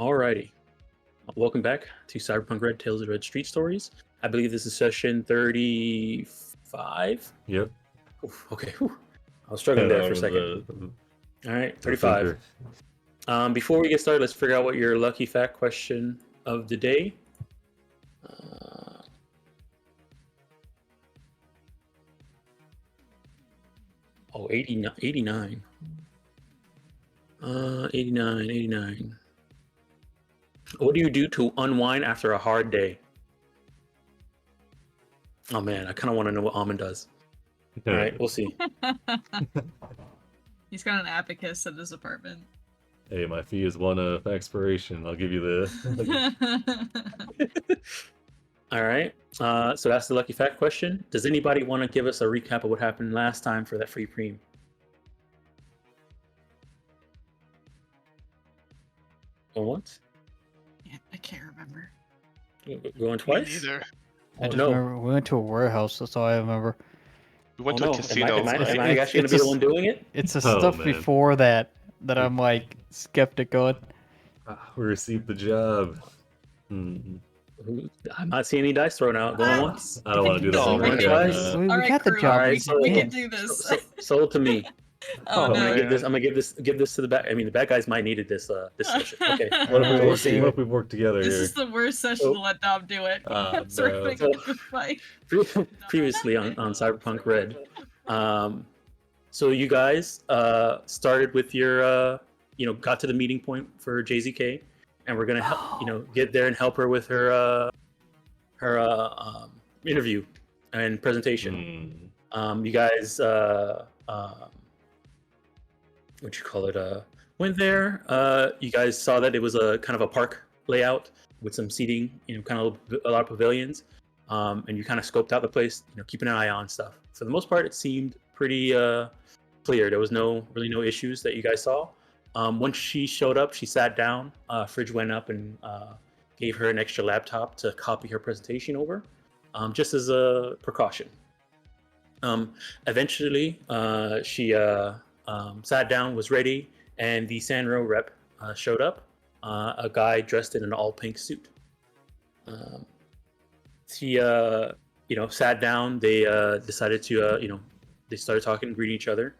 Alrighty. Welcome back to Cyberpunk Red Tales of Red Street Stories. I believe this is session 35. Yep. Oof, okay. Whew. I was struggling there for a second. All right, 35. Before we get started, let's figure out what your lucky fact question of the day. 89. 89. What do you do to unwind after a hard day? Oh man, I kind of want to know what Almond does. All right, we'll see. He's got an abacus at his apartment. Hey, my fee is one of expiration. I'll give you the. All right. So that's the lucky fact question. Does anybody want to give us a recap of what happened last time for that free preem? Going once? Yeah, I can't remember. Going twice? Me neither. Oh, I just no. remember we went to a warehouse. That's all I remember. We went Oh, to no. a casino. Am I It's- actually going to be the one doing it? It's the Oh, stuff man. before that I'm like skeptic on. We received the job. I'm not seeing any dice thrown out. Going once? I don't want to do No, this. we're twice. We Alright, got the crew, job. Alright, we, so- we Yeah. can do this. Sold to me. Oh, I'm no. gonna give this. I'm gonna give this to the bad. I mean, the bad guys might needed this session. Okay. What if we We'll work, see. what if we work together This here? is the worst session Oh. to let Dom do it. Ah, So we're no. gonna get the fight. Previously on Cyberpunk Red. So you guys started with your got to the meeting point for JZK, and we're gonna help get there and help her with her interview and presentation. You guys went there. You guys saw that it was a kind of a park layout with some seating, kind of a lot of pavilions, and you kind of scoped out the place, keeping an eye on stuff. For the most part, it seemed pretty clear. There was really no issues that you guys saw. Once she showed up, she sat down. Fridge went up and gave her an extra laptop to copy her presentation over, just as a precaution. Eventually, she sat down, was ready, and the Sanro rep showed up. A guy dressed in an all-pink suit. He, sat down. They decided to, they started talking and greeting each other.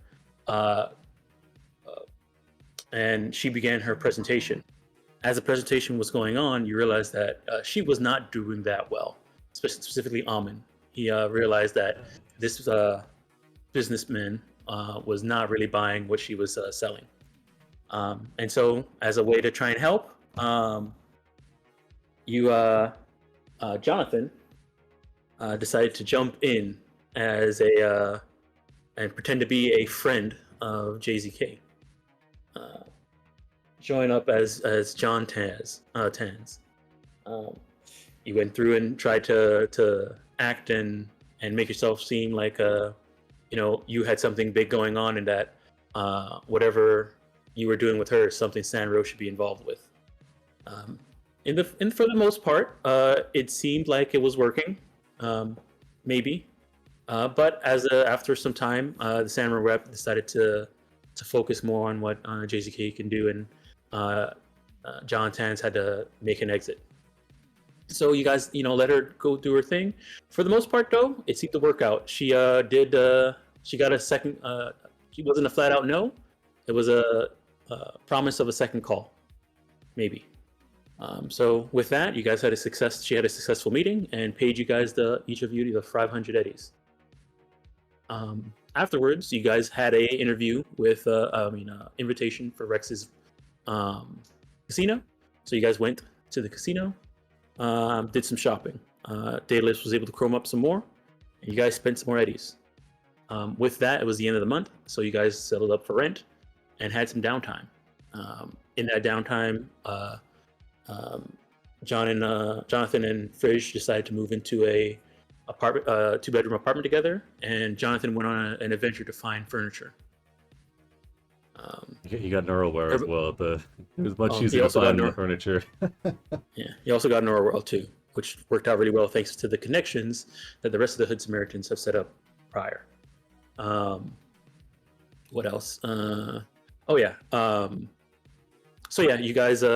And she began her presentation. As the presentation was going on, you realized that she was not doing that well, specifically Amin. He realized that this businessman was not really buying what she was selling. And so, as a way to try and help, Jonathan decided to jump in as and pretend to be a friend of JZK. Join up as John Tans. You went through and tried to act and make yourself seem like you had something big going on, and that whatever you were doing with her is something Sanro should be involved with. For the most part, it seemed like it was working, maybe. But after some time, the Sanro rep decided to focus more on what JZK can do, and John Tans had to make an exit. So you guys, let her go do her thing. For the most part, though, it seemed to work out. She she got a second. She wasn't a flat out no. It was a promise of a second call, maybe. So with that, you guys had a success. She had a successful meeting and paid you guys each of you the 500 eddies. Afterwards, you guys had a interview with invitation for Rex's casino. So you guys went to the casino, did some shopping. Daedalus was able to chrome up some more, and you guys spent some more eddies. With that, it was the end of the month, so you guys settled up for rent and had some downtime. In that downtime, Jonathan and Fridge decided to move into a two-bedroom apartment together, and Jonathan went on an adventure to find furniture. He got Neurowear as well. It was much He easier to also got find the furniture. Yeah, he also got Neuroworld too, which worked out really well thanks to the connections that the rest of the Hood Samaritans have set up prior. What else? So yeah, you guys did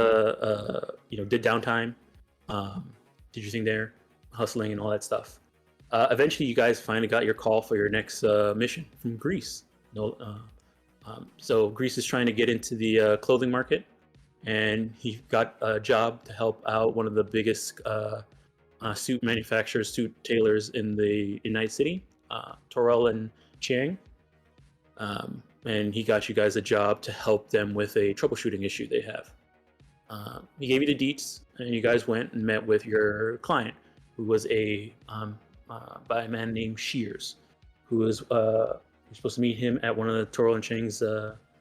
downtime, did your thing there, hustling and all that stuff. Eventually, you guys finally got your call for your next mission from Greece. No, so Greece is trying to get into the clothing market, and he got a job to help out one of the biggest suit manufacturers, suit tailors in the United City, Torel and Chiang. And he got you guys a job to help them with a troubleshooting issue they have. He gave you the deets, and you guys went and met with your client, who was by a man named Shears, who was you're supposed to meet him at one of the Torel and Chiang's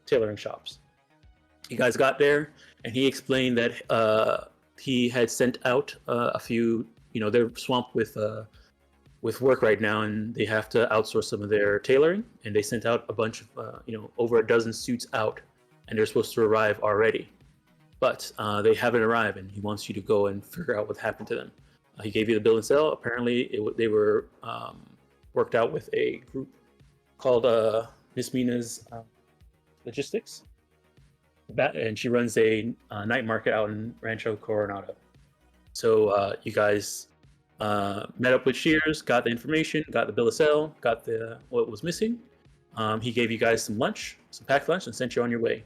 tailoring shops. You guys got there, and he explained that he had sent out a few. They're swamped with work right now, and they have to outsource some of their tailoring. And they sent out a bunch of over a dozen suits out, and they're supposed to arrive already, but they haven't arrived, and he wants you to go and figure out what happened to them. He gave you the bill and sale. Apparently, they were worked out with a group called Miss Mina's Logistics, and she runs a night market out in Rancho Coronado. So you guys met up with Shears, got the information, got the bill of sale, got what was missing. He gave you guys some lunch, some packed lunch, and sent you on your way.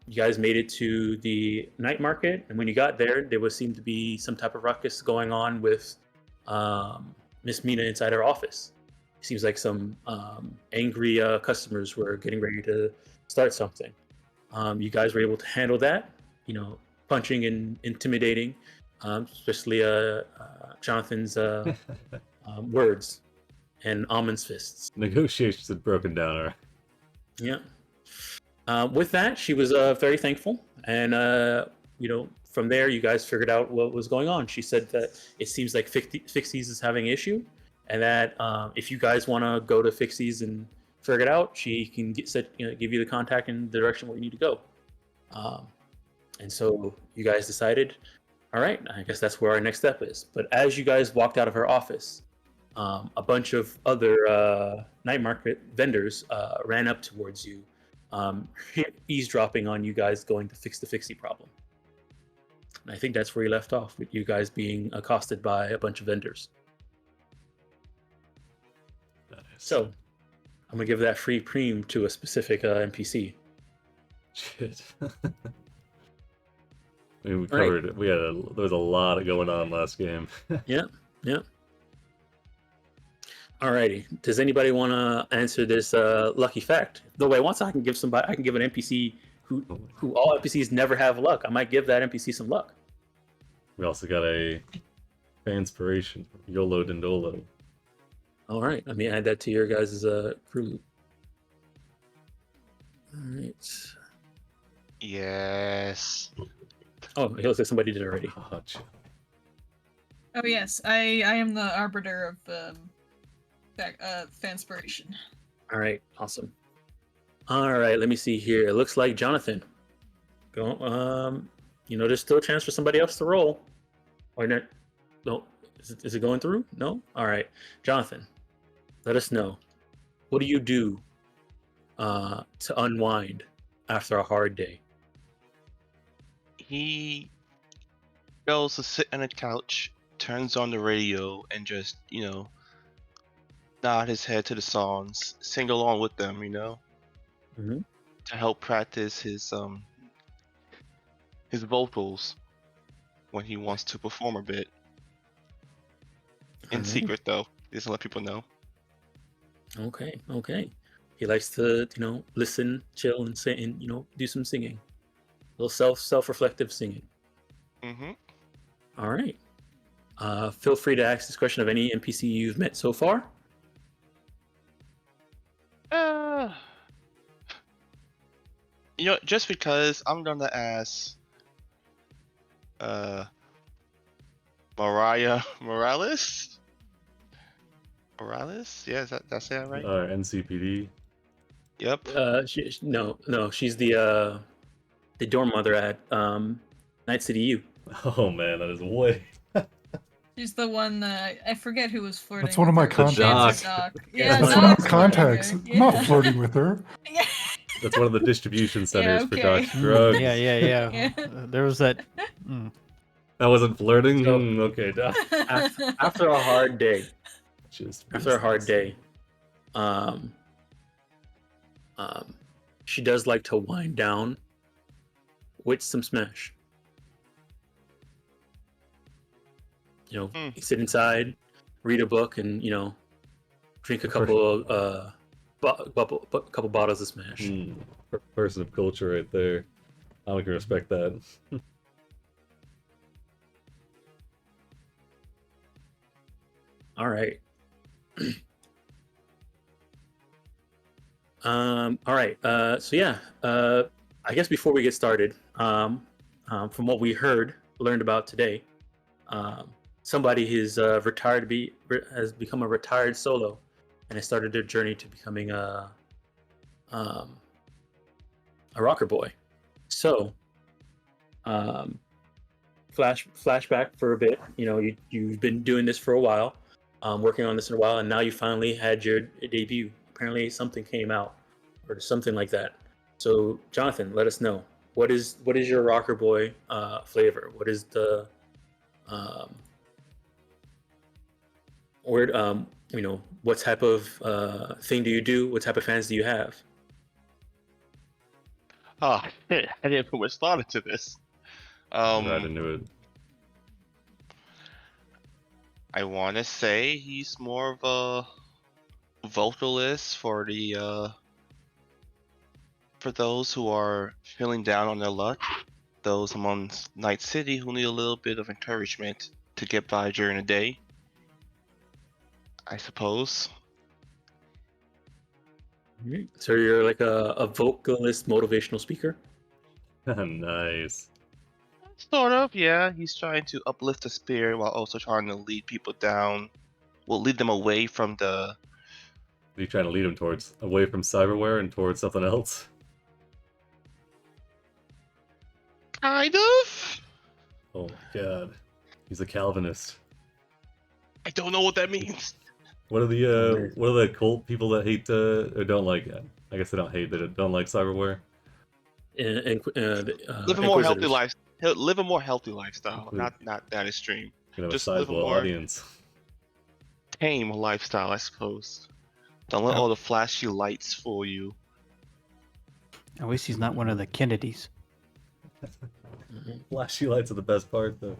You guys made it to the night market, and when you got there, there would seem to be some type of ruckus going on with Miss Mina inside her office. It seems like some angry customers were getting ready to start something. You guys were able to handle that, punching and intimidating, especially Jonathan's words and Almond's fists. Negotiations had broken down, all right. Yeah. With that, she was very thankful, and from there, you guys figured out what was going on. She said that it seems like Fixies is having an issue, and that if you guys want to go to Fixies and figure it out, she can give you the contact and the direction where you need to go. And so you guys decided, all right, I guess that's where our next step is. But as you guys walked out of her office, a bunch of other night market vendors ran up towards you, eavesdropping on you guys going to fix the Fixie problem. And I think that's where you left off, with you guys being accosted by a bunch of vendors. Nice. So I'm gonna give that free preem to a specific NPC. Shit. I mean, we covered it. There was a lot going on last game. Yeah. Alrighty. Does anybody want to answer this lucky fact? No way. Once I can give an NPC who all NPCs never have luck. I might give that NPC some luck. We also got a inspiration, YOLO Dindolo. All right. Let me add that to your guys' crew loop. All right. Yes. Oh, it looks like somebody did it already. Oh yes, I am the arbiter of fanspiration. All right. Awesome. All right. Let me see here. It looks like Jonathan. Go. There's still a chance for somebody else to roll. Or not? No. Is it going through? No. All right. Jonathan, let us know. What do you do to unwind after a hard day? He goes to sit on a couch, turns on the radio, and just, nod his head to the songs, sing along with them, Mm-hmm. to help practice his vocals when he wants to perform a bit. In secret, though. He doesn't let people know. Okay. He likes to, listen, chill, and sing, and do some singing. A little self-reflective singing. Mm-hmm. All right. Feel free to ask this question of any NPC you've met so far. Just because I'm gonna ask Morales? Yeah, that's it right? NCPD. Yep. No, she's the dorm mother at Night City U. Oh man, that is way. She's the one I forget who was flirting. That's one of my with her. contacts. Doc. Yeah, That's Doc's one of my flirting contacts. with her. I'm not flirting with her. Yeah. That's one of the distribution centers for okay. Dutch drugs. Yeah, yeah, yeah. Yeah. There was that. Mm. That wasn't flirting. So- Okay, Dutch. After a hard day, Just after a hard business. day, um, she does like to wind down with some smash. Sit inside, read a book, and drink a couple couple bottles of smash. Person of culture right there. I can respect that. All right. All right. So yeah. I guess before we get started, from what we learned about today, somebody has has become a retired solo, and has started their journey to becoming a rocker boy. So, flashback for a bit. You've been doing this for a while, working on this in a while, and now you finally had your debut. Apparently, something came out, or something like that. So, Jonathan, let us know what is your rocker boy flavor? What is the what type of thing do you do? What type of fans do you have? Oh, I didn't put much thought into this. Right into it. I want to say he's more of a vocalist for those who are feeling down on their luck, those among Night City who need a little bit of encouragement to get by during the day, I suppose. So you're like a vocalist, motivational speaker. Nice. Sort of, yeah. He's trying to uplift the spirit while also trying to lead people down. Well, lead them away from the. What are you trying to lead him towards? Away from cyberware and towards something else? Kind of? Oh my god. He's a Calvinist. I don't know what that means. What are the cult people that hate or don't like? I guess they don't hate. They don't like cyberware. Live a more healthy life. Live a more healthy lifestyle, not that extreme. You have Just a live a sizable more audience. tame lifestyle, I suppose. Don't let all the flashy lights fool you. At least he's not one of the Kennedys. Flashy lights are the best part, though.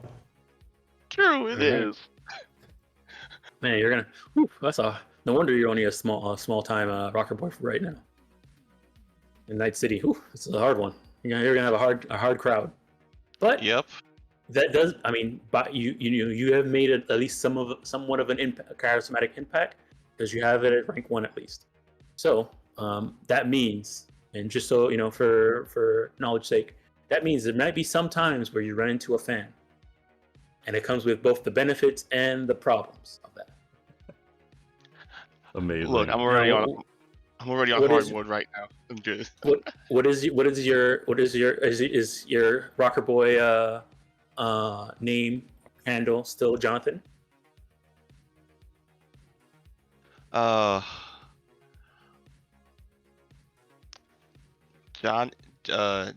True, it is. Man, you're gonna. Whew, no wonder you're only a small time rocker boy for right now. In Night City, it's a hard one. You're gonna have a hard crowd. But Yep. that does. I mean, but you have made at least somewhat of an impact, a charismatic impact, because you have it at rank 1 at least. So that means, and just so for knowledge's sake, that means there might be some times where you run into a fan, and it comes with both the benefits and the problems of that. Amazing. Look, I'm already on hard mode right now. I'm good. Is your rocker boy name handle still Jonathan?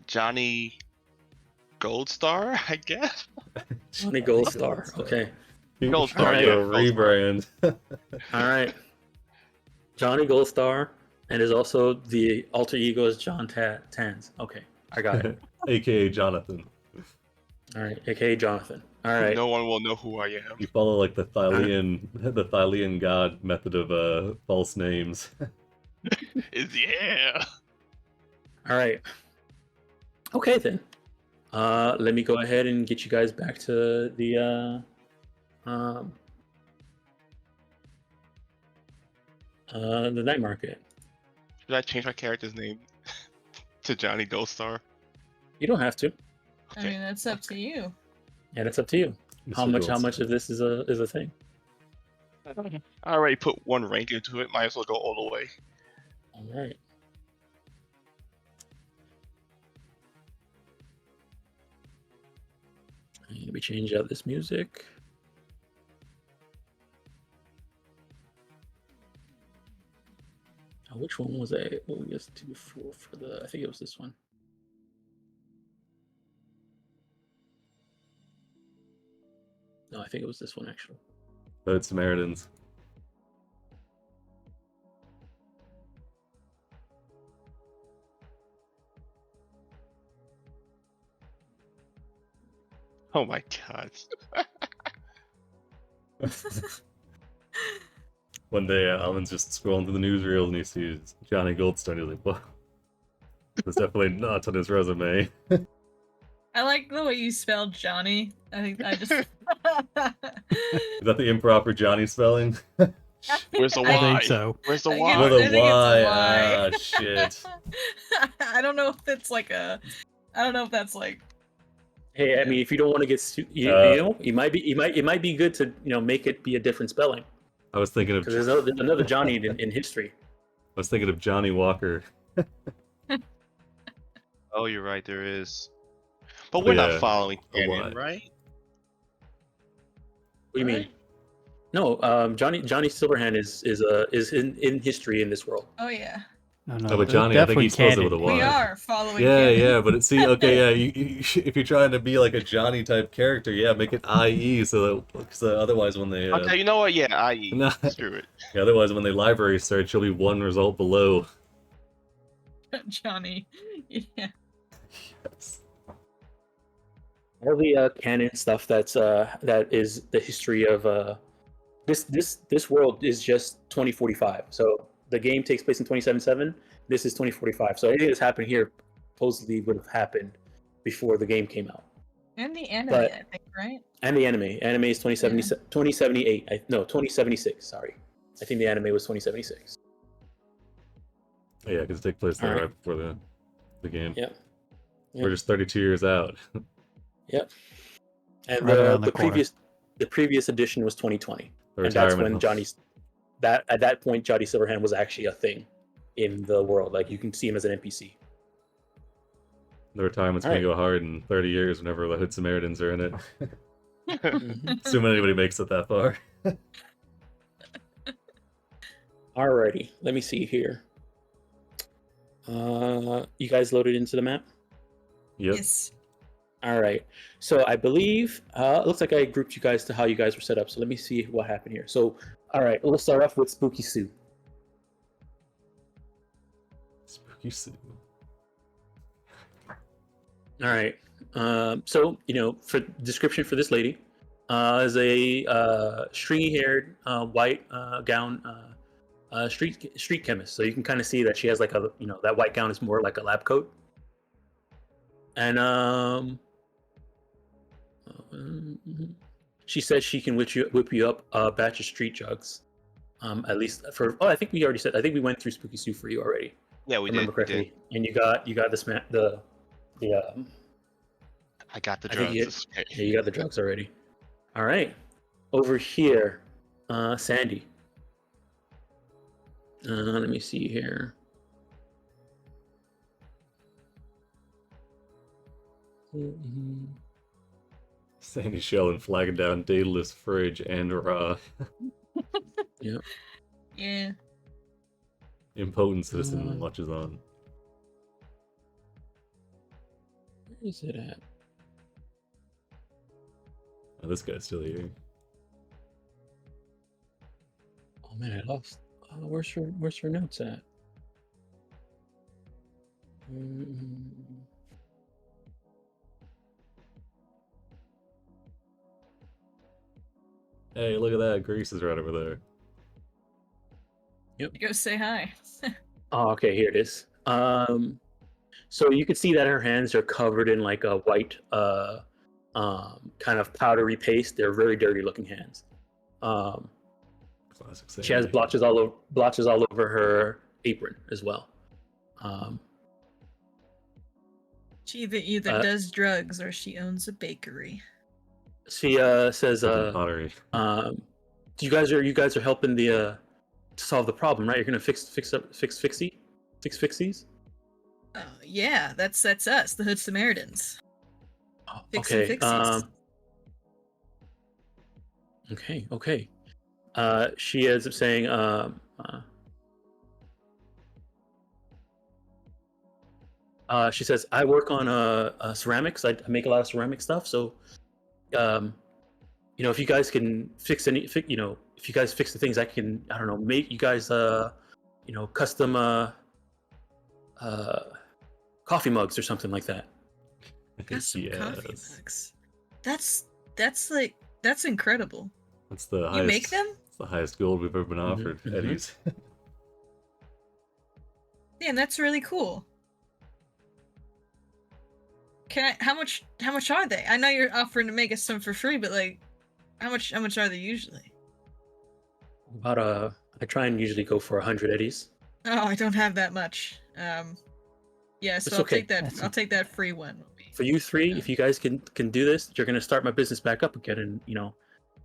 Johnny Goldstar, I guess. Johnny Goldstar. Okay. Gold Star, Star, yeah. yeah, Gold Star. Rebrand. All right. Johnny Goldstar, and is also the alter ego is John Tans. Okay, I got it. AKA Jonathan. All right, aka Jonathan. All right. No one will know who I am. You follow like the Thylian god method of false names. Yeah. All right. Okay then. Let me go ahead and get you guys back to the night market. Should I change my character's name to Johnny Goldstar? You don't have to. I mean, that's up to you. Yeah, that's up to you. How Mr. much of this is a thing? I already put one rank into it. Might as well go all the way. All right. Let me change out this music. Which Which one was I? What we listened to before for the? I think it was this one. No, I think it was this one actually. But it's Samaritans. Oh my god. One day, Alan's just scrolling through the newsreel and he sees Johnny Goldstone. He's like, "Whoa, that's definitely not on his resume." I like the way you spelled Johnny. I think I just. Is that the improper Johnny spelling? Where's the I Y? think so. Where's the I Y? get- With I a think it's a Y. Y. Ah, shit. I don't know if it's like a. I don't know if that's like. Hey, I mean, if you don't want to get, you know, it might be good to make it be a different spelling I was thinking of. because there's another Johnny in history. I was thinking of Johnny Walker. Oh, you're right. There is. But we're Yeah, not following a Y. canon, right? What do you mean? Right? No, Johnny Silverhand is in history in this world. Oh yeah, No, No, but that's Johnny, I think definitely he spells it with a canon. Y. we are following. Yeah, canon. yeah, but okay, yeah. If you're trying to be like a Johnny type character, yeah, make it IE so that because otherwise when they Okay, you know what? Yeah, I.e. No. Screw it. yeah, otherwise when they library search, you'll be one result below. Johnny. Yeah. Yes. All the canon stuff that is the history of this world is just 2045. So the game takes place in 2077. This is 2045. So anything that's happened here supposedly would have happened before the game came out. And the anime, But- I think, right? And the anime is 2078. No, 2076. Sorry, I think the anime was 2076. Yeah, because it takes place there Alright. right before the game. Yeah. We're just 32 years out. Yep. And Right around the corner. the previous edition was 2020, The and that's when retirement. at that point Johnny Silverhand was actually a thing in the world. Like you can see him as an NPC. The retirement's Alright. gonna go hard in 30 years whenever the Hood Samaritans are in it. Mhm. Assuming anybody makes it that far. Alrighty, let me see here. You guys loaded into the map? Yep. Yes. All right. So I believe it looks like I grouped you guys to how you guys were set up. So let me see what happened here. So, all right, we'll start off with Spooky Sue. Spooky Sue. All right. So for description for this lady, is a stringy-haired, white gown street chemist. So you can kind of see that she has like a that white gown is more like a lab coat. And she says she can whip you up a batch of street drugs. At least for I think we already said. I think we went through Spooky Sue for you already. Yeah, we remember did. We correctly. did. And you got the I got the I think drugs. yeah, you got the drugs already. All right. Over here, Sandy. Let me see here. Sandy Shellen flagging down Daedalus, Fridge, and Ra. Yeah. Impotent citizen watches on. Where is it at? Oh, this guy's still here. Oh man, I lost. Where's her notes at? Hey, look at that. Grease is right over there. Go say hi. Oh, okay, here it is. So you can see that her hands are covered in like a white, kind of powdery paste. They're very dirty looking hands. Classic She has Sandy. blotches all over her apron as well. She either does drugs or she owns a bakery. She says, Fucking pottery. you guys are helping to solve the problem, right? You're gonna fix fixies. Yeah, that's us, the Hood Samaritans. Fixing Okay. fixies. Okay. She ends up saying, She says, I work on ceramics. I make a lot of ceramic stuff. So, if you guys can fix if you guys fix the things, I can, I don't know, make you guys, custom coffee mugs or something like that. Custom coffee Yes. mugs. That's incredible. That's the You highest. make them? It's the highest gold we've ever been Mhm, offered. mhm. Eddie's. Man, that's really cool. How much are they? I know you're offering to make us some for free, but like how much are they usually? About I try and usually go for 100 eddies. Oh, I don't have that much. Yeah, so It's I'll okay. take that. That's I'll take that free one. For you three, if you guys can do this, you're gonna start my business back up again, and I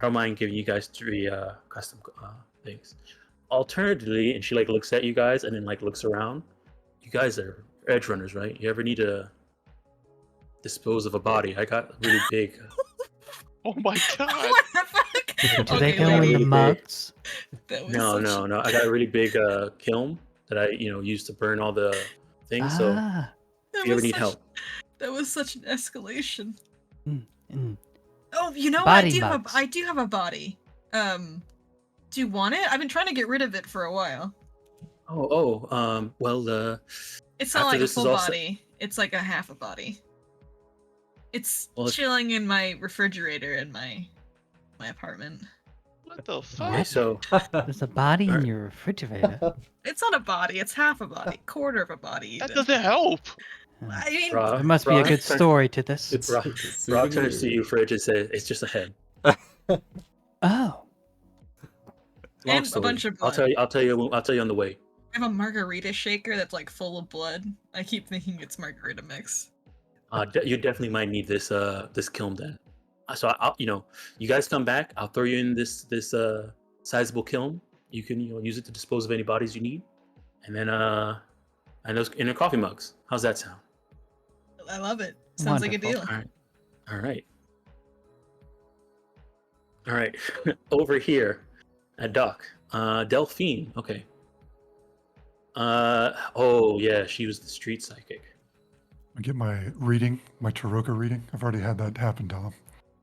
don't mind giving you guys 3 custom things. Alternatively, and she like looks at you guys and then like looks around. You guys are Edgerunners, right? You ever need to dispose of a body? I got really big. Oh my god! What the fuck? Do they Okay, go in lady, the mugs? that was No, such- no, no. I got a really big kiln that I use to burn all the things. So Ah. that if you ever was need such- help, That was such an escalation. Mm. Oh, you know, Body I do mugs. have a body. Do you want it? I've been trying to get rid of it for a while. well, It's not After like a this is full all set- body. It's like a half a body. It's Well, if- chilling in my refrigerator in my apartment. What the fuck? okay, so There's a body in Alright. your refrigerator. It's not a body. It's half a body, quarter of a body. That Even. doesn't help. I mean, Ra- There must be a Ra good turn- story to this. It's Ra- a Ra turns to souvenir. you, Fridge, and says, "It's just a head." Oh. Long And a story. bunch of I'll blood. tell you. I'll tell you on the way. I have a margarita shaker that's like full of blood. I keep thinking it's margarita mix. You definitely might need this this kiln then. So I'll you guys come back. I'll throw you in this sizable kiln. You can use it to dispose of any bodies you need, and then and those in the coffee mugs. How's that sound? I love it. Sounds like a Wonderful. deal. All right. All right. Over here at Doc, Delphine. Okay. Oh yeah, she was the street psychic. I get my reading, my Taroka reading. I've already had that happen, Dom.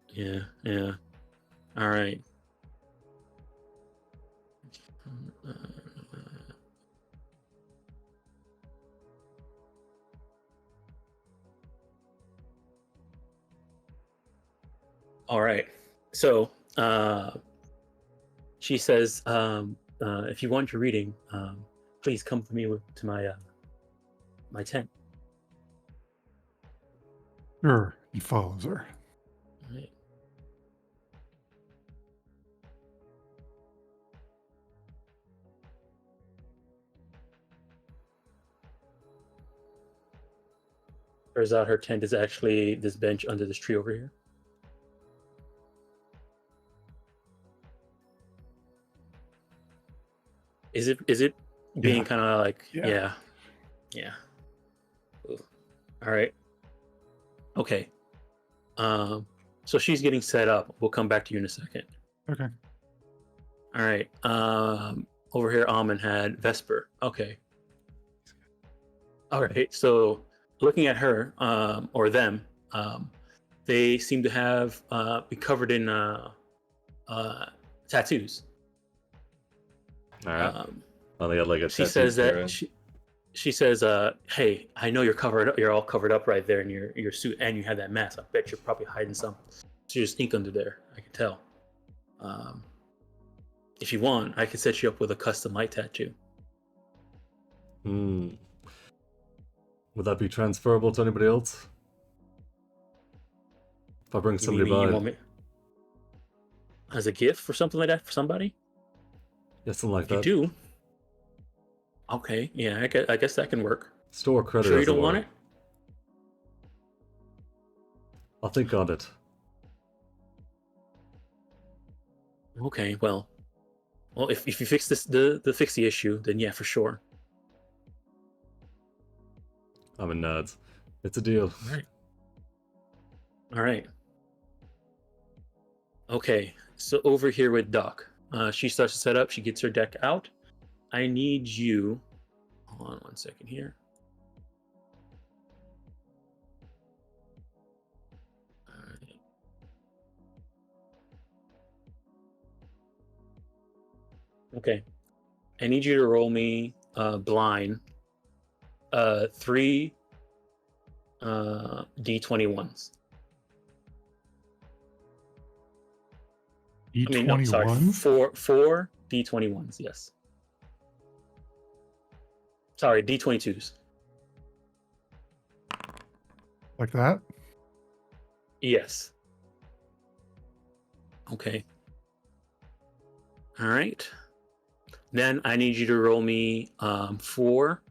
Yeah, yeah. All right. All right. So, she says, if you want your reading, please come to me to my my tent. Sure, he follows her. All right. Turns out her tent is actually this bench under this tree over here. Is it being Yeah. kind of like Yeah. yeah. Ooh. All right. Okay. So she's getting set up. We'll come back to you in a second. Okay. All right. Over here, Almond had Vesper. Okay. All right. So looking at her, or them, they seem to have be covered in tattoos. All right. Um, Oh, they got like a she tattoo says for her. that she says, "Hey, I know you're covered up. You're all covered up right there in your suit, and you have that mask. I bet you're probably hiding some. So there's ink under there. I can tell. If you want, I can set you up with a custom light tattoo. Hmm. Would that be transferable to anybody else? If I bring You somebody mean you by, want me as a gift or something like that for somebody? yeah, something like If you that. do, okay, yeah, I guess that can work. Store credit. Sure, you as it don't want were. it? I'll think on it. Okay, well, if you fix fix the issue, then yeah, for sure. I'm in nods. It's a deal. All right. Okay, so over here with Doc, she starts to set up. She gets her deck out. I need you. Hold on one second here. Okay. I need you to roll me blind 3 D21s. I mean, no, sorry, E21s? four D21s. Yes. Sorry, D22s. Like that? Yes. Okay. All right. Then I need you to roll me 4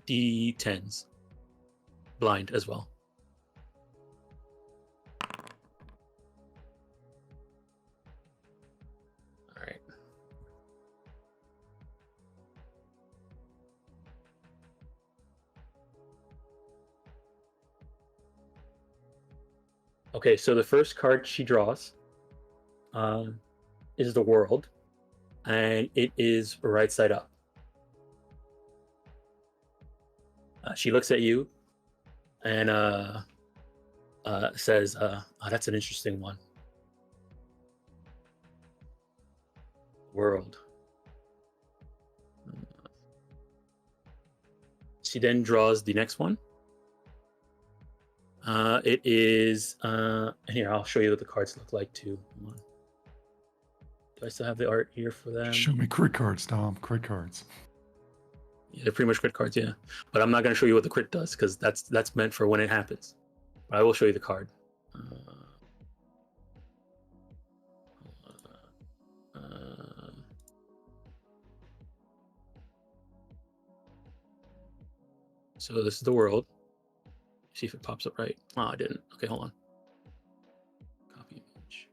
D10s blind as well. All right. Okay, so the first card she draws is the world, and it is right side up. She looks at you and says, oh, that's an interesting one. World. She then draws the next one. It is, here, I'll show you what the cards look like too. Hold on. Do I still have the art here for them? Show me crit cards, Tom. Crit cards. Yeah, they're pretty much crit cards, yeah. But I'm not going to show you what the crit does because that's meant for when it happens. But I will show you the card. So this is the world. See if it pops up right. Oh, I didn't. Okay, hold on. Copy image.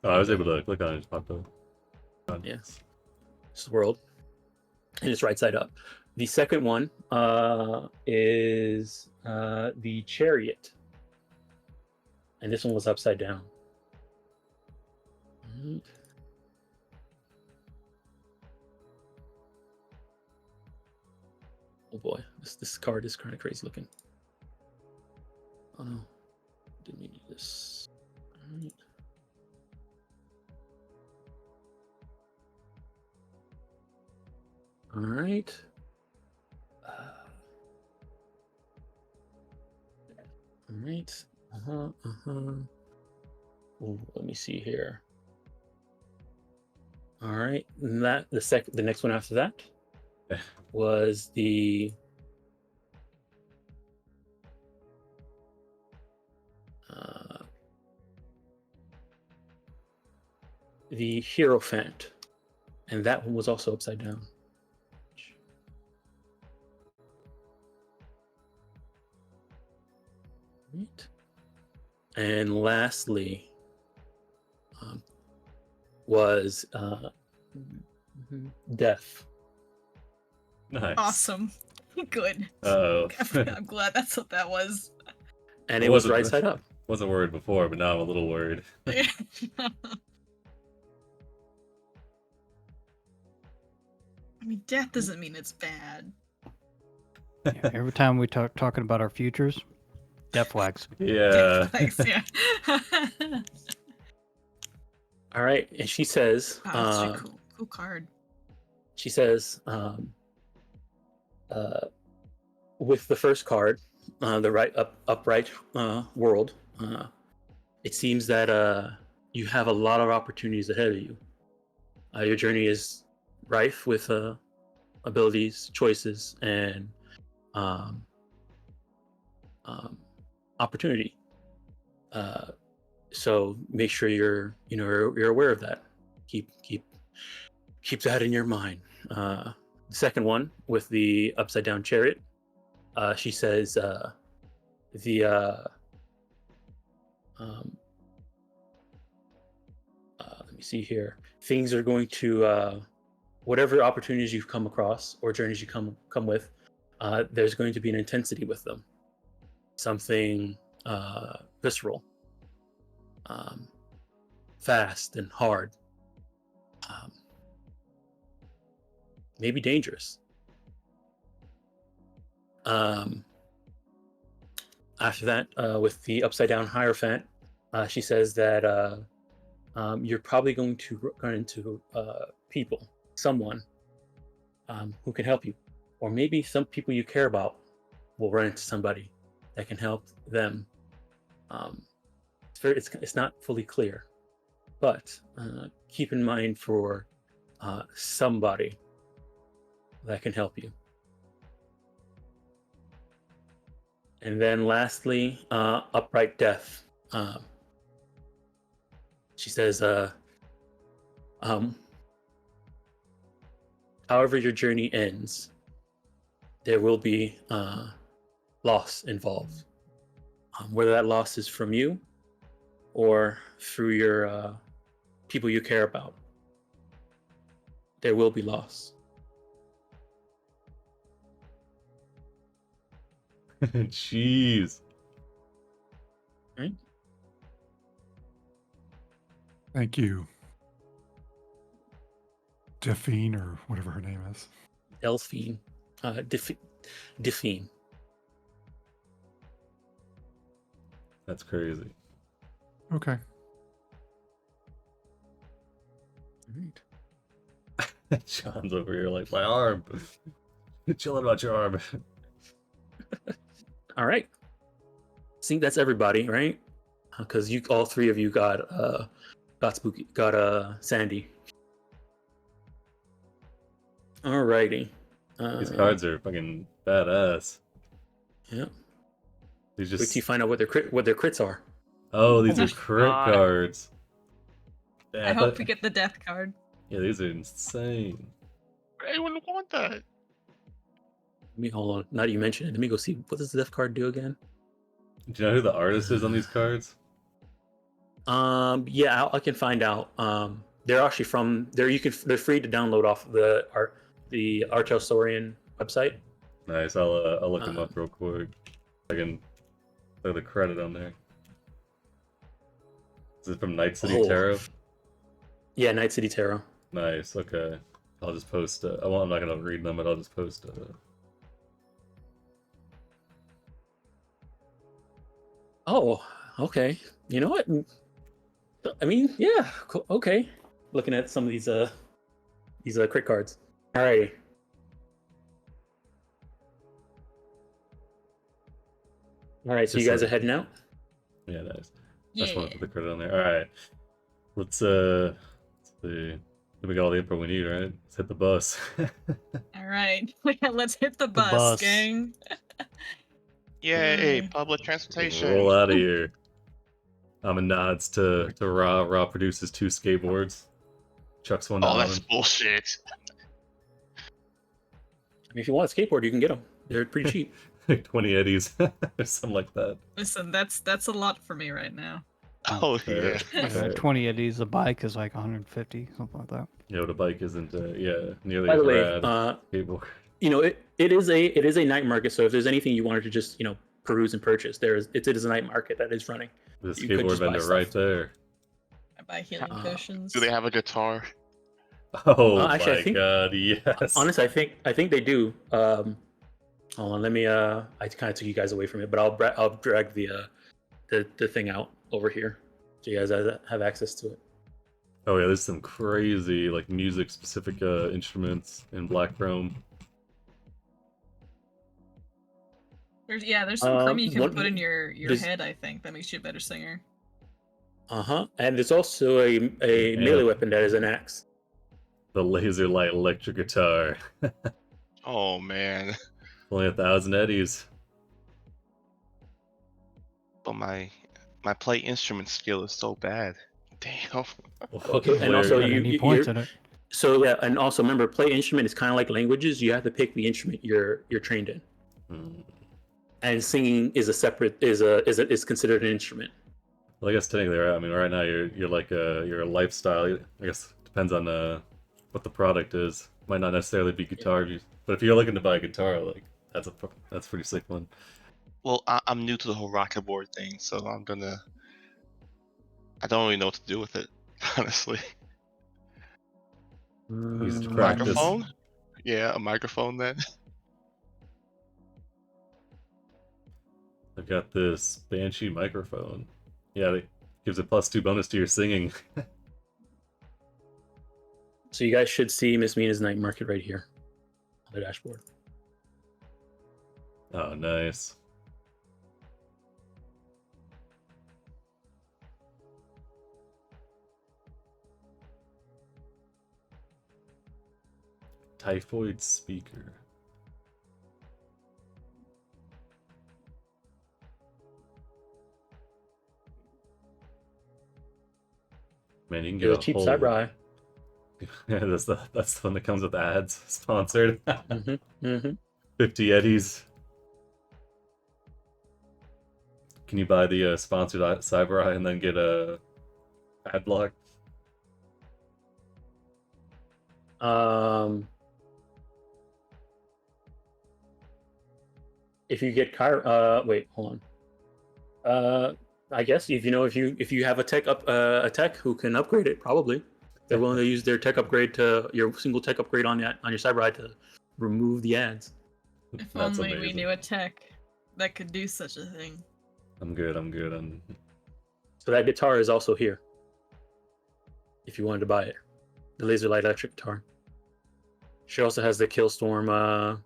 Oh, I was able to click on it, it just popped up. Yes. It's the world. And it's right side up. The second one is the chariot. And this one was upside down. Right. Oh boy, this card is kind of crazy looking. Oh no, didn't need this. All right. All right. All right. Ooh, let me see here. All right. And the next one after that was the Hierophant, and that one was also upside down. Right. And lastly was Death. Nice. Awesome. Good. Oh. I'm glad that's what that was. And I it was wasn't- right side up. Wasn't worried before, but now I'm a little worried. I mean, death doesn't mean it's bad. Yeah, every time we talking about our futures, death flags. Yeah. Thanks, yeah. All right. And she says, Wow, that's a cool card. she says, with the first card, the upright world, it seems that you have a lot of opportunities ahead of you. Your journey is rife with abilities, choices, and opportunity. So make sure you're aware of that. Keep that in your mind. The second one with the upside down chariot, she says let me see here. Things are going to whatever opportunities you've come across or journeys you come with. There's going to be an intensity with them. Something visceral, fast and hard, maybe dangerous. After that, with the upside down Hierophant, she says that you're probably going to run into someone who can help you, or maybe some people you care about will run into somebody that can help them. It's not fully clear, but keep in mind for somebody that can help you. And then lastly, upright death. She says, however your journey ends, there will be loss involved. Whether that loss is from you or through your people you care about, there will be loss. Jeez. Right? Thank you, Delphine, or whatever her name is. Delphine. Delphine. That's crazy. Okay. Right. John's over here like, my arm. Chilling about your arm. All right. I think that's everybody, right? Because all three of you got Sandy. Alrighty. These cards are fucking badass. Yeah. These Wait till you just find out what their crits are. oh, these Oh are my crit God. cards. Yeah, I hope we get the death card. Yeah, these are insane. I wouldn't want that. Let me hold on. Now that you mention it, let me go see what does the death card do again. Do you know who the artist is on these cards? Yeah, I can find out. They're actually from there. They're free to download off the Archelsorian website. Nice. I'll look them up real quick. I can throw the credit on there. Is it from Night City Oh. Tarot? Yeah, Night City Tarot. Nice. Okay. I'll just post. I'm not gonna read them, but I'll just post. Oh, okay. You know what? I mean, yeah. Cool. Okay. Looking at some of these crit cards. Alrighty. All right. So you Just guys are like- heading out. Yeah, nice. I Yeah. just want to put the credit on there. All right. Let's see. We got all the info we need, right? Let's hit the bus. All right. Let's hit the bus, bus. gang. Yay, Mm. public transportation. Roll out of here. I'm a nods to Ra. Ra produces 2 skateboards. Chucks one to Oh, that's Alvin. bullshit. I mean, if you want a skateboard, you can get them. They're pretty cheap. 20 eddies or something like that. Listen, that's a lot for me right now. Oh, Fair. yeah. Fair. 20 of these. A bike is like 150, something like that. You know, the bike isn't nearly By as the way, rad. Skateboard. you know, it is a night market. So if there's anything you wanted to just peruse and purchase, it is a night market that is running. The you could skateboard just buy vendor stuff. right there. I buy healing Uh, potions. Do they have a guitar? Oh Actually, I my think- god, yes. Honestly, I think they do. Hold on, let me. I kind of took you guys away from it, but I'll drag the thing out over here so you guys have access to it. Oh yeah, there's some crazy like music specific instruments in black chrome. There's some chrome you can one- put in your there's- head, I think, that makes you a better singer. And there's also a Yeah. melee weapon that is an axe. The laser light electric guitar. Oh, man. Only 1,000 eddies. But my play instrument skill is so bad. Damn. Okay, and also Got you- any you- points you're- in it. So yeah, and also remember, play instrument is kind of like languages. You have to pick the instrument you're trained in, Hmm. and singing is is considered an instrument. Well, I guess technically, right? I mean, right now you're like you're a lifestyle. I guess it depends on what the product is. Might not necessarily be guitar, but if you're looking to buy a guitar, like that's a pretty sick one. Well, I'm new to the whole rocket board thing, so I don't really know what to do with it, honestly. Use it to practice. Microphone? Yeah, a microphone then. I've got this Banshee microphone. Yeah, it gives a +2 bonus to your singing. So you guys should see Miss Mina's night market right here on the dashboard. Oh, nice. Typhoid speaker. Man, you can get Get a a cheap whole. cyber eye. Yeah, that's the one that comes with ads. Sponsored. Mm-hmm. Mm-hmm. 50 eddies. Can you buy the sponsored cyber eye and then get a ad block? If you get wait, hold on. I guess if you have a tech who can upgrade it, probably they're willing to use their tech upgrade to your single tech upgrade on your cyber eye to remove the ads. If That's only we amazing. knew a tech that could do such a thing. I'm good. So that guitar is also here. If you wanted to buy it, the laser light electric guitar. She also has the Killstorm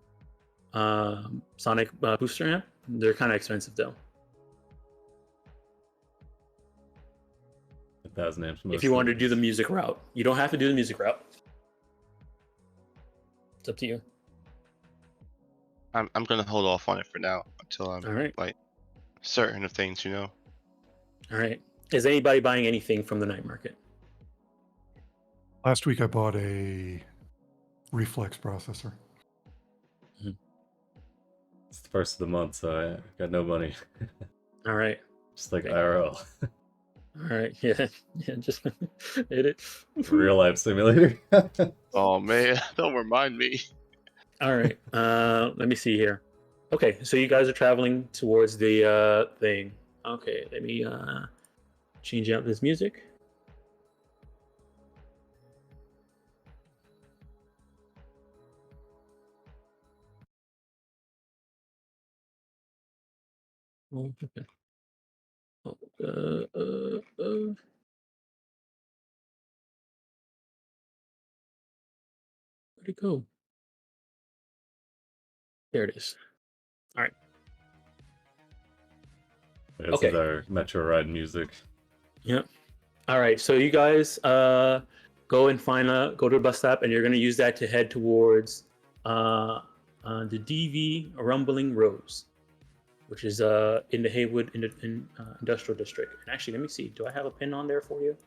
sonic booster amp. They're kind of expensive though. 1,000 amps. If you wanted to do the music route, you don't have to do the music route. It's up to you. I'm gonna hold off on it for now until I'm All right. like certain of things, you know. All right. Is anybody buying anything from the night market? Last week I bought a reflex processor. It's the first of the month, so I got no money. All right. Just like Okay. IRL. All right. Yeah. Just hit it. Real life simulator. Oh man, don't remind me. All right. Let me see here. Okay, so you guys are traveling towards the thing. Okay, let me change out this music. Oh, okay. Oh, where'd it go? There it is. All right. This is Okay. our Metro Ride music. Yep. All right. So you guys go and go to a bus stop, and you're going to use that to head towards the DV Rumbling Rose, which is in the Haywood Industrial District. And actually, let me see. Do I have a pin on there for you?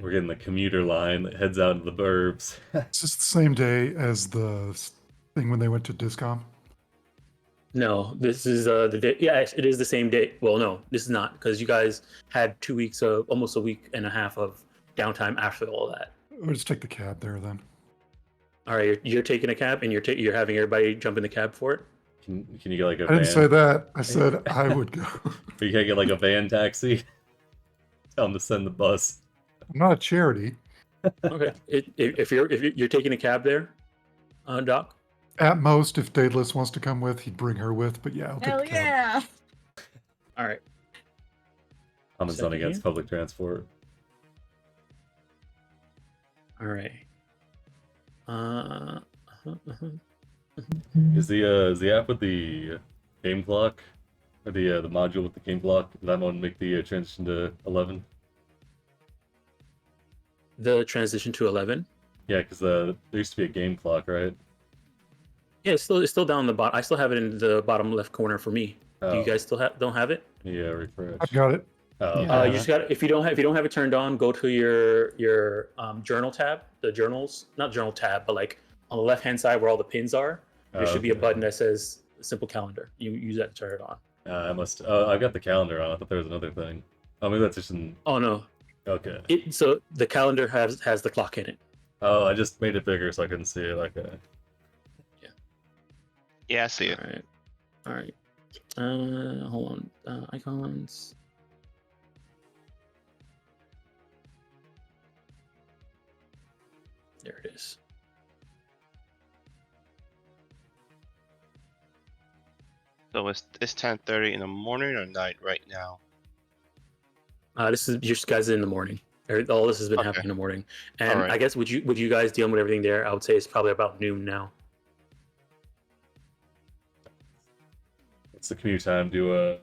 We're getting the commuter line that heads out into the burbs. It's just the same day as the thing when they went to Discom. No, this is the day. Yeah, it is the same day. Well, no, this is not, because you guys had 2 weeks of almost a week and a half of downtime after all that. We'll just take the cab there then. All right, you're taking a cab, and you're having everybody jump in the cab for it. Can you get like a I van? didn't say that. I said I would go. But you can't get like a van taxi? Tell them to send the bus. I'm not a charity. Okay, if you're taking a cab there, Doc. At most, if Daedalus wants to come with, he'd bring her with. But yeah, I'll take Hell the cab. yeah! All right. Comments on Second against here. public transport. All right. Is the app with the game clock, or the module with the game clock, did that one make the transition to 11? The transition to 11. Yeah, because there used to be a game clock, right? Yeah, it's still down the bottom. I still have it in the bottom left corner for me. Do Oh. you guys still don't have it? Yeah, refresh. I've got it. Oh, Yeah. okay. You just got, if you don't have it turned on, go to your journal tab, the journals, not journal tab, but like on the left hand side where all the pins are. There should be a okay. button that says simple calendar. You use that to turn it on. I must. Oh, I got the calendar on. I thought there was another thing. Oh, maybe that's just an. Oh no, Okay. so the calendar has the clock in it. Oh, I just made it bigger so I couldn't see it. Okay. Yeah, I see it. All right. Hold on. Icons. There it is. So it's 10:30 in the morning or night right now. This is your guys in the morning. All this has been Okay. happening in the morning, and Alright. I guess with you guys dealing with everything there, I would say it's probably about noon now. What's the commute time to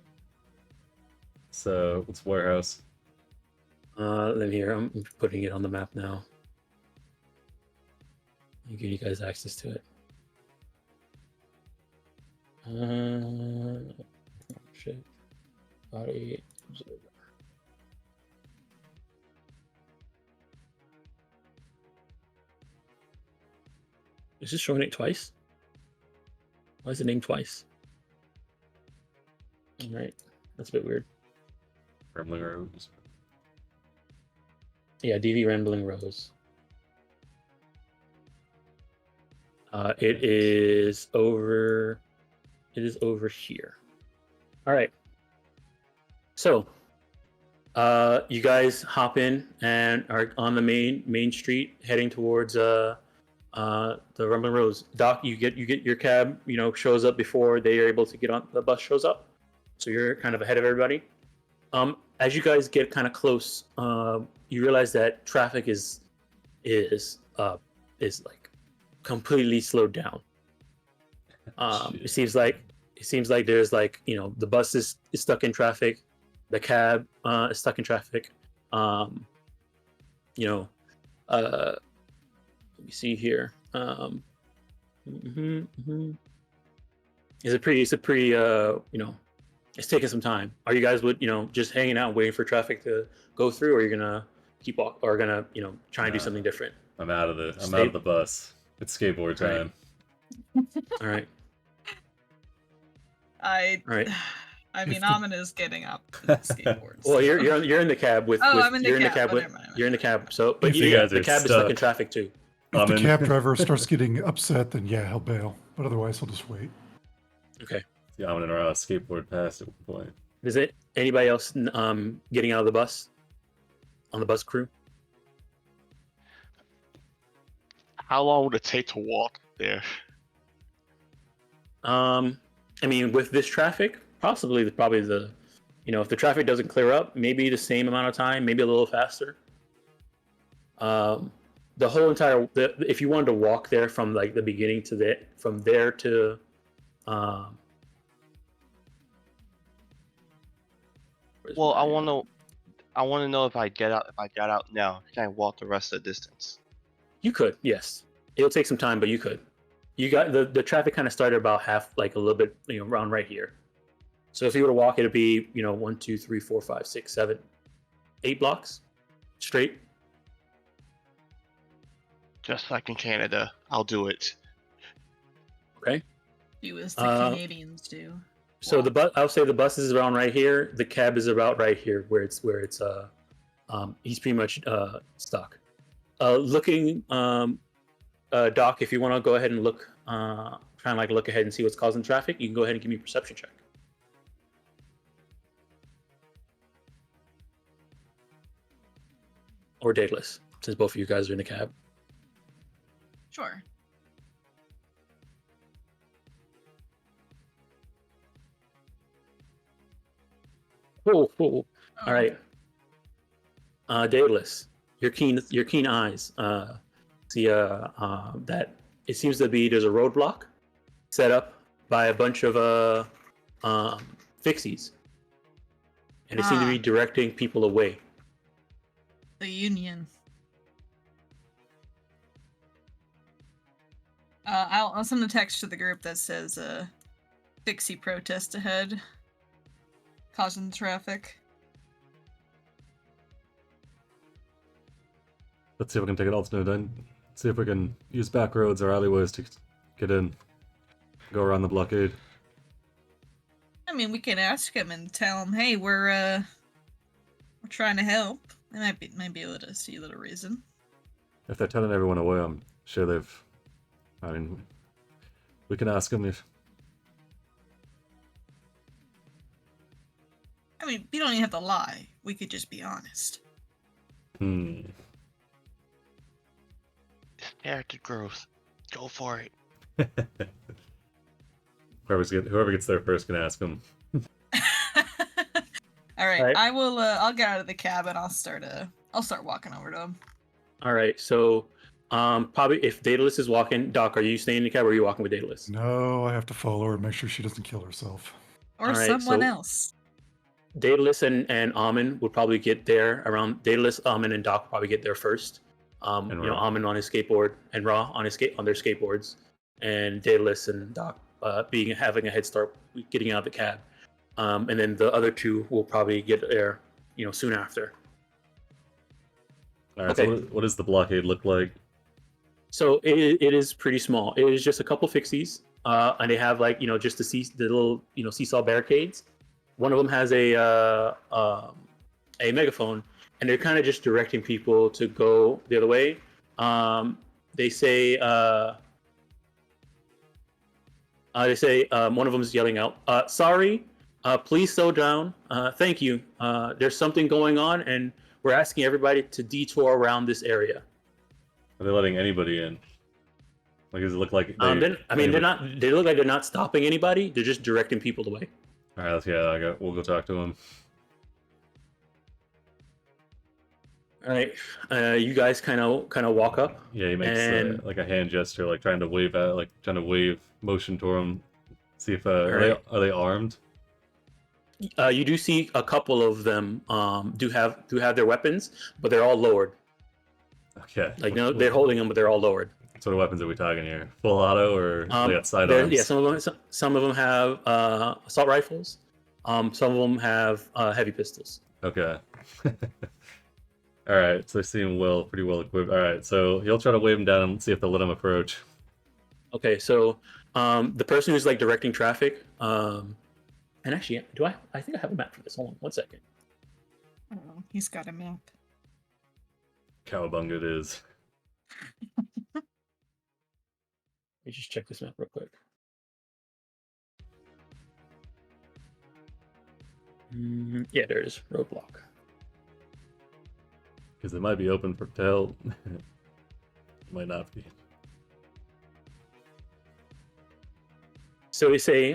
what's warehouse? Let me hear. I'm putting it on the map now. I'll give you guys access to it. Shit. Body observer. Is this showing it twice? Why is it named twice? All right, that's a bit weird. Rambling Roads. Yeah, DV Rambling Rose. It is over. It is over here. All right. So, you guys hop in and are on the main street heading towards the Rumbling Rose. Doc, you get your cab. Shows up before they are able to get on. The bus shows up, so you're kind of ahead of everybody. As you guys get kind of close, you realize that traffic is like completely slowed down. It seems like there's like the bus is stuck in traffic, the cab is stuck in traffic. Let me see here. It's a pretty it's taking some time. Are you guys just hanging out waiting for traffic to go through, or you're gonna keep walk, or gonna try and do something different? I'm out of the bus. It's skateboard time. All right. I mean, Amin is getting up to the skateboards. Well, you're in the cab with. I'm in the you're in the cab. cab with. You're in the cab. So, but If you guys the are cab is stuck in stuck. traffic too. If the Amin. cab driver starts getting upset, then yeah, he'll bail. But otherwise, he'll just wait. Okay. Yeah, I'm gonna skateboard past at one point. Is it anybody else getting out of the bus? On the bus crew? How long would it take to walk there? I mean, with this traffic, probably the if the traffic doesn't clear up, maybe the same amount of time, maybe a little faster. The whole entire if you wanted to walk there from like the beginning to from there to Well, I want to know if I got out now, can I walk the rest of the distance? You could, yes. It'll take some time, but you could. You got the traffic kind of started about half, like a little bit, around right here. So if you were to walk, it'd be 1, 2, 3, 4, 5, 6, 7, 8 blocks straight. Just like in Canada, I'll do it. Okay. Do as the Canadians do. So I'll say the bus is around right here. The cab is about right here, where it's he's pretty much stuck. Looking, Doc, if you want to go ahead and look, try and like look ahead and see what's causing traffic, you can go ahead and give me a perception check. Or Daedalus, since both of you guys are in the cab. Sure. Cool. Oh, All right. Daedalus, your keen eyes see that it seems to be there's a roadblock set up by a bunch of fixies, and it seems to be directing people away. The Union. I'll send a text to the group that says Fixie protest ahead, causing traffic. Let's see if we can take an alternate in. See if we can use back roads or alleyways to get in. Go around the blockade. I mean, we could ask them and tell them, "Hey, we're trying to help." They might be able to see a little reason. If they're telling everyone away, I'm sure they've... I mean, we can ask them if... I mean, you don't even have to lie. We could just be honest. Hmm. Character growth. Go for it. Whoever gets there first can ask him. All right, Alright. I will. I'll get out of the cab and I'll start walking over to him. All right. So, probably if Daedalus is walking, Doc, are you staying in the cab or are you walking with Daedalus? No, I have to follow her and make sure she doesn't kill herself. Or All right, someone so- else. Daedalus and Amin would probably get there around. Daedalus, Amin, and Doc will probably get there first. And You know, Ra. Amin on his skateboard and Ra on their skateboards, and Daedalus and Doc having a head start getting out of the cab. And then the other two will probably get there, you know, soon after. All right. Okay. So what does the blockade look like? So it is pretty small. It is just a couple fixies, and they have like, you know, just the little, you know, seesaw barricades. One of them has a megaphone, and they're kind of just directing people to go the other way. They say one of them is yelling out, "Sorry, please slow down. Thank you. There's something going on, and we're asking everybody to detour around this area." Are they letting anybody in? Like, does it look like? They They're not. They look like they're not stopping anybody. They're just directing people away. All right. We'll go talk to him. All right, you guys kind of walk up. Yeah, he makes And- like a hand gesture, like trying to wave motion toward him. See if Alright. are they armed? You do see a couple of them do have their weapons, but they're all lowered. Okay. Like no, they're holding them, but they're all lowered. What sort of weapons are we talking here? Full auto or they got sidearms? Yeah, some of them have assault rifles. Some of them have heavy pistols. Okay. All right. So they seem pretty well equipped. All right. So he'll try to wave him down and see if they'll let him approach. Okay, so the person who's like directing traffic, and actually, I think I have a map for this. Hold on, 1 second. Oh, he's got a map. Cowabunga it is. Let me just check this map real quick. Yeah, there it is. Roadblock. Because it might be open for help. Might not be. So we say,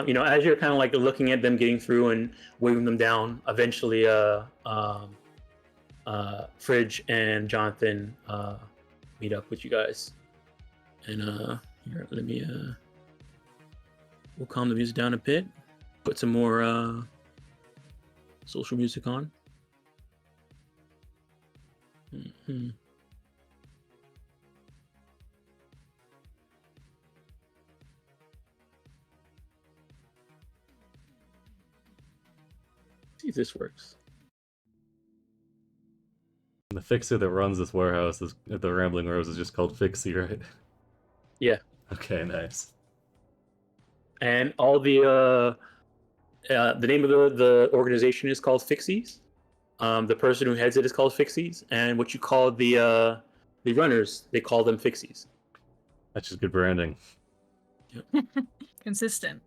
you know, as you're kind of like looking at them getting through and waving them down, eventually, Fridge and Jonathan meet up with you guys. And here, let me we'll calm the music down a bit, put some more social music on. Mm-hmm. See if this works. The fixer that runs this warehouse at the Rambling Rose is just called Fixie, right? Yeah. Okay, nice. And all the name of the organization is called Fixies. The person who heads it is called Fixies, and what you call the runners, they call them Fixies. That's just good branding. Consistent.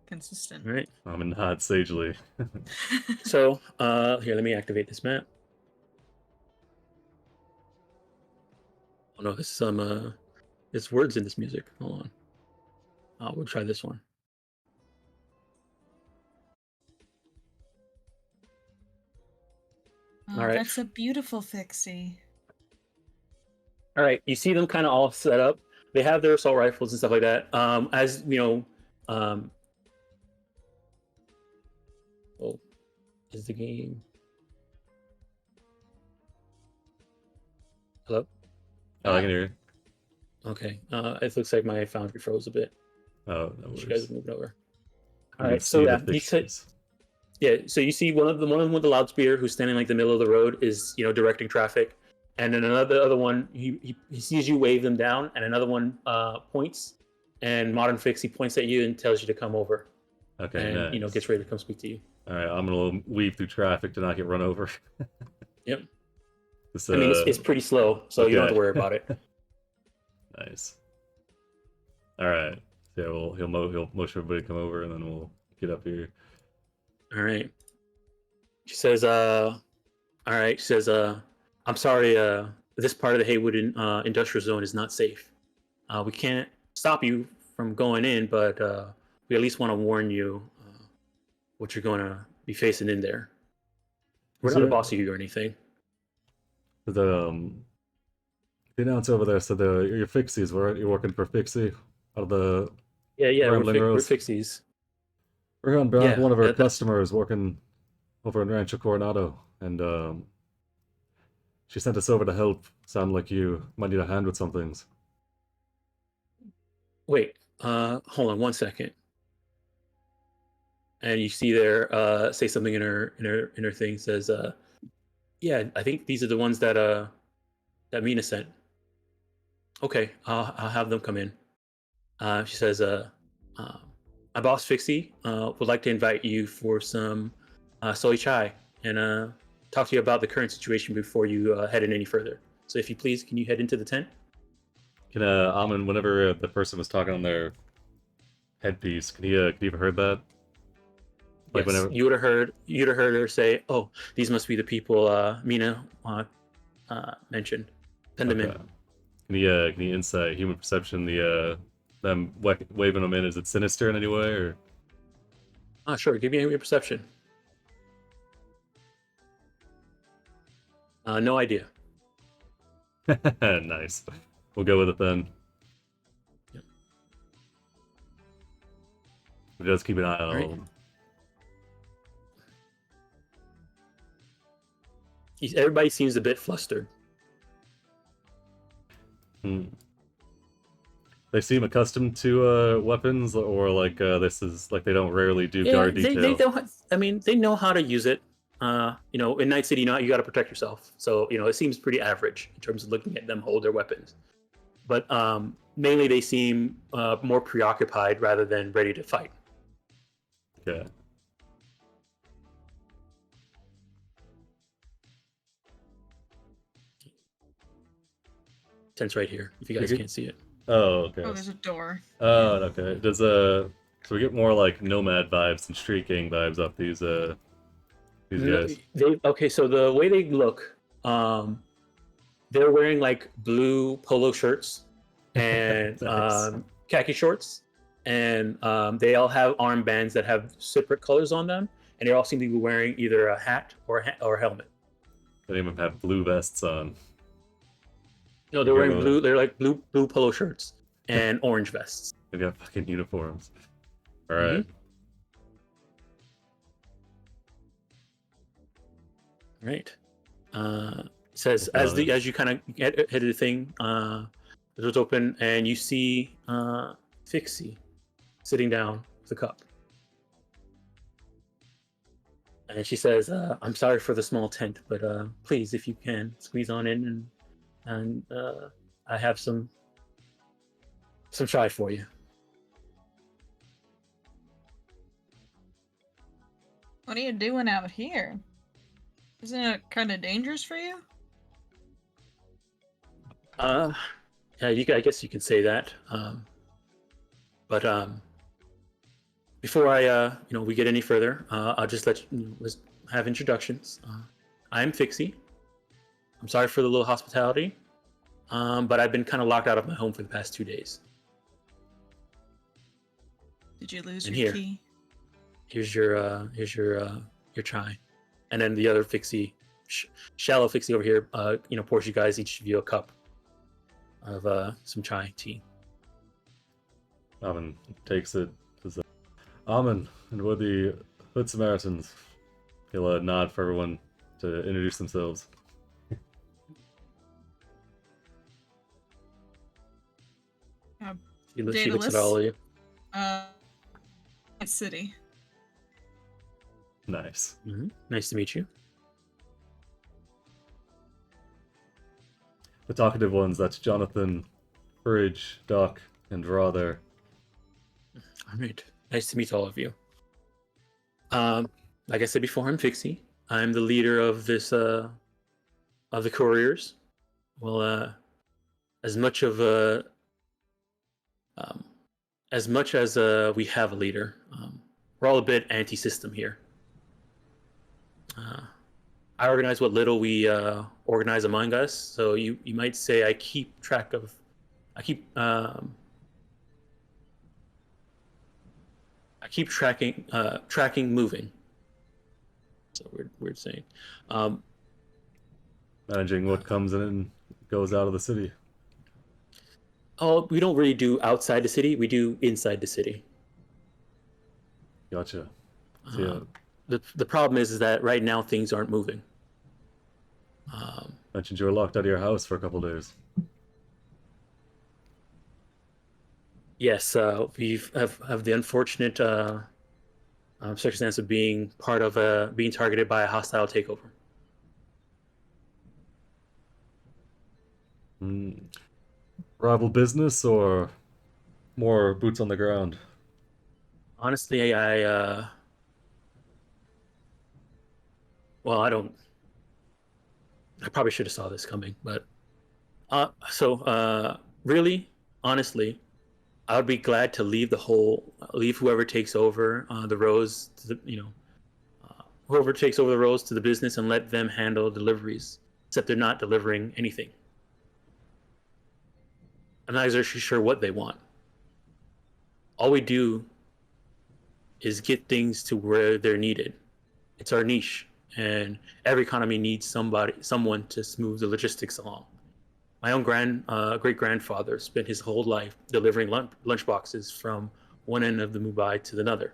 All right. I'm a nod sagely. So here, let me activate this map. Oh no, this is some there's words in this music. Hold on. We'll try this one. Oh, All right. That's a beautiful fixie. All right, you see them kind of all set up. They have their assault rifles and stuff like that. As you know, oh, is the game? Hello? Oh, I can hear you. Okay. It looks like my Foundry froze a bit. Oh, no You guys worries. are moving over. You All can right. So see yeah, the you said, Fixies. yeah. So you see one of them with the loudspeaker who's standing like the middle of the road is, you know, directing traffic, and then other one he sees you wave them down, and another one points, and Modern Fixie points at you and tells you to come over, Okay, and nice. you know gets ready to come speak to you. All right, I'm gonna weave through traffic to not get run over. Yep. This, I mean, it's pretty slow, so you don't have to okay. worry about it. Nice. All right. So yeah, he'll motion everybody to come over, and then we'll get up here. All right. She says, all right. She says, I'm sorry, this part of the Haywood industrial zone is not safe. We can't stop you from going in, but we at least want to warn you what you're going to be facing in there. We're not the boss of you or anything. The announcer over there said you're Fixies, right? You're working for Fixie out of the Yeah, Rambling we're Rose. fixies. We're on behalf of one of our that's- customers working over in Rancho Coronado, and she sent us over to help. Sound like you might need a hand with some things. Wait, hold on 1 second. And you see there, say something in her thing, says, yeah, I think these are the ones that Mina sent. Okay, I'll have them come in. She says, my boss Fixie would like to invite you for some soy chai and talk to you about the current situation before you head in any further. So if you please, can you head into the tent? Can Amin, whenever the person was talking on their headpiece, can you have heard that? Like Yes, whenever you'd have heard her say, "Oh, these must be the people Mina mentioned. Send them in." Can you insight human perception them waving them in? Is it sinister in any way or? Sure. Give me your perception. No idea. Nice. We'll go with it then. Yep. But just keep an eye on. Right. Everybody seems a bit flustered. They seem accustomed to weapons, or like this is like they don't rarely do guard detail. They don't. I mean, they know how to use it. In Night City, you got to protect yourself. So it seems pretty average in terms of looking at them hold their weapons. But mainly, they seem more preoccupied rather than ready to fight. Okay. Tent's right here. If you guys can't see it. Oh, okay. Oh, there's a door. Oh, okay. Does so we get more like nomad vibes and street gang vibes off these guys. Okay, so the way they look, they're wearing like blue polo shirts and Nice. khaki shorts, and they all have armbands that have separate colors on them, and they all seem to be wearing either a hat or a helmet. They even have blue vests on. No, they're wearing blue. They're like blue polo shirts and orange vests. They got fucking uniforms. All right. Right. Says as you kind of hit the thing, the door's open and you see Fixie sitting down with a cup. And she says, "I'm sorry for the small tent, but please, if you can, squeeze on in and I have some chai for you." What are you doing out here? Isn't it kind of dangerous for you? Yeah, I guess you can say that. But before we get any further, I'll just let's have introductions. I'm Fixie. I'm sorry for the little hospitality, but I've been kind of locked out of my home for the past 2 days. Did you lose And your here. key? Here's your chai, and then the other Fixie, shallow Fixie over here, pours you guys each of you a cup of some chai tea. Amin takes it. Says, Amin, and we're the Hood Samaritans. He'll nod for everyone to introduce themselves. She looks Daedalus. at all of you. City. Nice. Nice to meet you. The talkative ones, that's Jonathan, Fridge, Doc, and Raw there. All right. Nice to meet all of you. Like I said before, I'm Fixie. I'm the leader of this of the couriers. Well, as much as we have a leader, we're all a bit anti-system here. I organize what little we organize among us. So you might say I keep I keep tracking moving. So weird saying. Managing what comes in and goes out of the city. Oh, we don't really do outside the city. We do inside the city. Gotcha. So, yeah, The problem is that right now things aren't moving. mentioned you were locked out of your house for a couple days. Yes, we've have the unfortunate circumstance of being part of being targeted by a hostile takeover. Rival business or more boots on the ground? Honestly, well, I don't. I probably should have saw this coming, but really, honestly, I would be glad to leave whoever takes over the rows to whoever takes over the roles to the business and let them handle deliveries, except they're not delivering anything. I'm not exactly sure what they want. All we do is get things to where they're needed. It's our niche, and every economy needs someone to smooth the logistics along. My own great grandfather spent his whole life delivering lunch boxes from one end of the Mumbai to another.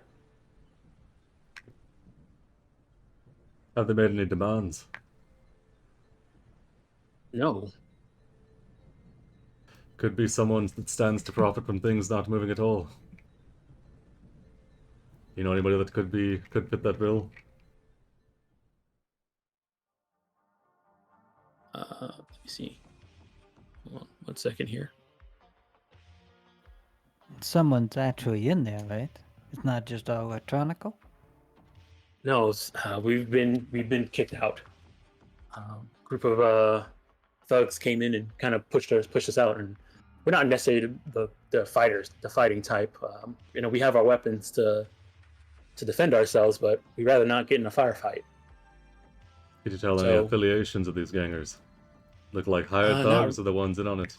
Have they made any demands? No, Could be someone that stands to profit from things not moving at all. You know anybody that could fit that bill? let me see. Hold on 1 second here. Someone's actually in there, right? It's not just all electronical. No, we've been kicked out. Group of thugs came in and kind of pushed us out, and we're not necessarily the fighters, the fighting type. We have our weapons to defend ourselves, but we'd rather not get in a firefight. Could you tell any So- affiliations of these gangers? Look like hired not- thugs or the ones in on it?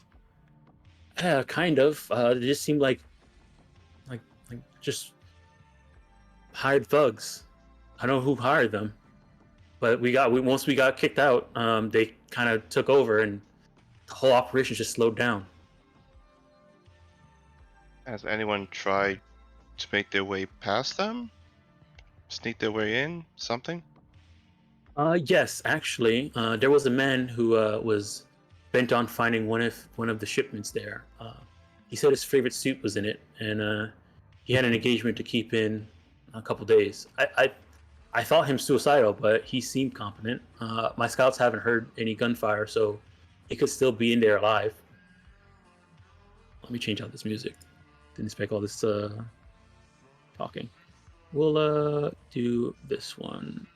Kind of. They just seemed like just hired thugs. I don't know who hired them, but once we got kicked out, they kind of took over, and the whole operation just slowed down. Has anyone tried to make their way past them? Sneak their way in? Something? Yes, actually, there was a man who was bent on finding one of the shipments there. He said his favorite suit was in it, and he had an engagement to keep in a couple days. I thought him suicidal, but he seemed competent. My scouts haven't heard any gunfire, so he could still be in there alive. Let me change out this music. Didn't expect all this talking. We'll do this one.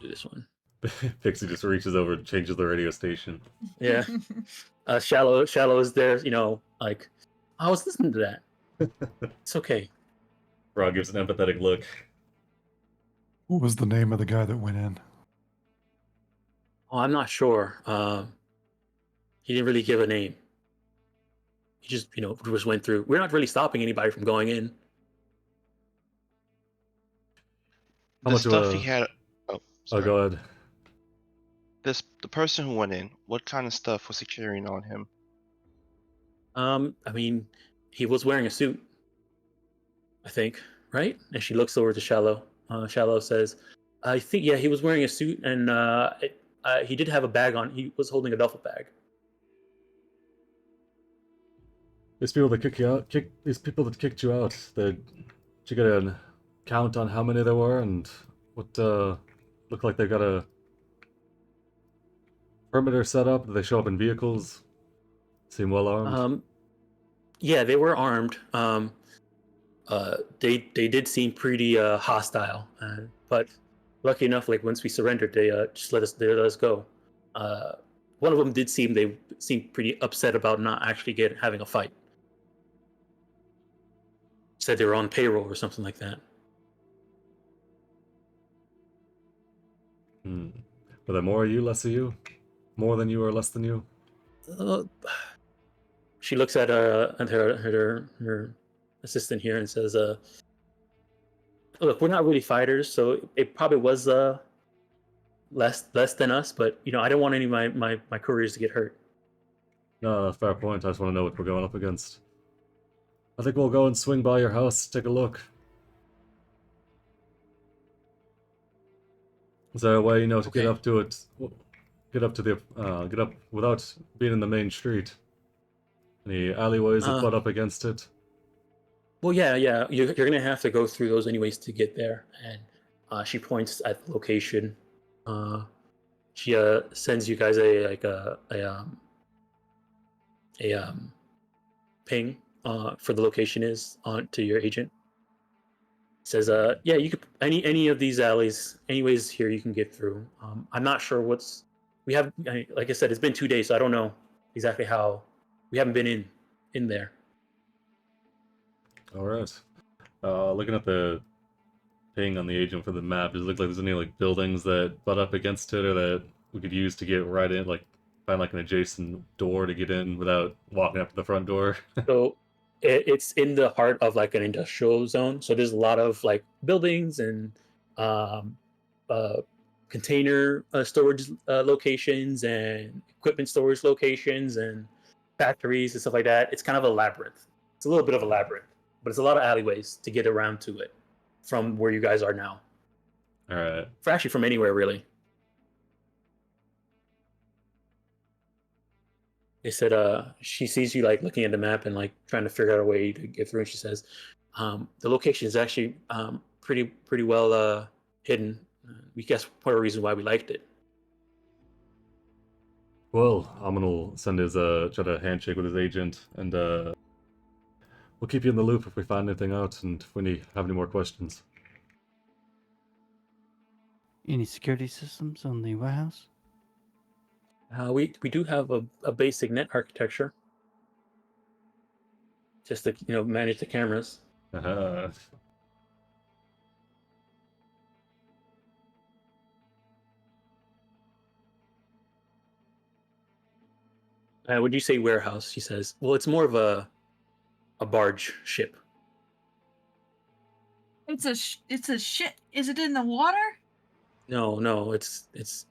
Do this one. Pixie just reaches over and changes the radio station. Yeah. Shallow is there, like, I was listening to that. It's okay. Rod gives an empathetic look. What was the name of the guy that went in? Oh, I'm not sure. He didn't really give a name. He just, just went through. We're not really stopping anybody from going in. How The much stuff he had. Oh, Oh, sorry. go ahead. The person who went in, what kind of stuff was he carrying on him? I mean, he was wearing a suit, I think, right? And she looks over to Shallow. Shallow says, I think, yeah, he was wearing a suit, and he did have a bag on. He was holding a duffel bag. These people that kicked you out, did you get a count on how many there were and what looked like they got a perimeter set up? Did they show up in vehicles? Seem well armed? Yeah, they were armed. They did seem pretty hostile, but lucky enough, like once we surrendered, they just let us go. One of them did seem pretty upset about not actually having a fight. Said they were on payroll or something like that. Were there more of you, less of you? More than you or less than you? she looks at her assistant here and says, "Look, we're not really fighters, so it probably was less than us, but I don't want any of my couriers to get hurt." No, fair point. I just want to know what we're going up against. I think we'll go and swing by your house, take a look. Is there a way, to Okay. get up to it? Get up to get up without being in the main street? Any alleyways that butt up against it? Well, yeah. You're gonna have to go through those anyways to get there. And she points at the location. She sends you guys a ping for the location is on to your agent. Says, yeah, you could any of these alleys, anyways here you can get through. I'm not sure like I said, it's been 2 days, so I don't know exactly how. We haven't been in there. All right. Looking at the ping on the agent for the map, does it look like there's any like buildings that butt up against it, or that we could use to get right in, like find like an adjacent door to get in without walking up to the front door? So it's in the heart of like an industrial zone. So there's a lot of like buildings and um, container storage locations and equipment storage locations and factories and stuff like that. It's kind of a labyrinth. It's a little bit of a labyrinth, but it's a lot of alleyways to get around to it from where you guys are now. All right. For actually from anywhere really. They said she sees you like looking at the map and like trying to figure out a way to get through, and she says the location is actually pretty well hidden. We guess part of the reason why we liked it. Well, Amon will send his try to handshake with his agent, and we'll keep you in the loop if we find anything out, and if we have any more questions. Any security systems on the warehouse? We do have a basic net architecture, just to manage the cameras. Uh-huh. Would you say warehouse? She says. Well, it's more of a barge ship. It's a shit. Is it in the water? No, it's.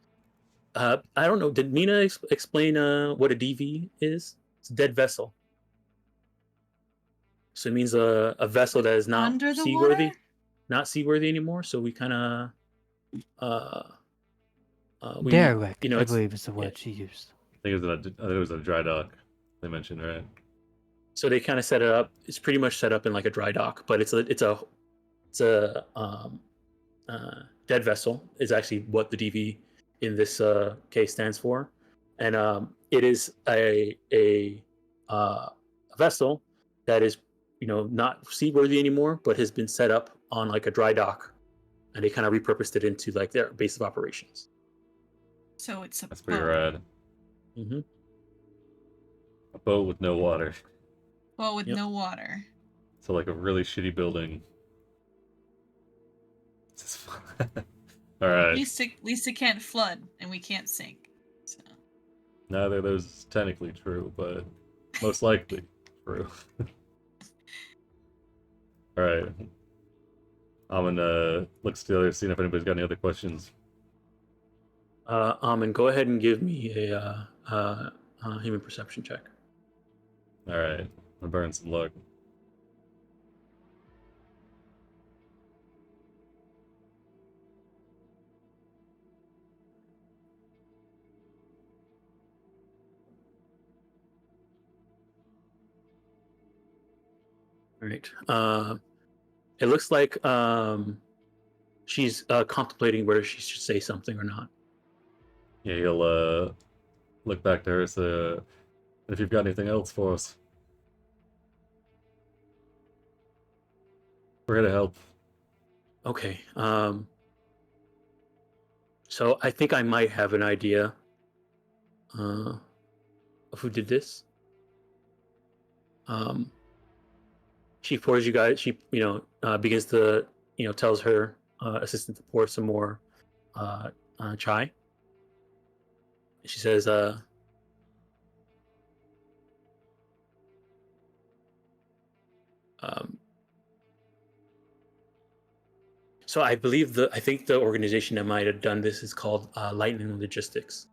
I don't know. Did Mina explain what a DV is? It's a dead vessel. So it means a vessel that is not Under the seaworthy, water? not seaworthy anymore. So we kind of, Derelict, I it's, believe is the word she used. I think it was a dry dock. They mentioned, right? So they kind of set it up. It's pretty much set up in like a dry dock, but it's a dead vessel is actually what the DV in this case stands for, and it is a vessel that is not seaworthy anymore, but has been set up on like a dry dock, and they kind of repurposed it into like their base of operations. So it's a That's pretty boat. rad. Mm-hmm. A boat with no water. Boat with Yep. no water. So like a really shitty building. All right. At least it can't flood and we can't sink. So. Neither of those is technically true, but most likely true. All right. Amon looks to the other, seeing if anybody's got any other questions. And go ahead and give me a human perception check. All right. I'm burning some luck. All right. It looks like she's contemplating whether she should say something or not. Yeah, he'll look back to her, so if you've got anything else for us. We're here to help. Okay. So I think I might have an idea of who did this. She pours you guys. She begins to tells her assistant to pour some more chai. She says, Um, so I think the organization that might have done this is called Lightning Logistics.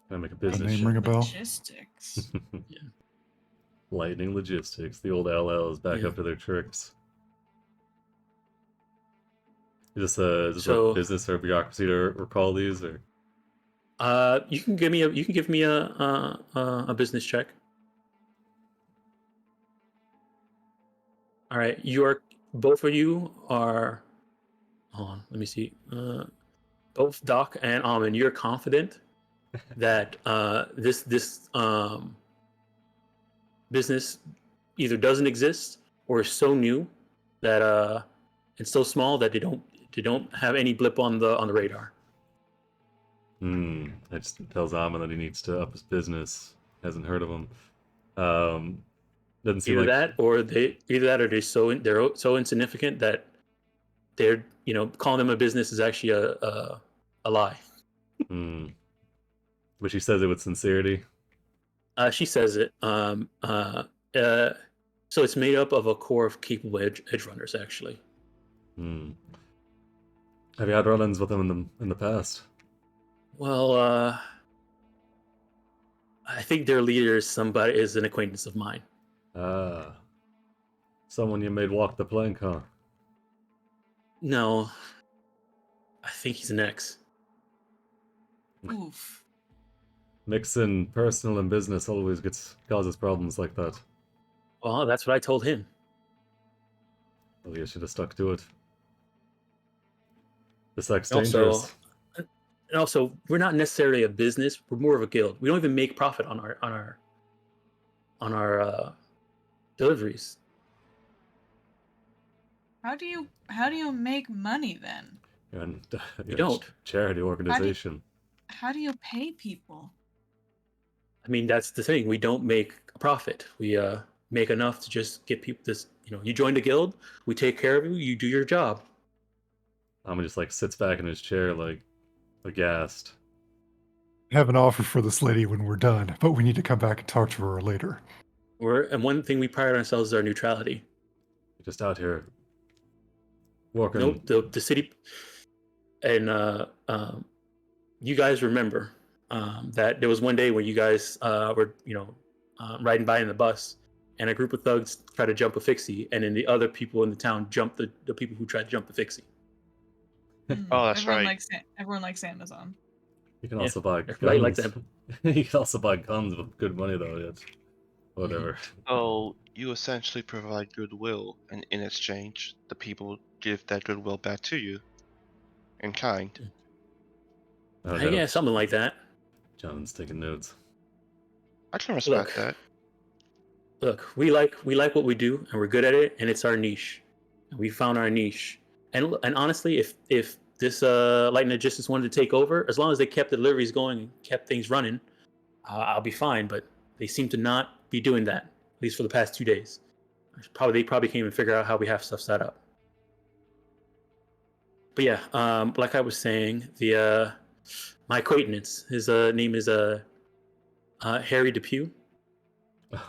I make a The business. name ring a bell? Logistics. Lightning Logistics. The old LL is back Yeah. up to their tricks. Is this So- a business or bureaucracy to recall these, or? You can give me a business check. All right, both of you are. Hold on, let me see. Both Doc and Almond, you're confident that this business either doesn't exist or is so new that it's so small that they don't have any blip on the radar. That just tells Amon that he needs to up his business. Hasn't heard of him. Doesn't seem Either like that or they're so insignificant that they're calling them a business is actually a lie. But she says it with sincerity. She says it. So it's made up of a core of capable edge runners, actually. Have you had run-ins with them in the past? Well, I think their leader is an acquaintance of mine. Ah, someone you made walk the plank, huh? No, I think he's an ex. Oof. Mixing personal and business always causes problems like that. Well, that's what I told him. Well, you should have stuck to it. This act's Also, dangerous. and also, we're not necessarily a business. We're more of a guild. We don't even make profit on our deliveries. How do you make money then? And You don't. Charity organization. How do you pay people? I mean, that's the thing. We don't make a profit. We make enough to just get people this. You join the guild. We take care of you. You do your job. Amon just sits back in his chair aghast. I have an offer for this lady when we're done, but we need to come back and talk to her later. And one thing we pride ourselves is our neutrality. Just out here walking. Nope, the city, and you guys remember that there was one day when you guys were riding by in the bus, and a group of thugs tried to jump a fixie, and then the other people in the town jumped the people who tried to jump the fixie. Oh, that's everyone right. Everyone likes Amazon. You can also buy everybody like guns. You can also buy guns with good money though. Yet, whatever. So you essentially provide goodwill, and in exchange, the people give that goodwill back to you in kind. Okay. Yeah, something like that. John's taking notes. I can respect Look. that. Look, we like what we do, and we're good at it, and it's our niche. And we found our niche. And honestly, if this Lightning Logistics wanted to take over, as long as they kept the deliveries going and kept things running, I'll be fine. But they seem to not be doing that, at least for the past 2 days. They probably can't even figure out how we have stuff set up. But yeah, like I was saying, my acquaintance, his name is Harry Depew.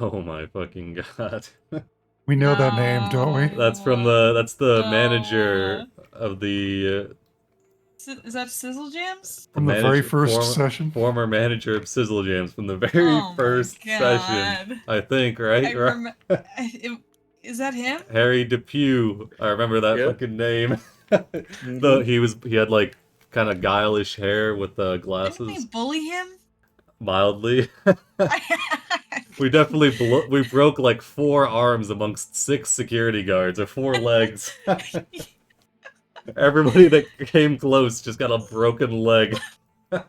Oh my fucking god. We know that name, don't we? That's the manager of the Is that Sizzle Jams? From the very first session? Former manager of Sizzle Jams from the very first session. I think, right? Is that him? Harry Depew. I remember that fucking name. He had kind of guilish hair with glasses. Didn't we bully him? Mildly. We definitely broke 4 arms amongst 6 security guards, or 4 legs. Everybody that came close just got a broken leg. I'm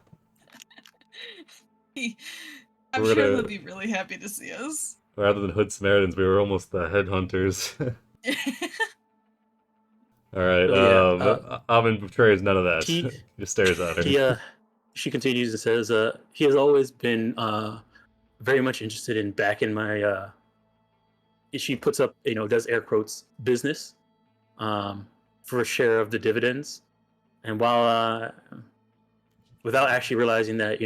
sure he'll be really happy to see us. Rather than Hood Samaritans, we were almost the headhunters. Alright, Amon betrays none of that. He just stares at her. She continues and says, he has always been very much interested in backing my she puts up, does air quotes, business for a share of the dividends. And while without actually realizing that,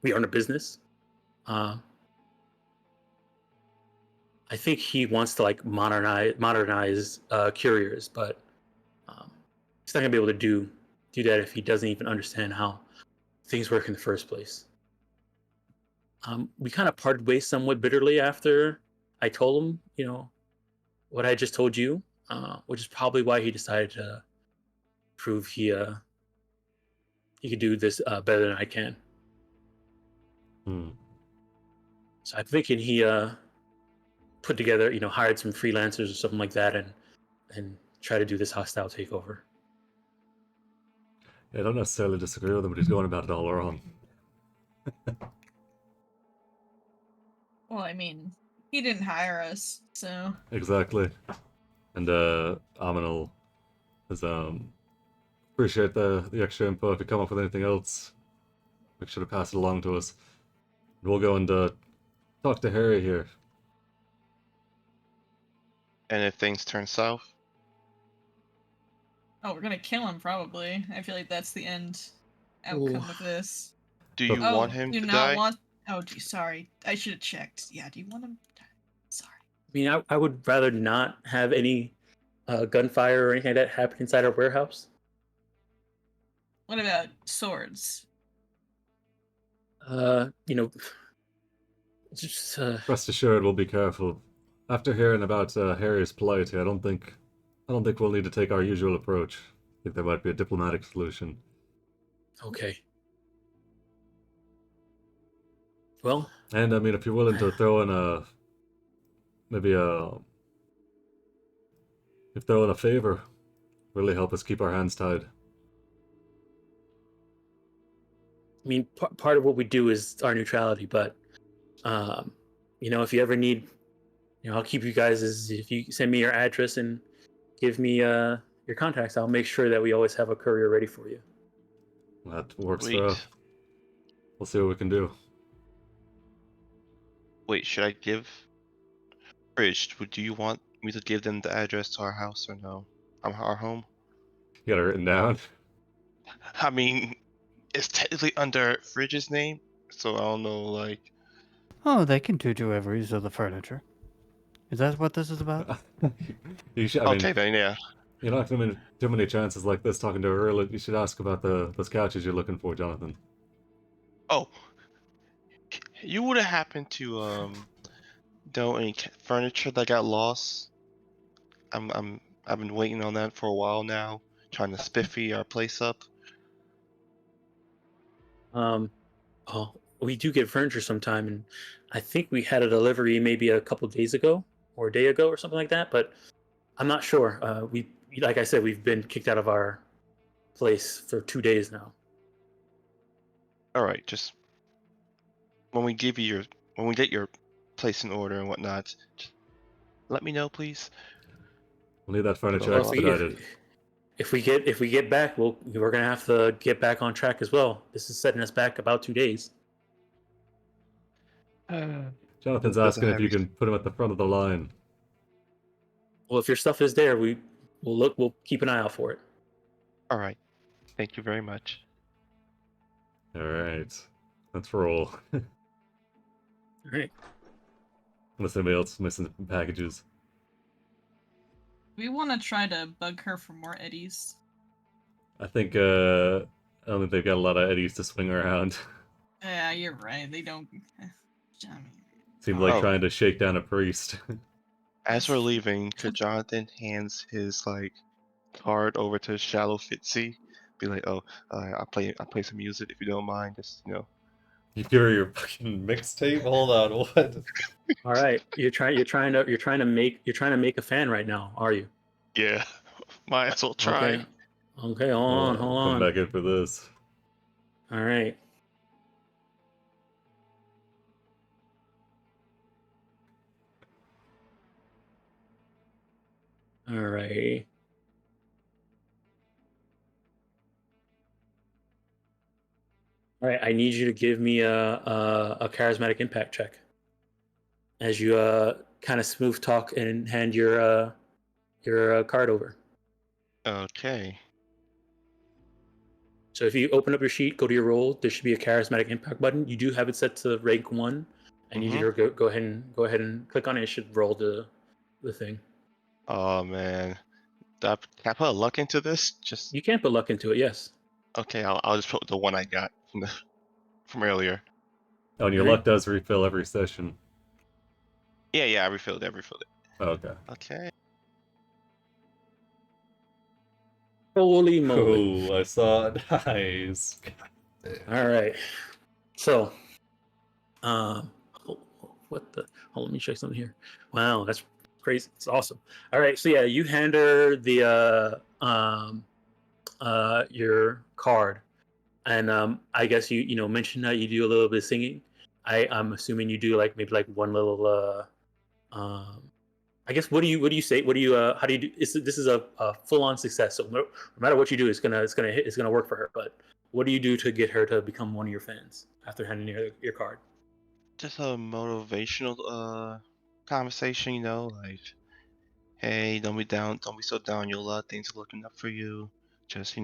we aren't a business, I think he wants to like modernize couriers, but he's not gonna be able to do that if he doesn't even understand how things work in the first place. We kind of parted ways somewhat bitterly after I told him, what I just told you, which is probably why he decided to prove he could do this better than I can. Hmm. So I'm thinking he put together, hired some freelancers or something like that, and try to do this hostile takeover. Yeah, I don't necessarily disagree with him, but he's going about it all wrong. Well, I mean, he didn't hire us, so Exactly. And Aminal is appreciate the extra info. If you come up with anything else, make sure to pass it along to us. We'll go and talk to Harry here. And if things turn south, oh, we're gonna kill him probably. I feel like that's the end outcome of this. do So- you Oh, want him do to not die? want. Oh, gee, sorry. I should have checked. Yeah, do you want him? To die? Sorry. I mean, I would rather not have any gunfire or anything like that happen inside our warehouse. What about swords? You know, just Rest assured, we'll be careful. After hearing about Harry's plight, I don't think we'll need to take our usual approach. I think there might be a diplomatic solution. okay. Well, And I mean, if you're willing to throw in if throw in a favor, really help us keep our hands tied. I mean, part of what we do is our neutrality, but if you ever need, I'll keep you guys as if you send me your address and give me your contacts, I'll make sure that we always have a courier ready for you. That works for Wait. us. We'll see what we can do. Wait, should I give? Bridge, do you want me to give them the address to our house or no? Our home? You got it written down? I mean, it's technically under Fridge's name, so I don't know, like. Oh, they can do deliveries of the furniture. Is that what this is about? You should. I mean, Okay then, yeah. you're not gonna have too many chances like this talking to a girl. You should ask about those couches you're looking for, Jonathan. Oh, you would have happened to know any furniture that got lost? I've been waiting on that for a while now, trying to spiffy our place up. Oh, we do get furniture sometime, and I think we had a delivery maybe a couple days ago or a day ago or something like that, but I'm not sure. Like I said, we've been kicked out of our place for 2 days now. All right, just when we get your place in order and whatnot, just let me know, please. We'll need that furniture Well, expedited. if we get back, we're gonna have to get back on track as well. This is setting us back about 2 days. Jonathan's Doesn't asking if have you any- can put him at the front of the line. Well, if your stuff is there, we'll keep an eye out for it. All right, thank you very much. All right, let's roll. All right. Unless anybody else is missing packages. We want to try to bug her for more eddies. I think I don't think they've got a lot of eddies to swing around. Yeah, you're right. They don't. I mean, Seemed like Oh. trying to shake down a priest. As we're leaving, could Jonathan hands his card over to Shallow Fitzy? Be like, oh, I'll play some music if you don't mind. Just You hear your fucking mixtape? Hold on, what? All right. You're trying to make a fan right now, are you? yeah, might as well try. Okay. Okay. Hold Come on. back in for this. All right. All right. All right. I need you to give me a charismatic impact check as you kind of smooth talk and hand your card over. Okay. So if you open up your sheet, go to your roll, there should be a charismatic impact button. You do have it set to rank 1 I need you to go ahead and click on it. It should roll the thing. Oh man, can I put a luck into this? Just You can't put luck into it. Yes. okay. I'll just put the one I got from earlier. Oh, and your Alright. luck does refill every session. Yeah. I refilled it. Oh, okay. Okay. Holy moly! Oh, I saw it. Nice. All right. So, what the? Hold on, let me check something here. Wow, that's crazy. It's awesome. All right. So yeah, you hand her the your card, and I guess you mentioned that you do a little bit of singing. I'm assuming you do like maybe like one little I guess what do you say? What do you how do you do? This is a full on success. So no matter what you do, it's gonna work for her. But what do you do to get her to become one of your fans after handing her your card? Just a motivational conversation, like, hey, don't be so down, your luck, things are looking up for you. Just,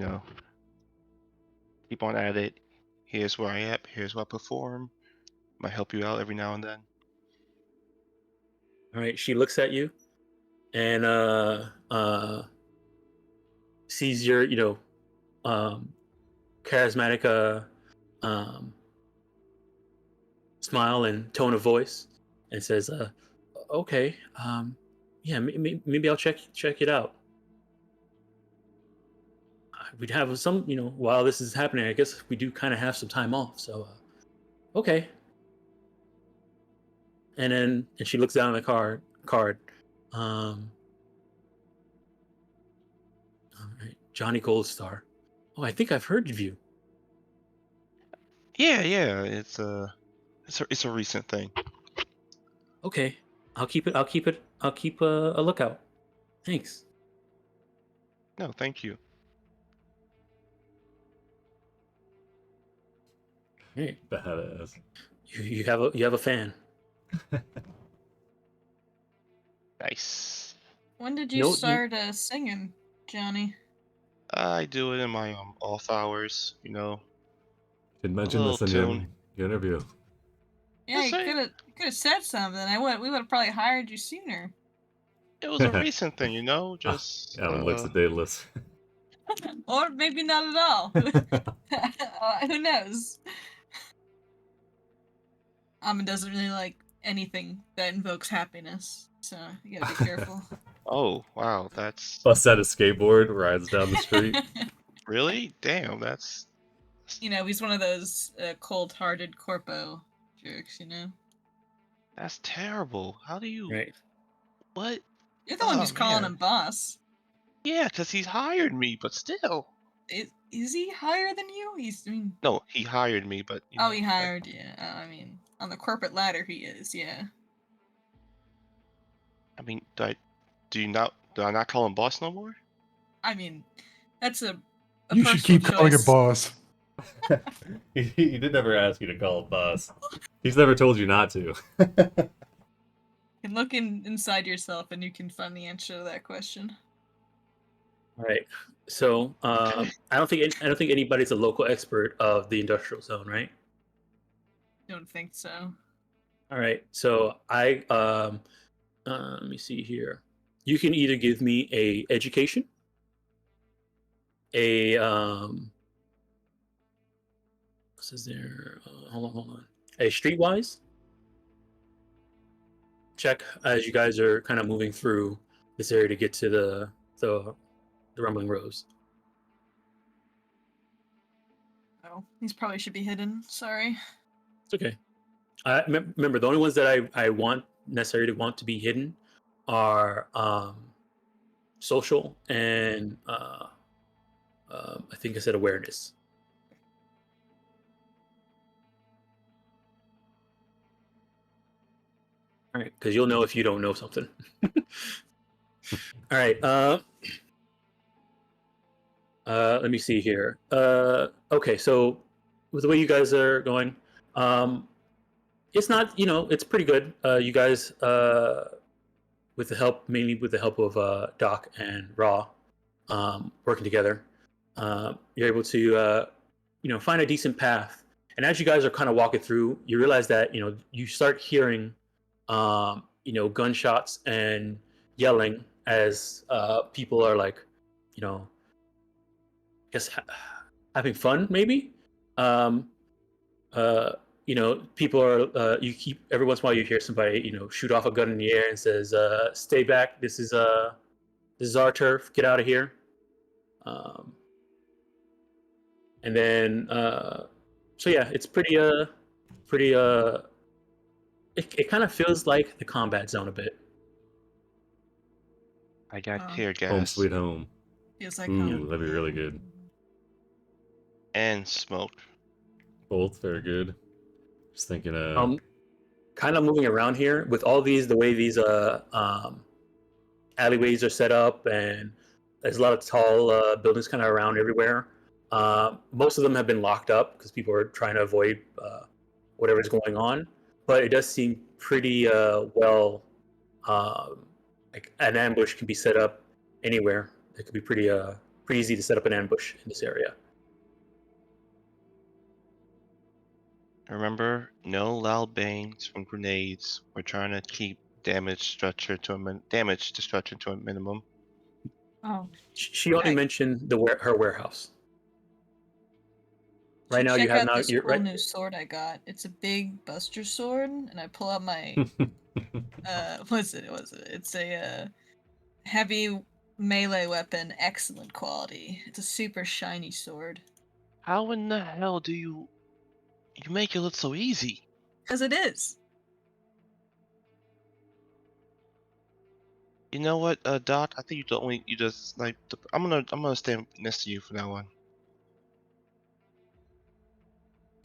keep on at it. Here's where I am, here's where I perform. Might help you out every now and then. All right. She looks at you and sees your charismatic um, smile and tone of voice, and says, "Okay, yeah, maybe I'll check it out. We'd have some, while this is happening. I guess we do kind of have some time off. So, okay." And she looks down at the card. All right, Johnny Goldstar. Oh, I think I've heard of you. Yeah, it's a recent thing. Okay, I'll keep a lookout. Thanks. No, thank you. Hey, Badass. you have a fan. Nice. When did you No, start singing, Johnny? I do it in my off hours, Didn't a mention little this in tune. your interview. Yeah, Just you say could have said something. We would have probably hired you sooner. it was a recent thing, just Alan looks at Daedalus. Or maybe not at all. Who knows? Almond doesn't really like anything that invokes happiness, so you gotta be careful. oh wow, that's Busts out a skateboard, rides down the street. really damn. That's He's one of those cold-hearted corpo jerks. that's terrible. How do you right. what? You're the one Oh who's calling man. him boss. Yeah, because he's hired me, but still. Is he higher than you? I mean, No, he hired me, but oh, he hired you. I mean, on the corporate ladder, he is. Yeah. I mean, do I not call him boss no more? I mean, that's a You should personal keep calling it choice. boss. He did never ask you to call him boss. He's never told you not to. You can look inside yourself, and you can find the answer to that question. All right. So Okay. I don't think anybody's a local expert of the industrial zone, right? Don't think so. All right. So let me see here. You can either give me a education, a what is there? Hold on. A streetwise check as you guys are kind of moving through this area to get to the rumbling rows. Oh, these probably should be hidden. Sorry. It's okay. Remember, the only ones that I want to be hidden are social and I think I said awareness. All right, because you'll know if you don't know something. All right. Let me see here. Okay, so with the way you guys are going, it's not, it's pretty good. You guys, mainly with the help of Doc and Raw, working together, you're able to, find a decent path And as you guys are kind of walking through, you realize that you start hearing gunshots and yelling as people are like, I guess having fun maybe. Um, people are you keep every once in a while you hear somebody shoot off a gun in the air and says, "Stay back. This is our turf. Get out of here." Um, and then so yeah, it's pretty it kind of feels like the combat zone a bit. I got Oh. tear gas Home sweet home. Feels like Ooh, home. that'd be really good. and smoke. Both very good. Just thinking, Kind of moving around here with all the way these alleyways are set up, and there's a lot of tall buildings kind of around everywhere. Most of them have been locked up because people are trying to avoid whatever's going on, but it does seem pretty like an ambush can be set up anywhere. It could be pretty easy to set up an ambush in this area. Remember, no loud bangs from grenades. We're trying to keep damage destruction to a minimum. Oh, She only Okay. mentioned her warehouse. so Right now, you check have out not. this You're cool right. new sword I got. It's a big buster sword, and I pull out my what's it? It's a heavy melee weapon, excellent quality. It's a super shiny sword. How in the hell do you make it look so easy? Cause it is. You know what, Dot? I think you just sniped. I'm gonna stand next to you from now on.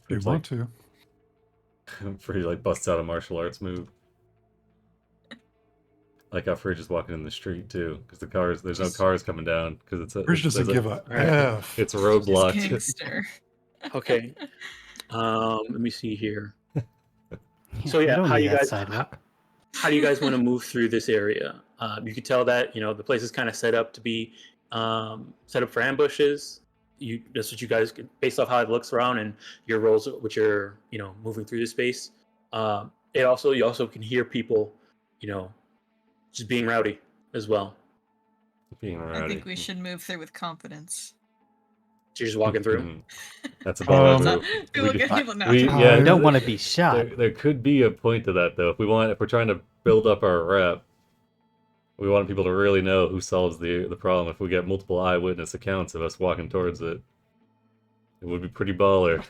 If you It's want to. Free like busts out a martial arts move. Like how Free just walking in the street too, because there's no Just- cars coming down because Bridge doesn't give a Alright. F. it's Just roadblocked. gangster. Okay. Let me see here. Yeah, So we yeah, don't how need you that guys sidewalk. how do you guys want to move through this area? You can tell that the place is kind of set up to be set up for ambushes. That's what you guys based off how it looks around and your roles, which are moving through the space. You also can hear people, just being rowdy as well. Being I rowdy. think we should move through with confidence. So you're just walking through. That's a baller Um, move. People We get do- people now. we- yeah, I don't I- want to be shot. There could be a point to that though. If we're trying to build up our rep, we want people to really know who solves the problem. If we get multiple eyewitness accounts of us walking towards it, it would be pretty baller.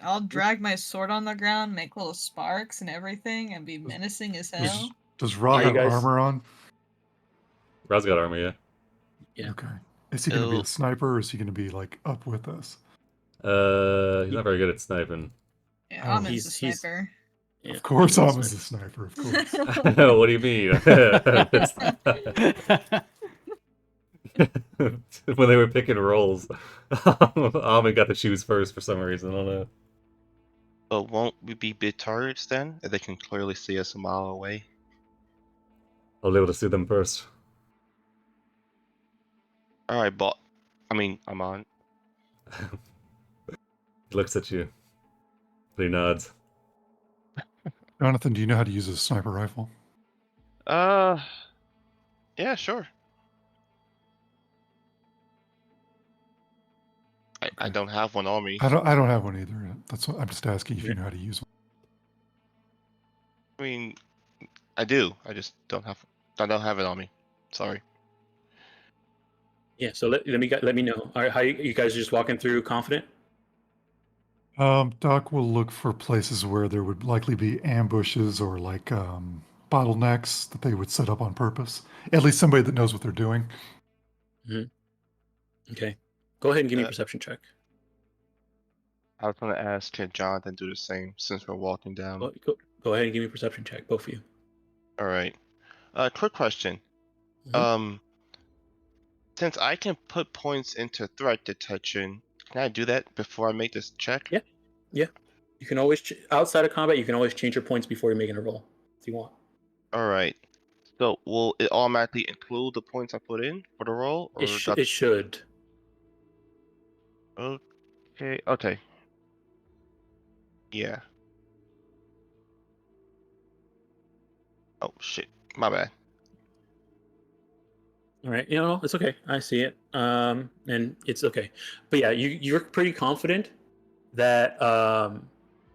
I'll drag my sword on the ground, make little sparks and everything, and be menacing as hell. Does Ra Are you have guys- armor on? Rob's got armor, yeah. Yeah. Okay. Is he going to be It'll- a sniper or is he going to be like up with us? He's not very good at sniping. Yeah, Oh. Amin's a He's- sniper. Yeah. Of course, I'm a sniper. Of course. What do you mean? When they were picking roles, Ahmed got to choose first for some reason. I don't know. But won't we be big targets then? If they can clearly see us a mile away. I'll be able to see them first. Alright, I'm on. He looks at you. But he nods. Jonathan, do you know how to use a sniper rifle? Yeah, sure. I Okay. don't have one on me. I don't have one either. That's what I'm just asking if you know how to use one. I mean, I do. I just don't have it on me. Sorry. Yeah. So let me know. All right, how you guys are just walking through confident? Doc will look for places where there would likely be ambushes or like bottlenecks that they would set up on purpose. At least somebody that knows what they're doing. Okay. Go ahead and give me a Uh, perception check. I was gonna ask, can Jonathan do the same since we're walking down? Go ahead and give me a perception check, both of you. Alright. Quick question. Mhm. Since I can put points into threat detection, can I do that before I make this check? Yeah. You can always outside of combat. You can always change your points before you're making a roll if you want. Alright. So will it automatically include the points I put in for the roll? Or It should. Okay. Yeah. Oh shit, my bad. All right, it's okay. I see it, and it's okay. But yeah, you're pretty confident that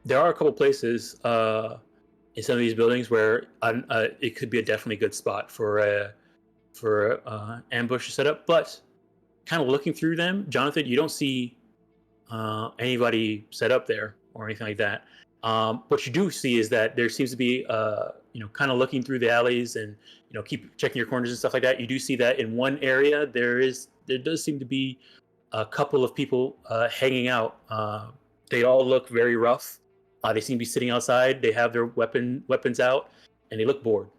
there are a couple places in some of these buildings where it could be a definitely good spot for ambush setup. But kind of looking through them, Jonathan, you don't see anybody set up there or anything like that. What you do see is that there seems to be, kind of looking through the alleys and keep checking your corners and stuff like that. You do see that in one area there does seem to be a couple of people hanging out. They all look very rough. They seem to be sitting outside. They have their weapons out, and they look bored.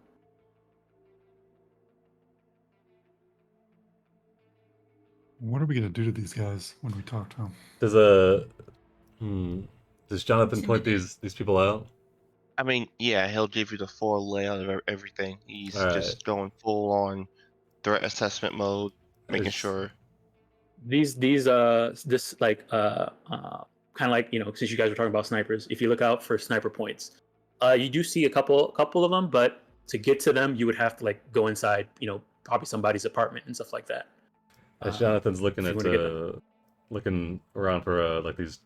What are we gonna do to these guys when we talk to them? Does Jonathan point these people out? I mean, yeah, he'll give you the full layout of everything. He's All right. just going full on threat assessment mode, making Is- sure. This like kind of like since you guys were talking about snipers, if you look out for sniper points, you do see a couple of them, but to get to them you would have to like go inside, probably somebody's apartment and stuff like that. As Jonathan's looking if you at wanna get looking around for like these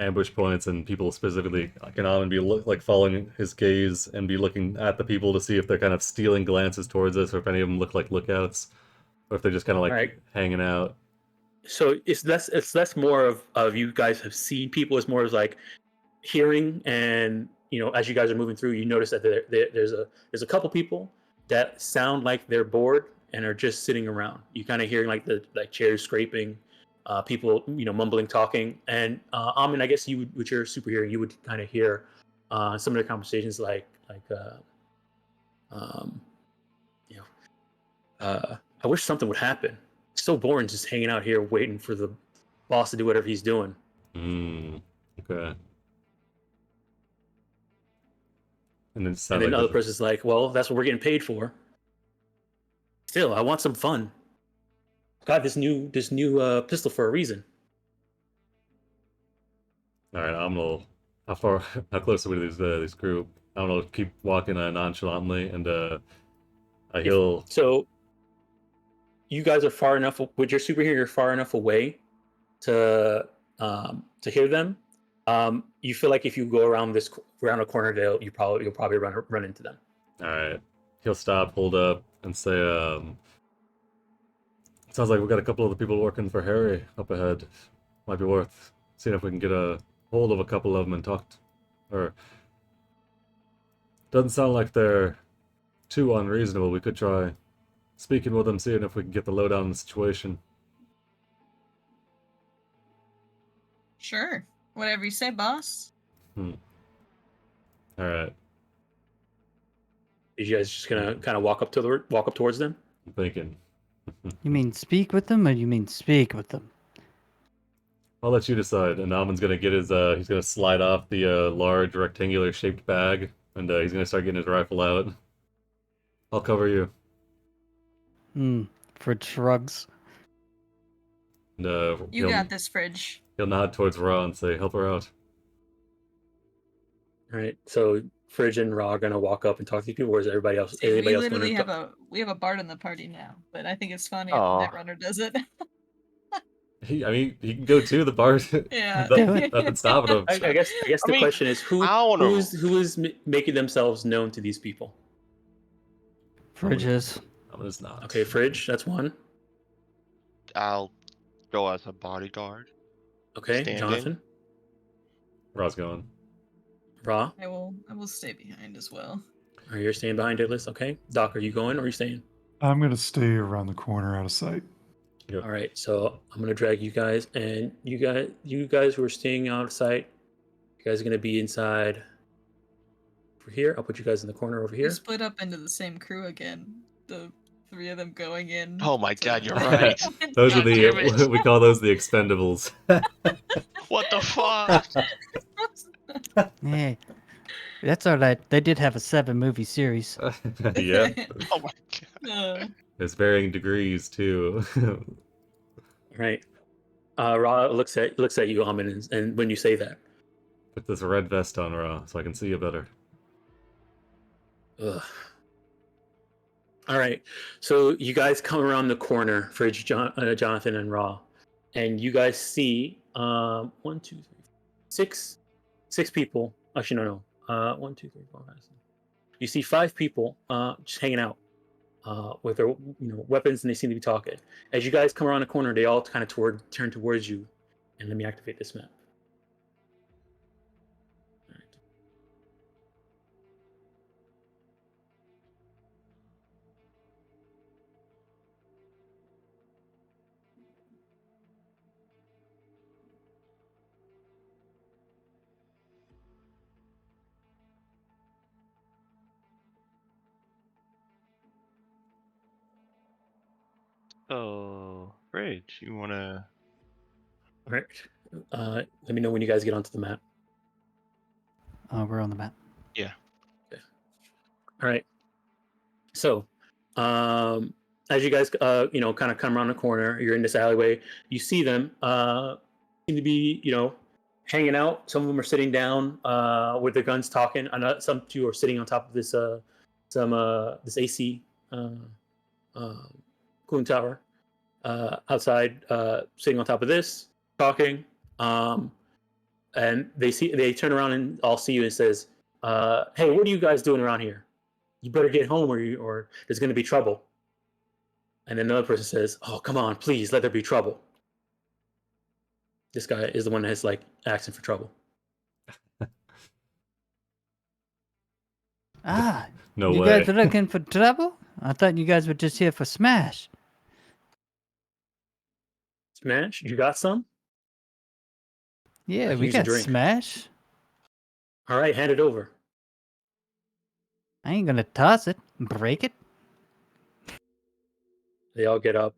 ambush points and people specifically can on and be like following his gaze and be looking at the people to see if they're kind of stealing glances towards us or if any of them look like lookouts or if they're just kind of like Alright. hanging out. So it's less more of you guys have seen people. It's more of like hearing, and as you guys are moving through, you notice that there's a couple people that sound like they're bored and are just sitting around. You kind of hearing like the chairs scraping, people mumbling, talking, and Amin, I guess with your super hearing, you would kind of hear some of their conversations I wish something would happen. It's so boring just hanging out here waiting for the boss to do whatever he's doing. Okay. And then And sounds then like the other person's like, well, that's what we're getting paid for. Still, I want some fun. Got this new pistol for a reason. all right, how close are we to this group? I'm gonna keep walking nonchalantly and he'll So you guys are far enough with your super hearing. You're far enough away to hear them. You feel like if you go around a corner, you'll probably run into them. all right. He'll stop, hold up, and say, sounds like we've got a couple of the people working for Harry up ahead. Might be worth seeing if we can get a hold of a couple of them and talk. Or doesn't sound like they're too unreasonable. We could try speaking with them, seeing if we can get the lowdown on the situation. Sure. Whatever you say, boss. All right. Are you guys just gonna kind of walk up towards them? I'm thinking. You mean speak with them, or you mean speak with them? I'll let you decide. And Alman's gonna get his he's gonna slide off the large rectangular shaped bag and he's gonna start getting his rifle out. I'll cover you. Fridge shrugs. And You got this, Fridge. he'll nod towards Ra and say, help her out. All right. So Fridge and Raw are gonna walk up and talk to these people. Where's everybody else? See, Anybody we else literally gonna? we have a bard in the party now, but I think it's funny Aw. if the Netrunner does it. He can go to the bar. Yeah. Nothing stopping him. I guess the question is who I don't know. who is making themselves known to these people? Fridges. I'm just not. Okay, Fridge, that's one. I'll go as a bodyguard. Okay, Stand in. Jonathan, Ra's going. Raw, I will stay behind as well. are you staying behind Daedalus? Okay, Doc, are you going or are you staying? I'm gonna stay around the corner out of sight. Yep. All right, so I'm gonna drag you guys, and you guys who are staying out of sight, you guys are gonna be inside over here. I'll put you guys in the corner over We here. split up into the same crew again. The three of them going in. Oh my to- god, you're right. Those are God damn the it. we call those the expendables. What the fuck? Yeah. That's all right. They did have a 7-movie series. Yeah. Oh my god. There's varying degrees too. Right. Ra looks at you, Amin, and when you say that, Put this red vest on, Raw, so I can see you better. Ugh. All right. So you guys come around the corner for Jonathan and Raw, and you guys see 1, 2, 3, 6 people. Actually, no. 1, 2, 3, 4, 5, 6. You see 5 people just hanging out with their weapons, and they seem to be talking. As you guys come around the corner, they all kind of turn towards you, and let me activate this map. All right. So, Bridge, you wanna? All right. Let me know when you guys get onto the map. We're on the map. Yeah. All right. So, as you guys, kind of come around the corner, you're in this alleyway. You see them seem to be, hanging out. Some of them are sitting down with their guns, talking. Some two are sitting on top of this this AC cooling tower outside, sitting on top of this, talking. And they turn around and all see you and says, "Hey, what are you guys doing around here? You better get home or there's going to be trouble." And then another person says, "Oh, come on, please, let there be trouble." This guy is the one that's like asking for trouble. Ah, No you way. guys are looking for trouble? I thought you guys were just here for smash. Smash, you got some? Yeah, I we use a got drink. smash. All right, hand it over. I ain't gonna toss it, break it. They all get up.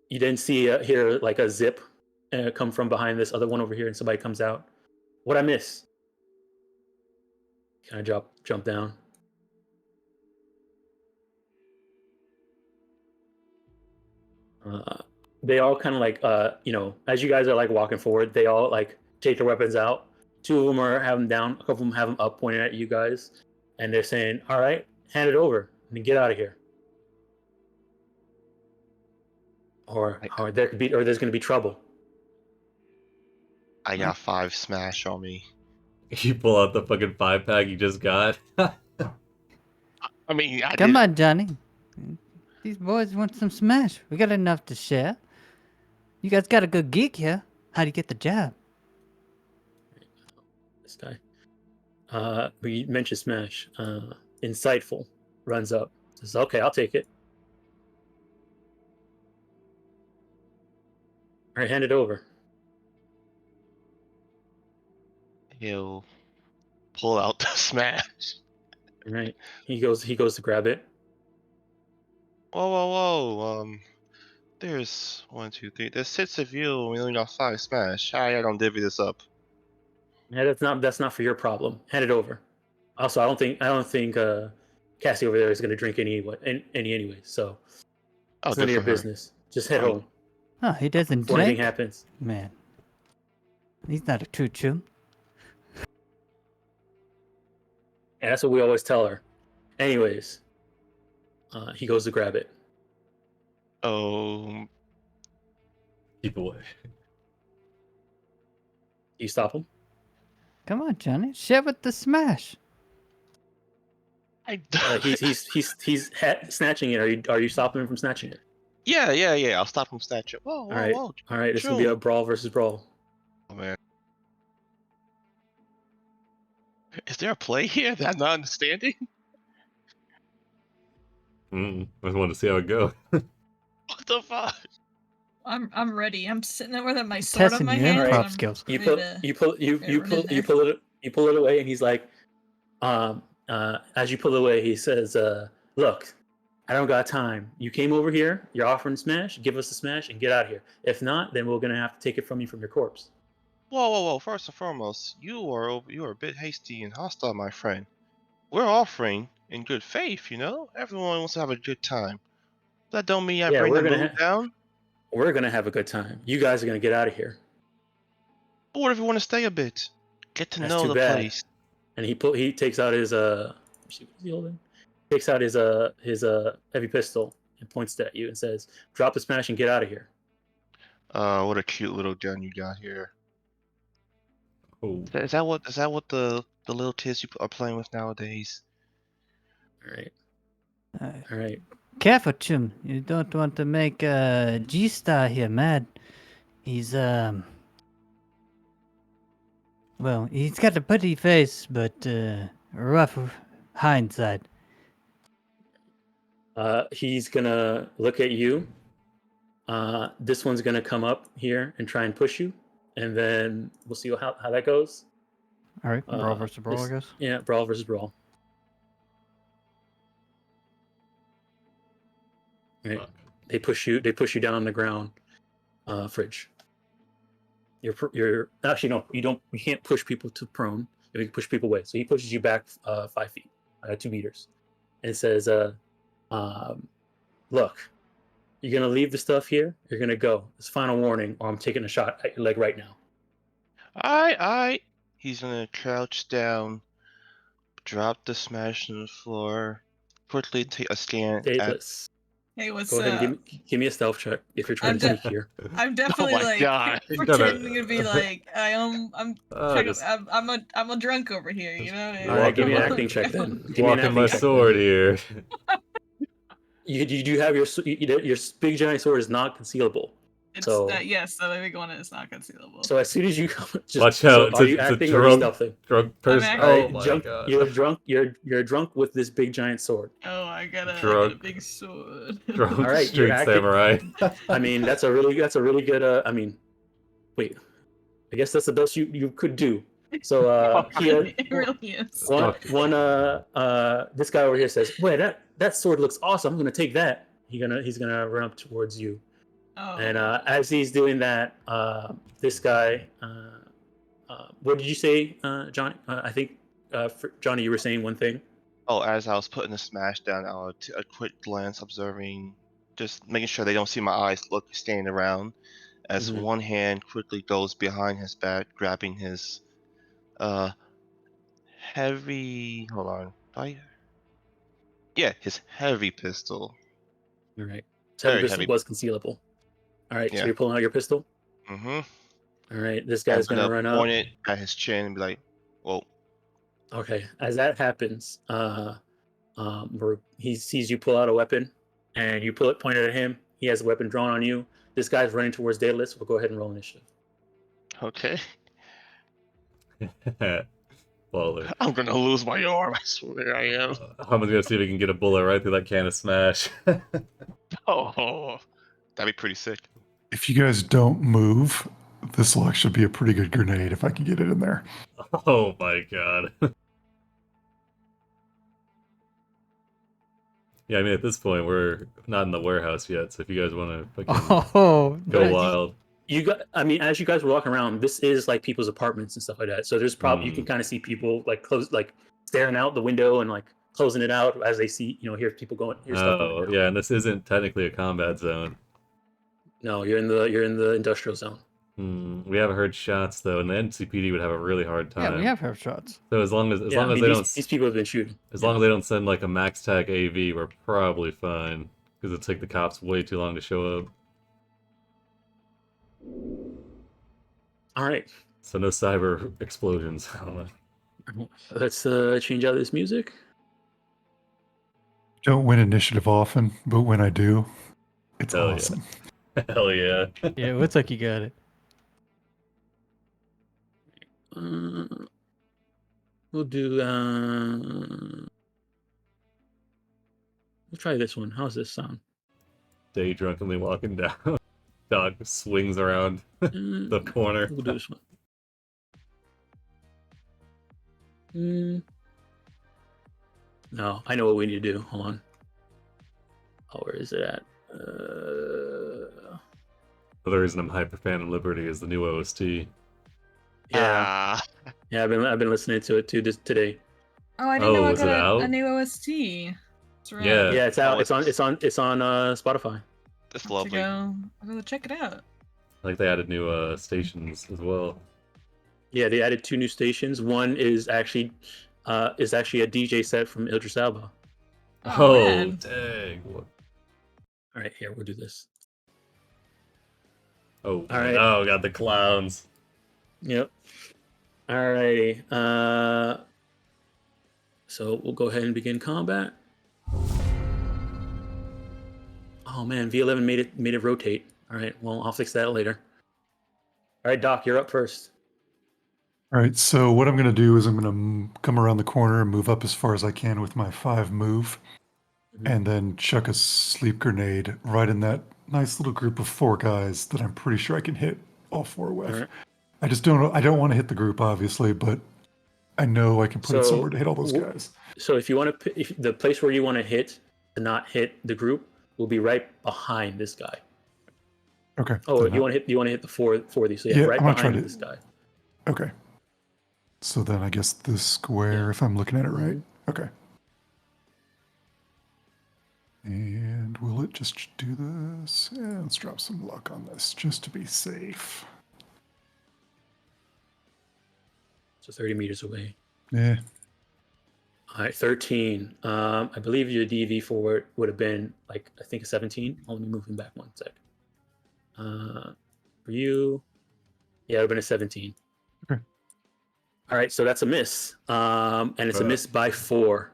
You then hear like a zip come from behind this other one over here, and somebody comes out. What I miss? Kind of jump down. They all kind of like as you guys are like walking forward, they all like take their weapons out. 2 of them are have them down, a couple of them have them up, pointing at you guys, and they're saying, "All right, hand it over and get out of here." Or there's going to be trouble. I got 5 smash on me. You pull out the fucking 5-pack you just got. I mean, Come on, Johnny. These boys want some smash. We got enough to share. You guys got a good geek here. How do you get the job? This guy. We mentioned Smash. Insightful runs up. Says, "Okay, I'll take it." All right, hand it over. He'll pull out the smash. All right. He goes to grab it. Whoa, whoa, whoa. There's 1, 2, 3. There's 6 of you. We only got 5 smash. I don't divvy this up. Yeah, that's not for your problem. Hand it over. Also, I don't think Cassie over there is going to drink any anyway. So Oh, it's none good of your for her. business. Just head Um, home Oh, he doesn't before anything drink? happens. Man, he's not a true chum. And that's what we always tell her. Anyways, he goes to grab it. Oh, Keep away. You stop him. Come on, Johnny. Share with the smash. I. He's snatching it. Are you stopping him from snatching it? Yeah. I'll stop him snatch it. Whoa, whoa, whoa. All right. This is gonna be a Choom. brawl versus brawl. Oh man. Is there a play here that I'm not understanding? I just wanted to see how it go. What the fuck? I'm ready. I'm sitting there with my sword Testing on my your hand. improv I'm skills. You ready pull to you pull you get run in there. pull it away, and he's like, as you pull it away, he says, "Look, I don't got time. You came over here. You're offering smash. Give us a smash and get out of here. If not, then we're gonna have to take it from you from your corpse." Whoa. First and foremost, you are a bit hasty and hostile, my friend. We're offering in good faith, you know? Everyone wants to have a good time. That don't mean I Yeah, bring the we're gonna mood down. we're gonna have a good time. You guys are gonna get out of here. But what if you want to stay a bit? Get to That's know too the bad. place. And he takes out his let me see, what's he holding? Takes out his heavy pistol and points it at you and says, "Drop the smash and get out of here." What a cute little gun you got here. Oh, Is that what the little kids you are playing with nowadays? All right, Uh, all right. Careful, Chum. You don't want to make G-Star here mad. He's well, he's got a pretty face, but rough hindsight. He's gonna look at you. This one's gonna come up here and try and push you, and then we'll see how that goes. All right, brawl versus brawl, I this- guess. Yeah, brawl versus brawl. Right. fuck. They push you. They push you down on the ground. Fridge. You're actually no. You don't. You can't push people to prone. You can push people away. So he pushes you back 5 feet, 2 meters, and it says, "Look, you're gonna leave the stuff here. You're gonna go. It's final warning, or I'm taking a shot at your leg right now." Alright. He's gonna crouch down, drop the smash on the floor, quickly take a scan at. Daedalus, Hey, what's go ahead up? and give me a stealth check if you're trying I'm to de- sneak here. I'm definitely my like God. pretending to be like I'm trying just to, I'm a drunk over here, you know. All right, give me an Walking- acting check then. Give me an Walking acting my check. sword here. You do have your big giant sword is not concealable. It's So- yes, the big one is not concealable. So as soon as you come, just, Watch out, So are you it's a acting or are you stealthing? drunk person. acting. All Oh right, my drunk, god. You're drunk with this big giant sword. Oh, I got a Drunk. big sword. Drunk All right, you're street acting- samurai. I mean, that's a really good. I mean, wait. I guess that's the best you could do. So here, it really is. one this guy over here says, "Wait, that sword looks awesome. I'm gonna take that." He's gonna run up towards you. Oh. And as he's doing that, this guy, what did you say, Johnny? I think, Johnny, you were saying one thing. Oh, as I was putting the smash down, a quick glance observing, just making sure they don't see my eyes standing around, as Mhm. one hand quickly goes behind his back, grabbing his heavy. Hold on, his heavy pistol. All right. Very Heavy pistol heavy. was concealable. All right, so Yeah. you're pulling out your pistol. Mm-hmm. All right, this guy's gonna run up. point it at his chin and be like, "Whoa." Okay, as that happens, where he sees you pull out a weapon, and you pull it pointed at him. He has a weapon drawn on you. This guy's running towards Daedalus. We'll go ahead and roll initiative. Okay. Baller. I'm gonna lose my arm. I swear I am. Hummer's gonna see if he can get a bullet right through that can of smash. Oh, that'd be pretty sick. If you guys don't move, this will actually be a pretty good grenade if I can get it in there. Oh my god. Yeah, I mean, at this point, we're not in the warehouse yet, so if you guys want to Oh, go nice. wild. I mean, as you guys were walking around, this is like people's apartments and stuff like that. So there's probably you can kind of see people like staring out the window and like closing it out as they see, hear people going, hear stuff going Oh, down. yeah, and this isn't technically a combat zone. No, you're in the industrial zone. We haven't heard shots, though, and the NCPD would have a really hard time. Yeah, we have heard shots. So as long as I long as mean, they these, don't these people have been shooting. as long as they don't send like a max tac AV, we're probably fine. Because it'll take the cops way too long to show up. All right, So no cyber explosions. I don't know. let's change out this music. Don't win initiative often, but when I do, it's Hell yeah. awesome. Hell yeah. Yeah, it looks like you got it. We'll do. We'll try this one. How's this sound? Day drunkenly walking down. Dog swings around the corner. We'll do this one. No, I know what we need to do. Hold on. Oh, where is it at? Another reason I'm hyper fan of Liberty is the new OST. Yeah, yeah. I've been listening to it too today. Oh, I didn't know I is it got out? a new OST. That's right. Yeah. Yeah, it's out. Oh, It's on Spotify. That's I'll have to lovely. go. I'll go check it out. I think they added new stations as well. Yeah, they added 2 new stations. One is actually a DJ set from Idris Elba. Oh, Oh, man. dang. What? All right, here we'll do this. Oh, All right. oh, got the clowns. Yep. All righty. So we'll go ahead and begin combat. Oh man, V11 made it rotate. All right, well I'll fix that later. All right, Doc, you're up first. All right, so what I'm going to do is I'm going to come around the corner and move up as far as I can with my 5 move, and then chuck a sleep grenade right in that nice little group of 4 guys that I'm pretty sure I can hit all 4 with. All right. I don't want to hit the group, obviously, but I know I can put it somewhere to hit all those guys. So if you want to, if the place where you want to hit to not hit the group will be right behind this guy. Okay. Oh, you want to hit the four of these. So yeah, right I'm gonna try behind to- this guy. Okay. So then I guess this square, if I'm looking at it right. Okay. And will it just do this? Yeah, let's drop some luck on this just to be safe. So 30 meters away. Yeah. All right, 13. I believe your DV for it would have been like I think a 17. Let me move him back one sec. For you, yeah, it would have been a 17. Okay. All right, so that's a miss. And it's a miss by 4.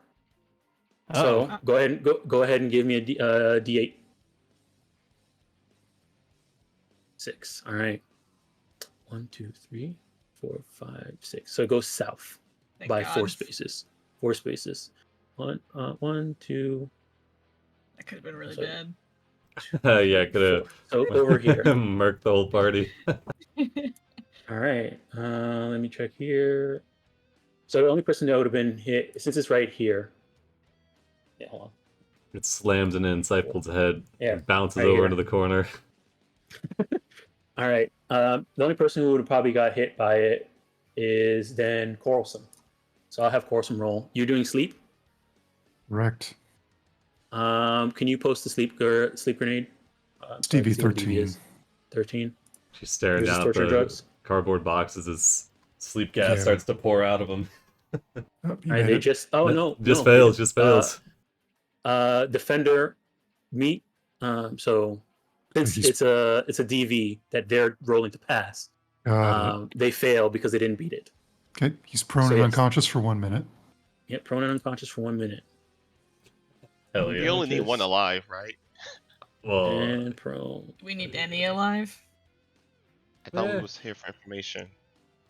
Oh. So go ahead and give me a D8. 6. All right. 1, 2, 3, 4, 5, 6. So it goes south Thank by God. 4 spaces. 4 spaces. 1, 2. That could have been really So- bad. Yeah, could have So over here. murked the whole party. All right. Let me check here. So the only person that would have been hit, since it's right here. Yeah, hold on. It slams into Insightful's head. Yeah, and bounces right over here. into the corner. All right. The only person who would have probably got hit by it is then Coralson. So I'll have Coralson roll. You're doing sleep. Correct. Can you post the sleep grenade? Stevie, see what DV 13. is. 13. She's staring Resist down at torture the drugs. cardboard boxes as sleep gas Yeah. starts to pour out of them. Oh, you All right, made they it. just. Oh no. Just no, fails, just fails. Defender meet. So since He's- it's a DV that they're rolling to pass. Got it. They fail because they didn't beat it. Okay, he's prone so and yes. unconscious for 1 minute. Yep, prone and unconscious for 1 minute. Hell You yeah. only need Just- one alive, right? Well, And prone. Do we need any alive? I thought Eh. we was here for information.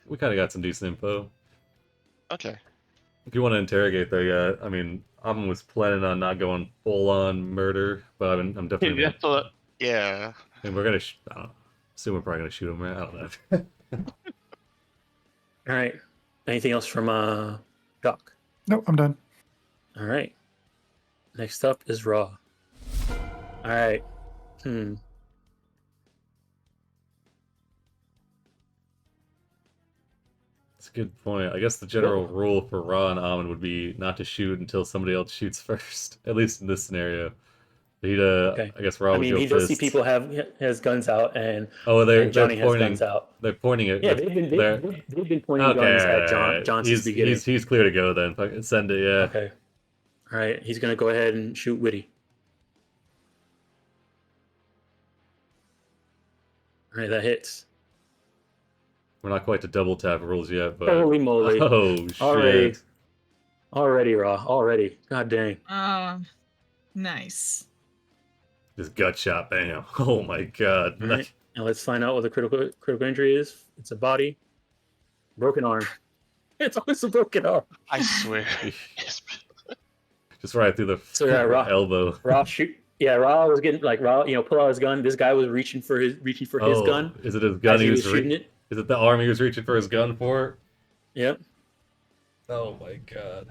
we kind of got some decent info. Okay. If you want to interrogate, though, yeah, I mean, Amon was planning on not going full-on murder, but I'm definitely. That's what- yeah. I mean, we're gonna. I don't know. Assume we're probably gonna shoot him, right? I don't know. All right. Anything else from Doc? No, I'm done. All right. Next up is Raw. All right. That's a good point. I guess the general rule for Ra and Amon would be not to shoot until somebody else shoots first. At least in this scenario. He'd, Okay. I guess Ra I would mean, go he does see first. people has guns out, and Oh, they're Johnny has pointing. guns out. They're pointing it. Yeah, they're- they've been pointing Okay, guns at alright. John since the beginning. He's clear to go then. Fucking send it, yeah. Okay. All right. He's gonna go ahead and shoot Witty. All right, that hits. We're not quite to double tap rules yet, but Holy moly! oh shit! Already, Raw. Already. God dang. Nice. Just gut shot, bam! Oh my god! All right. Now let's find out what the critical injury is. It's a body. Broken arm. It's always a broken arm. I swear. Yes. Just right through the So, yeah, Ra- elbow. Raw shoot. Yeah, Raw was getting like Raw. Pull out his gun. This guy was reaching for his Oh, gun Is it his gun as he he was was shooting it. Is it the arm he was reaching for his gun for? Yep. Oh my god!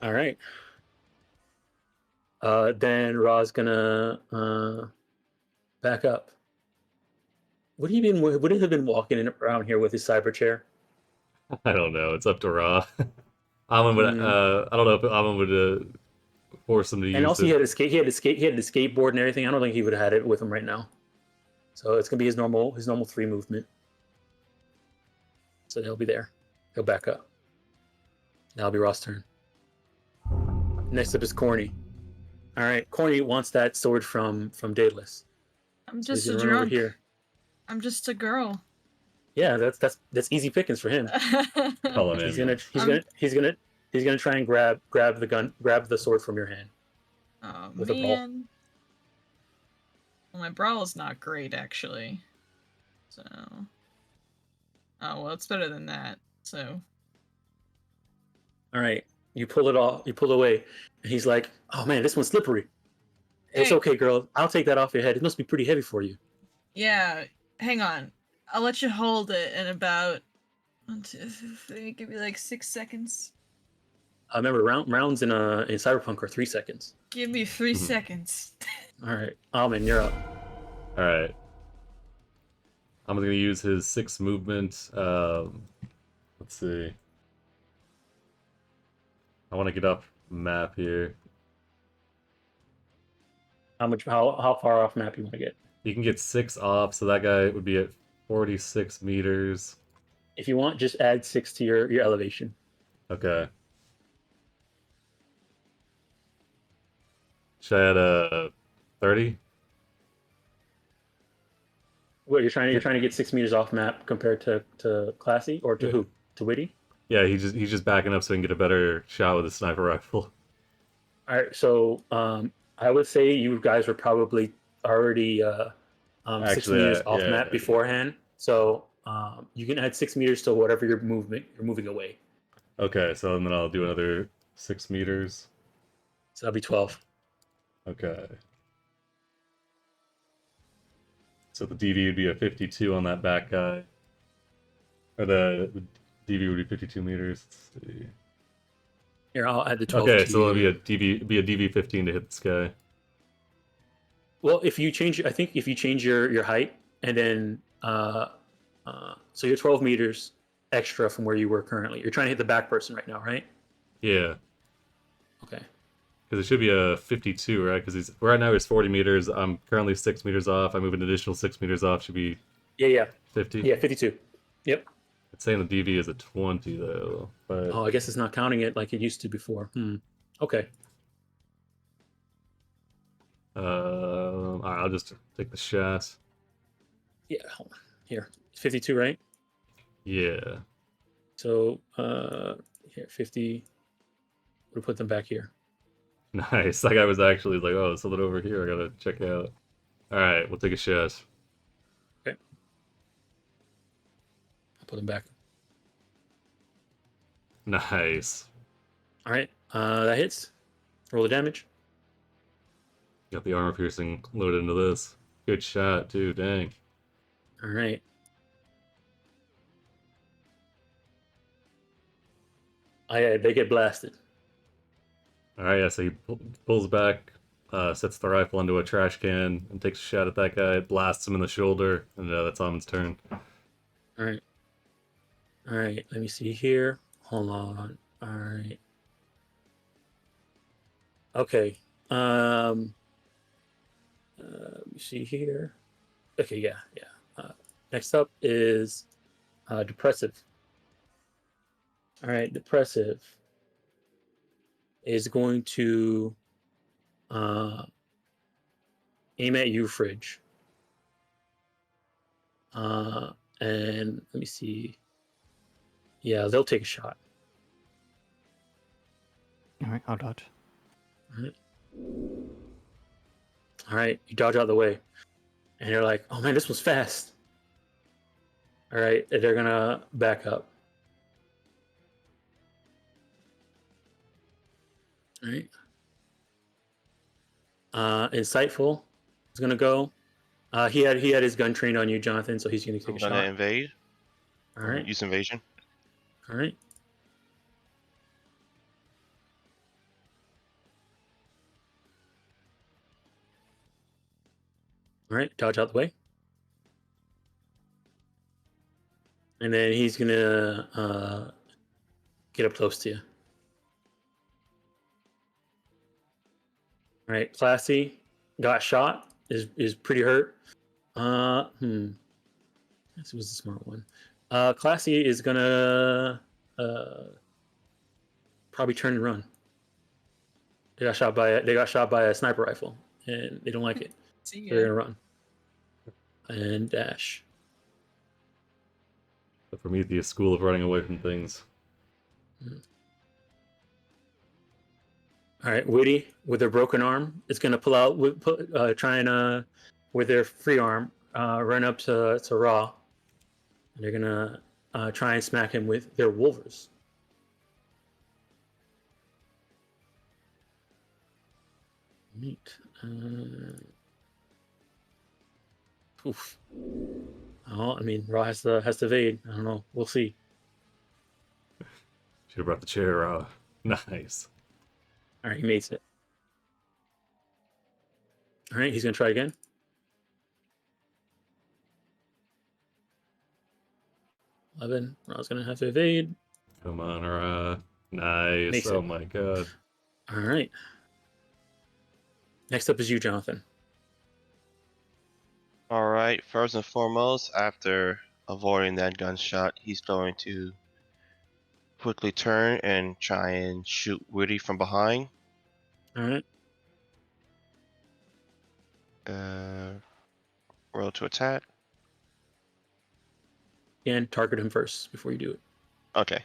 All right. Then Raw's gonna back up. Would he have been walking around here with his cyber chair? I don't know. It's up to Ra. Amon would. I don't know if Amon would force him to use And also, it. he had a skateboard and everything. I don't think he would have had it with him right now. So it's gonna be his normal 3 movement. So they'll be there. He'll back up. That'll be Ross' turn. Next up is Corny. All right, Corny wants that sword from Daedalus. I'm So he's just a gonna run over drunk. here. I'm just a girl. Yeah, that's easy pickings for him. Call him He's in. gonna try and grab the sword from your hand. Oh With a brawl. man. Well, my brawl is not great actually. So. Oh well, it's better than that. So. All right, you pull it off. You pull away, and he's like, "Oh man, this one's slippery." It's Hey. okay, girl. I'll take that off your head. It must be pretty heavy for you. Yeah. Hang on. I'll let you hold it in about 1, 2, 3. Give me like 6 seconds. I remember rounds in Cyberpunk are 3 seconds. Give me 3 seconds. All right, Alman, you're up. All right. I'm gonna use his 6 movement. Let's see. I want to get up map here. How far off map you want to get? You can get 6 off, so that guy would be at 46 meters. If you want, just add 6 to your elevation. Okay. Should I add a 30? What you're trying to get 6 meters off map compared to Classy or to Yeah. who? To Witty? Yeah, he's just backing up so he can get a better shot with his sniper rifle. All right, so I would say you guys were probably already 6 Actually, meters off yeah. map beforehand. So you can add 6 meters to whatever you're moving away. Okay, so then I'll do another 6 meters. So that'll be 12. Okay. So the DV would be a 52 on that back guy. Or the DV would be 52 meters. Let's see. Here, I'll add the 12. Okay, to so it'll you. be a DV 15 to hit this guy. Well, if you change your height and then so you're 12 meters extra from where you were currently. You're trying to hit the back person right now, right? Yeah. Okay. Because it should be a 52, right? Because right now he's 40 meters. I'm currently 6 meters off. I move an additional 6 meters off. Should be Yeah. 50. Yeah, 52. Yep. It's saying the DV is a 20 though. But Oh, I guess it's not counting it like it used to before. Okay. Alright, I'll just take the shot. Yeah, hold on. Here. 52, right? Yeah. So here, 50. We'll put them back here. Nice. That guy was actually like, oh, there's something over here I gotta check out. Alright, we'll take a shot. Okay. I'll put them back. Nice. Alright. That hits. Roll the damage. Got the armor piercing loaded into this. Good shot, too, dang. Alright. Oh, yeah, they get blasted. Alright, yeah, so he pulls back, sets the rifle into a trash can, and takes a shot at that guy, blasts him in the shoulder, and that's Amon's turn. Alright. Alright, let me see here. Hold on. Alright. Okay. Let me see here. Okay, yeah. Next up is depressive. Alright, depressive is going to aim at you, Fridge. And let me see. Yeah, they'll take a shot. All right, I'll dodge. All right, you dodge out of the way. And you're like, oh man, this was fast. All right, they're gonna back up. All right. Insightful is gonna go. He had his gun trained on you, Jonathan, so he's gonna take I'm a gonna shot. invade. All right. Use invasion. All right. All right, dodge out the way. And then he's gonna get up close to you. All right, Classy got shot. Is pretty hurt. This was the smart one. Classy is gonna probably turn and run. They got shot by a sniper rifle, and they don't like it. See So they're ya. gonna run and dash. The Prometheus school of running away from things. All right, Woody with their broken arm is gonna pull out, try and with their free arm, run up to Raw. And they're gonna try and smack him with their wolvers. Neat. Oof. Oh, I mean, Raw has to evade. I don't know. We'll see. Should have brought the chair. Nice. All right, he makes it. All right, he's gonna try again. Raw's gonna have to evade. Come on, nice. Makes Oh it. my god. All right. Next up is you, Jonathan. All right. First and foremost, after avoiding that gunshot, he's going to quickly turn and try and shoot Woody from behind. All right. Roll to attack. And target him first before you do it. Okay.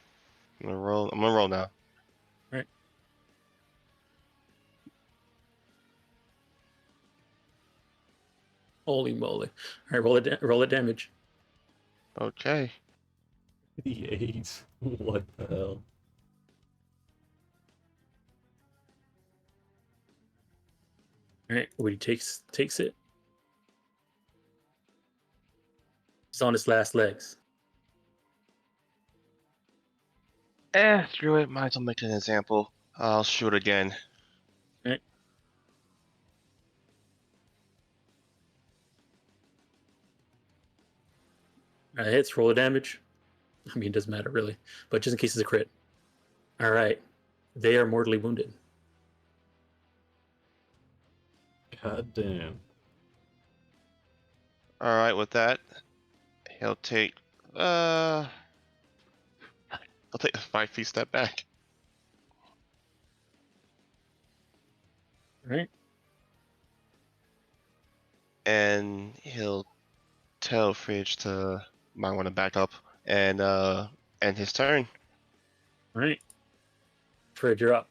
I'm gonna roll now. All right. Holy moly! All right, roll it damage. Okay. 88. What the hell? All right, Woody takes it. It's on its last legs. Screw it. Might as well make an example. I'll shoot again. All right. Hits, roll of damage. I mean, it doesn't matter really, but just in case it's a crit. All right, they are mortally wounded. God damn. All right. With that, he'll take. I'll take a 5 feet step back. All right. And he'll tell Fridge to might want to back up and end his turn. All right. Fred, you're up.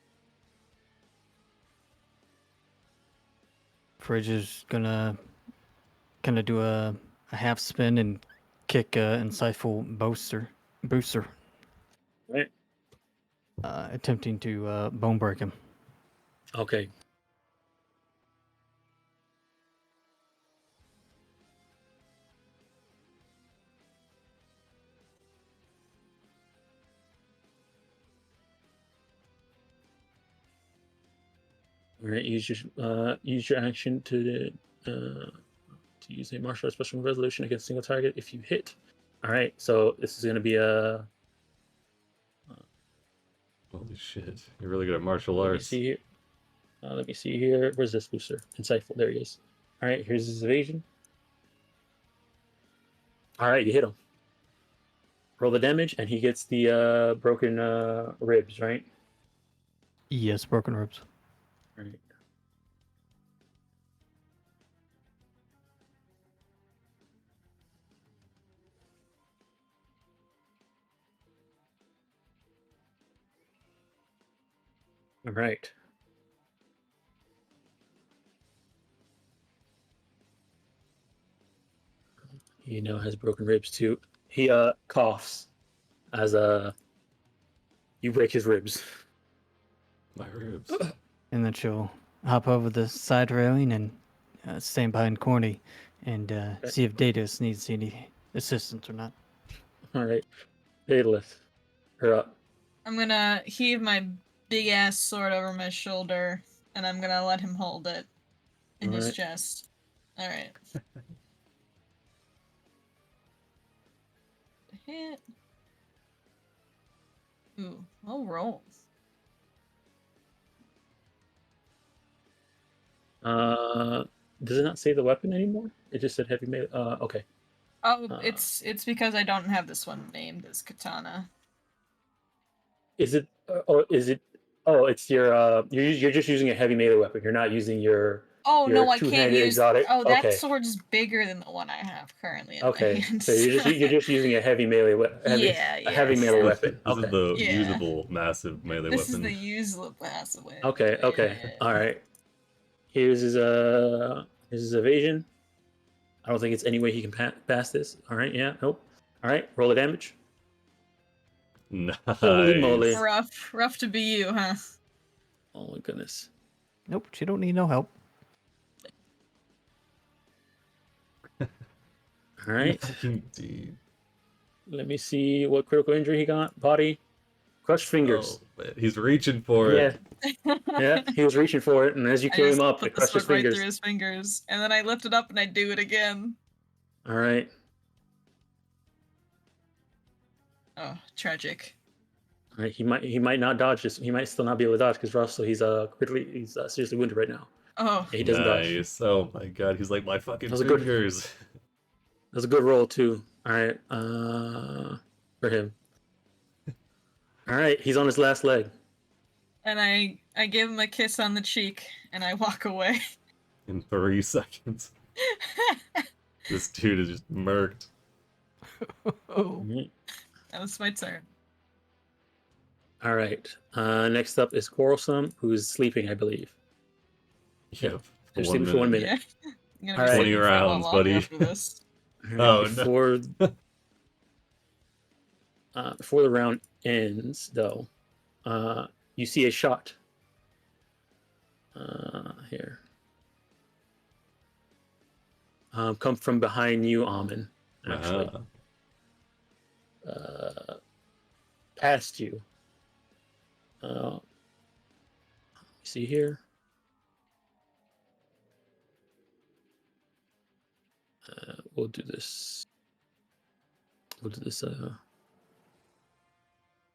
Fridge is gonna kind of do a half spin and kick insightful booster, All right. attempting to bone break him. Okay. All right. Use your action to use a martial art special resolution against a single target if you hit. All right. So this is going to be a. Holy shit. You're really good at martial Let me arts. see here. Let me see here. Where's this booster? Insightful. There he is. All right. Here's his evasion. All right. You hit him. Roll the damage, and he gets the broken ribs. Right. Yes, broken ribs. All right. All right. He now has broken ribs too. He coughs as you break his ribs. My ribs. And then she'll hop over the side railing and stand behind Corny and see if Daedalus needs any assistance or not. All right. Daedalus, her up. I'm gonna heave my big ass sword over my shoulder, and I'm gonna let him hold it in his Alright. chest. All right. Hit. Ooh, I'll roll. Does it not say the weapon anymore? It just said heavy melee. Okay. Oh, Uh, it's because I don't have this one named as katana. Is it? Or is it? Oh, it's your. You're just using a heavy melee weapon. You're not using your Oh no, I can't two-handed use. exotic. Oh, that Okay. sword's bigger than the one I have currently in my Okay. hands. So you're just using a heavy melee Yeah, a heavy yeah, melee yeah. weapon. This is Okay. the Yeah. usable massive melee This is weapon. the useless passive way. Okay. Okay. Yeah. All right. Here's his evasion. I don't think it's any way he can pass this. All right. Yeah. Nope. All right. Roll the damage. Nice. Holy moly. Rough to be you, huh? Oh my goodness. Nope, she don't need no help. All right. Indeed. Let me see what critical injury he got. Body. Crushed fingers. Oh, man. He's reaching for it. Yeah, he was reaching for it, and as you I came just up, put it the crushed his sword right fingers. through his fingers, and then I lift it up and I do it again. All right. Oh, tragic. All right. He might not dodge this. He might still not be able to dodge because Russell he's seriously wounded right now. Oh, Yeah, he doesn't dodge. Nice. Oh my god, he's like my fucking That was a good- fingers. That's a good roll too. All right. For him. All right. He's on his last leg. and I give him a kiss on the cheek, and I walk away. In 3 seconds. This dude is just murked. Oh. Mhm. That was my turn. All right. Next up is Quarrelsome, who's sleeping, I believe. Yep. They're sleeping for 1 minute. Yeah. I'm gonna All be right. sleeping 20 for a lot rounds, longer buddy. After this. Oh, no. Before the round ends, though, you see a shot. Here. Come from behind you, Amin. Actually, past you. See here. We'll do this. We'll do this.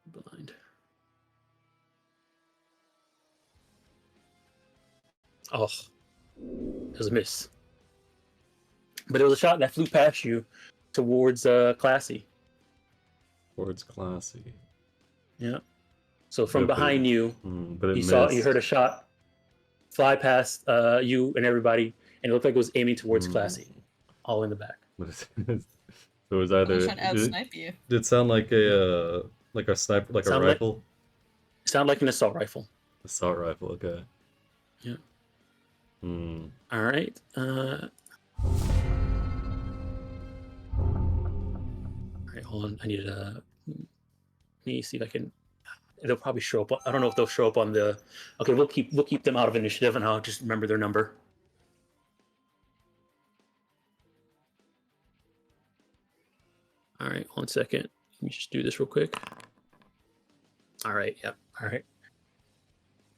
Blind. Oh, it was a miss. But it was a shot that flew past you towards Classy. Towards Classy. Yeah. So from Yeah, but- behind you, but it you missed. heard a shot fly past you and everybody, and it looked like it was aiming towards Classy, all in the back. So it was I'm either trying to outsnipe you. did it sound like a sniper, like a Sound like- rifle? Sound like an assault rifle. Assault rifle, okay. Yeah. Hmm. All right. All right, hold on. I need to. Let me see if I can. They'll probably show up. I don't know if they'll show up on the. Okay, we'll keep them out of initiative, and I'll just remember their number. All right, 1 second. Let me just do this real quick. All right. Yep. All right.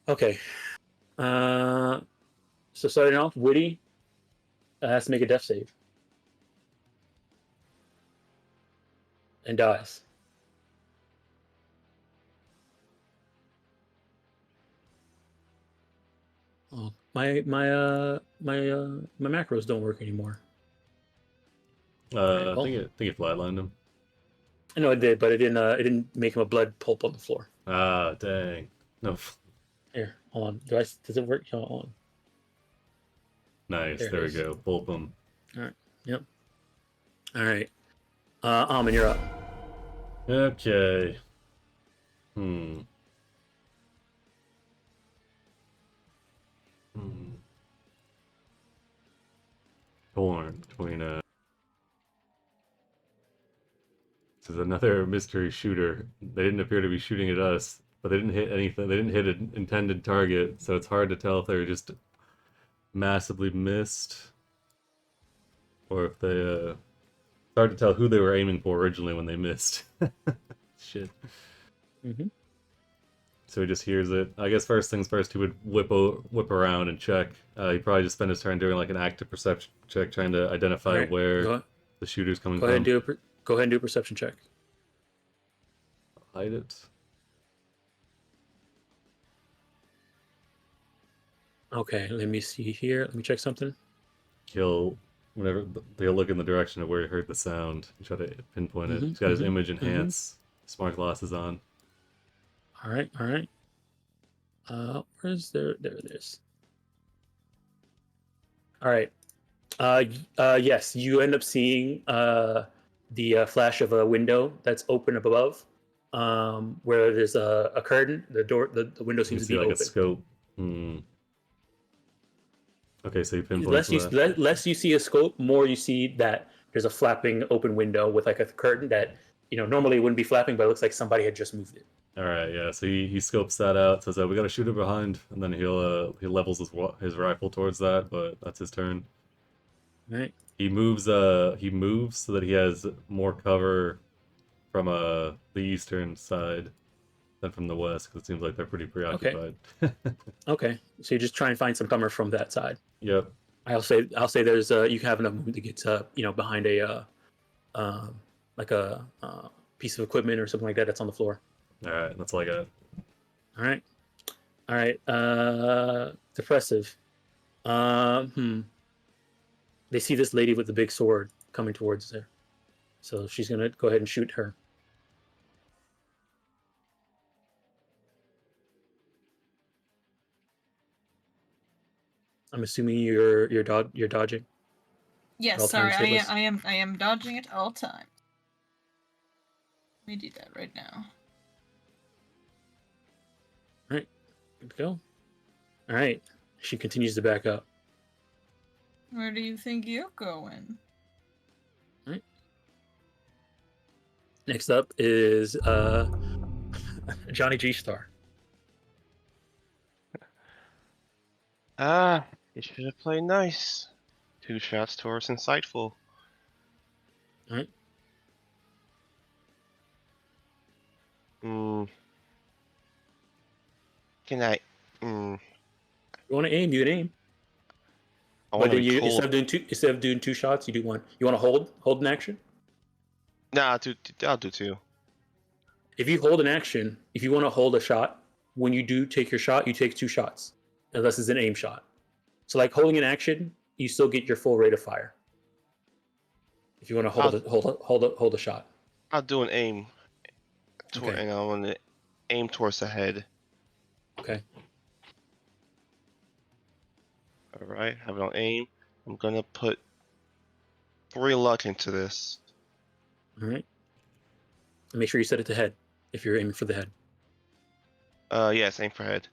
Okay. So starting off, Woody has to make a death save and dies. Oh, my macros don't work anymore. I think it flatlined him. I know it did, but it didn't make him a blood pulp on the floor. Ah, dang. No. Here, hold on. Does it work? Hold on. Nice. There it There we is. go. Pulp him. Yep. All right. Amin, you're up. Okay. Hmm. Torn between this is another mystery shooter. They didn't appear to be shooting at us, but they didn't hit anything. They didn't hit an intended target, so it's hard to tell if they were just massively missed or if they it's hard to tell who they were aiming for originally when they missed. Shit. Mm-hmm. So he just hears it. I guess first things first, he would whip around and check. He'd probably just spend his turn doing like an active perception check, trying to identify Right. where the shooter's coming Go ahead from. and go ahead and do a perception check. Hide it. Okay, let me see here. Let me check something. He'll whenever they look in the direction of where he heard the sound, you try to pinpoint it. Mhm, He's got his mhm, image enhance smart glasses on. All right, all right. Where's there? There it is. All right. Yes, you end up seeing the flash of a window that's open up above, where there's a curtain. The window You can seems to see be like a open. scope. Okay, so you pinpoint Less you see a scope, more you see that there's a flapping open window with like a curtain that normally it wouldn't be flapping, but it looks like somebody had just moved it. All right, yeah. So he scopes that out. Says, "We gotta shoot it behind," and then he levels his rifle towards that. But that's his turn. Right. He moves so that he has more cover from the eastern side than from the west, because it seems like they're pretty preoccupied. Okay. So you just try and find some cover from that side. Yep. I'll say there's you have enough movement to get to behind a like a piece of equipment or something like that that's on the floor. All right, that's all I got. All right. All right. Depressive. They see this lady with the big sword coming towards her, so she's gonna go ahead and shoot her. I'm assuming you're dodging. Yes, all sorry, times hitless. I am dodging at all times. Let me do that right now. All right. Good to go. All right. She continues to back up. Where do you think you're going? Next up is Johnny G Star. You should have played nice. 2 shots towards insightful. All right. Can I? You want to aim? You can aim. I But want to then be you cold. instead of doing 2 shots, you do 1. You want to hold an action? Nah, I'll do 2. If you hold an action, if you want to hold a shot, when you do take your shot, you take 2 shots, unless it's an aim shot. So like holding an action, you still get your full rate of fire. If you want to hold a shot. I'll do an aim. Okay. And I want to aim towards the head. Okay. All right, have it on aim. I'm gonna put 3 luck into this. All right. And make sure you set it to head if you're aiming for the head. Yes, aim for head.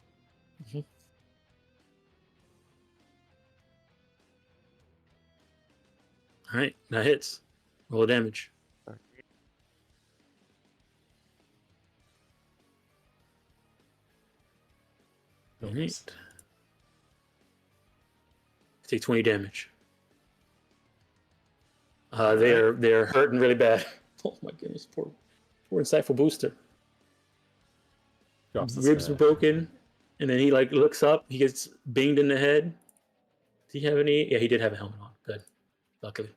All right. That hits. Roll damage. All right. Take 20 damage. They're hurting really bad. Oh my goodness, poor insightful booster. Drops the Ribs are smash. broken, and then he like looks up. He gets binged in the head. Did he have any? Yeah, he did have a helmet on. Good, luckily.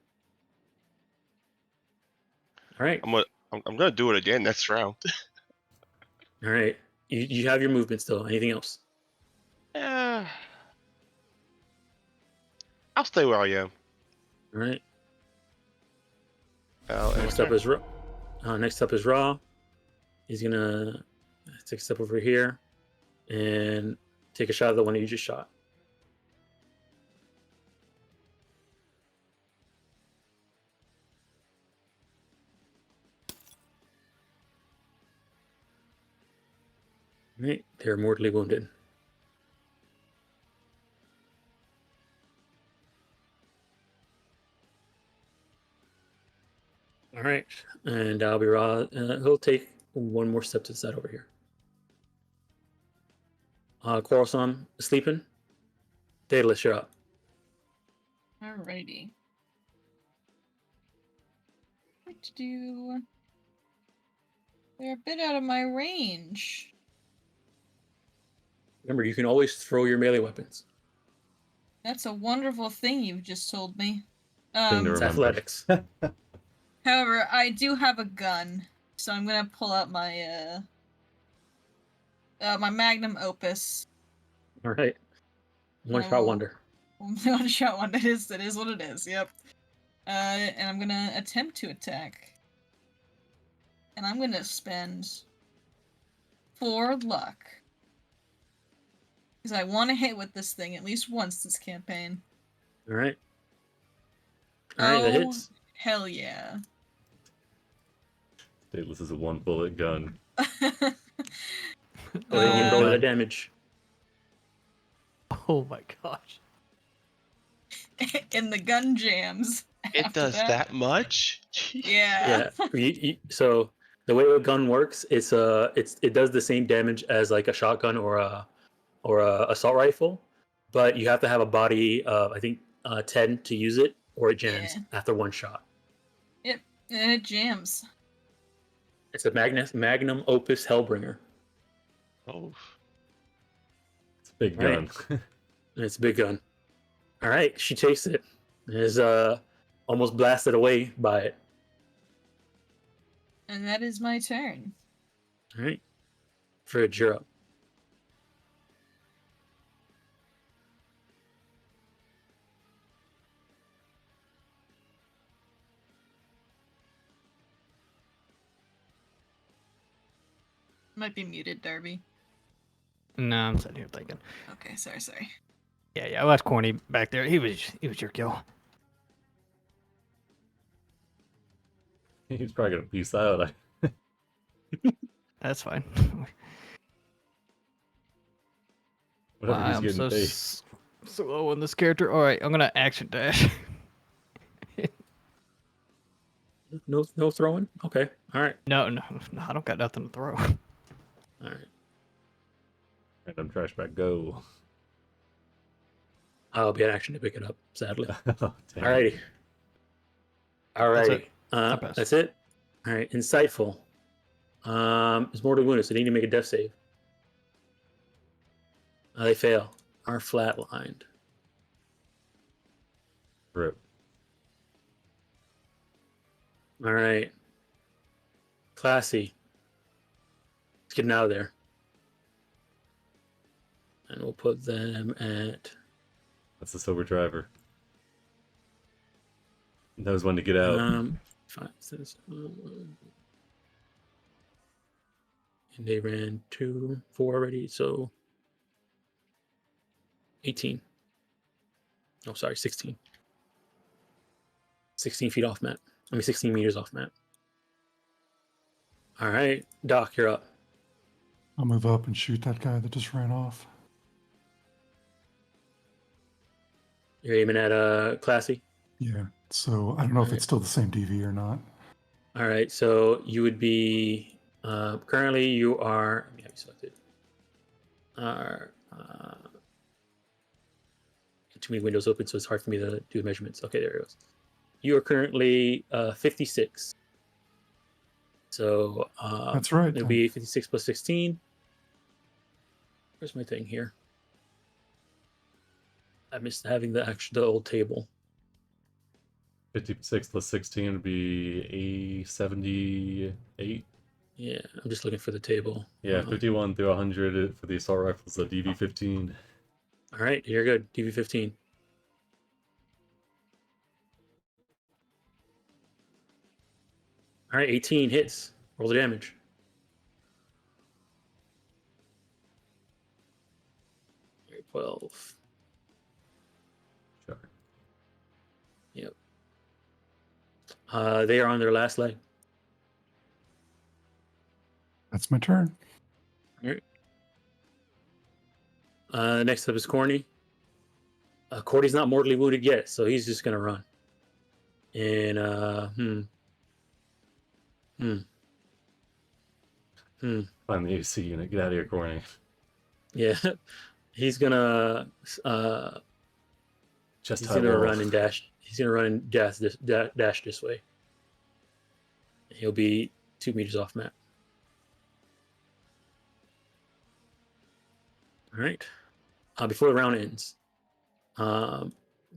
All right, I'm gonna do it again next round. all right. You have your movement still. Anything else? I'll stay where I am. All right. Next Next up is Raw. He's gonna take a step over here and take a shot at the one that you just shot. All right, they're mortally wounded. All right, and I'll be Raw. He'll take 1 more step to the side over here. Quarrelsome sleeping. Daedalus, you're up. Alrighty. What to do? They're a bit out of my range. Remember, you can always throw your melee weapons. That's a wonderful thing you've just told me. Thing to It's remember. athletics. However, I do have a gun, so I'm gonna pull out my my magnum opus. All right. One I shot will- wonder. One shot one. It is what it is. Yep. And I'm gonna attempt to attack. And I'm gonna spend 4 luck. Because I want to hit with this thing at least once this campaign. All right. All right, that Oh, hits. hell yeah. Dude, this is a 1-bullet gun. Go ahead and roll that damage. Oh my gosh. And the gun jams. It after does that much? Yeah. Yeah. So the way a gun works, it does the same damage as like a shotgun or a assault rifle, but you have to have a body of I think 10 to use it, or it jams after 1 shot. Yep. And it jams. It's a magnum opus Hellbringer. Oh. It's a big Right. gun. And it's a big gun. All right, she takes it. And is almost blasted away by it. And that is my turn. All right, Fridge, you're up. Might be muted, Darby. No, I'm sitting here thinking. Okay, sorry. Yeah, I watched Corny back there. He was your kill. He's probably gonna peace out. That's fine. Whatever Wow, he's I'm getting so paid. slow in this character. All right, I'm gonna action dash. No throwing. Okay. All right. No, I don't got nothing to throw. All right. Random trash bag, go. I'll be in action to pick it up. Sadly. Oh, damn. Alrighty. Alrighty. I pass. That's it. All right. Insightful. It's mortally wounded, so they need to make a death save. They fail. Are flatlined. Rip. All right. Classy. Let's get out of there. And we'll put them at That's the sober driver. Knows when to get out. 5, 6, and they ran 2, 4 already, so 18. Oh, sorry, 16. 16 feet off map. 16 meters off map. All right, Doc, you're up. I'll move up and shoot that guy that just ran off. You're aiming at Classy. Yeah. So I don't know if it's still the same DV or not. All right, so you would be currently you are. Let me have you selected. Too many windows open, so it's hard for me to do the measurements. Okay, there it goes. You are currently 56. So That's right. It'll be 56 plus 16. Where's my thing here? I missed having the old table. 56 plus 16 would be a 78. Yeah, I'm just looking for the table. Yeah, 51 through 100 for the assault rifles, the DV15. All right, you're good. DV15. All right, 18 hits. Roll the damage. All right, 12. Sure. Yep. They are on their last leg. That's my turn. All right. Next up is Corny. Corny's not mortally wounded yet, so he's just gonna run. And Find the AC unit. Get out of here, Corny. yeah, he's gonna Just he's gonna run and dash. He's gonna run and dash this way. He'll be 2 meters off map. All right. Before the round ends, let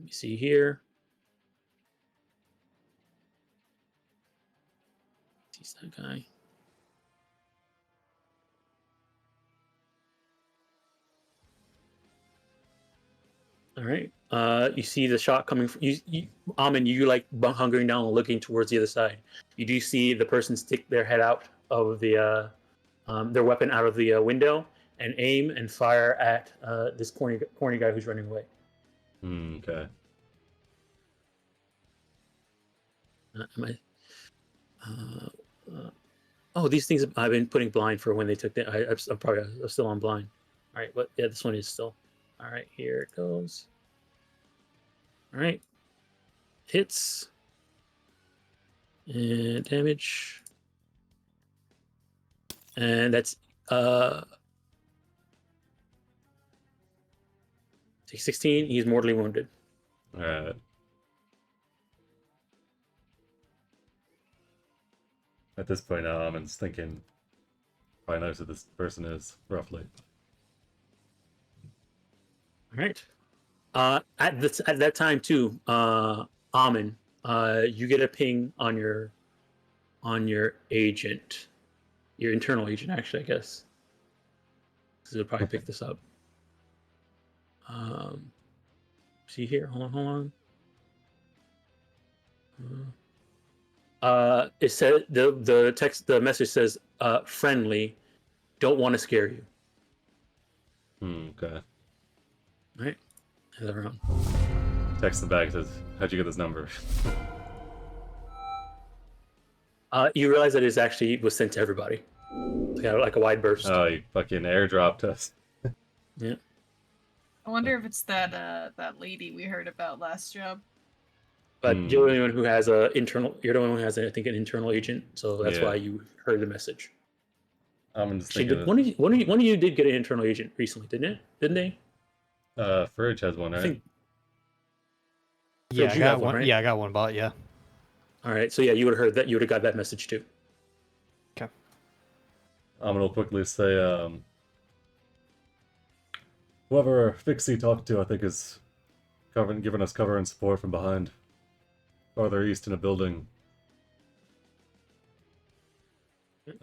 me see here. He's that guy. All right. You see the shot coming. Amin, you like hunkering down and looking towards the other side. You do see the person stick their head out of their weapon out of the window and aim and fire at this corny guy who's running away. Okay. Am I? Oh, these things I've been putting blind for when they took the. I'm still on blind. All right, but yeah, this one is still. All right, here it goes. All right, hits and damage, and that's take 16. He's mortally wounded. All right. At this point now, I'm just thinking, probably knows who this person is roughly. All right. At that time too, Amin, you get a ping on your agent, your internal agent, actually, I guess. Because it'll probably pick this up. See here, hold on. It said the message says, friendly, don't want to scare you. Okay. All right. Head around. Text them back, says, how'd you get this number? You realize that it actually was sent to everybody. Like a wide burst. Oh, you fucking airdropped us. Yeah. I wonder if it's that lady we heard about last job. But you're the only one who has a internal. You're the only one who has, I think, an internal agent. So that's why you heard the message. I'm just Actually, thinking. one of you did get an internal agent recently, didn't they? Fridge has one, right? I think. Yeah, Fridge, I you got have one. right? Yeah, I got one bought. Yeah. All right. So yeah, you would have heard that. You would have got that message too. Okay. I'm gonna quickly say, whoever Fixie talked to, I think, is giving us cover and support from behind, farther east in a building.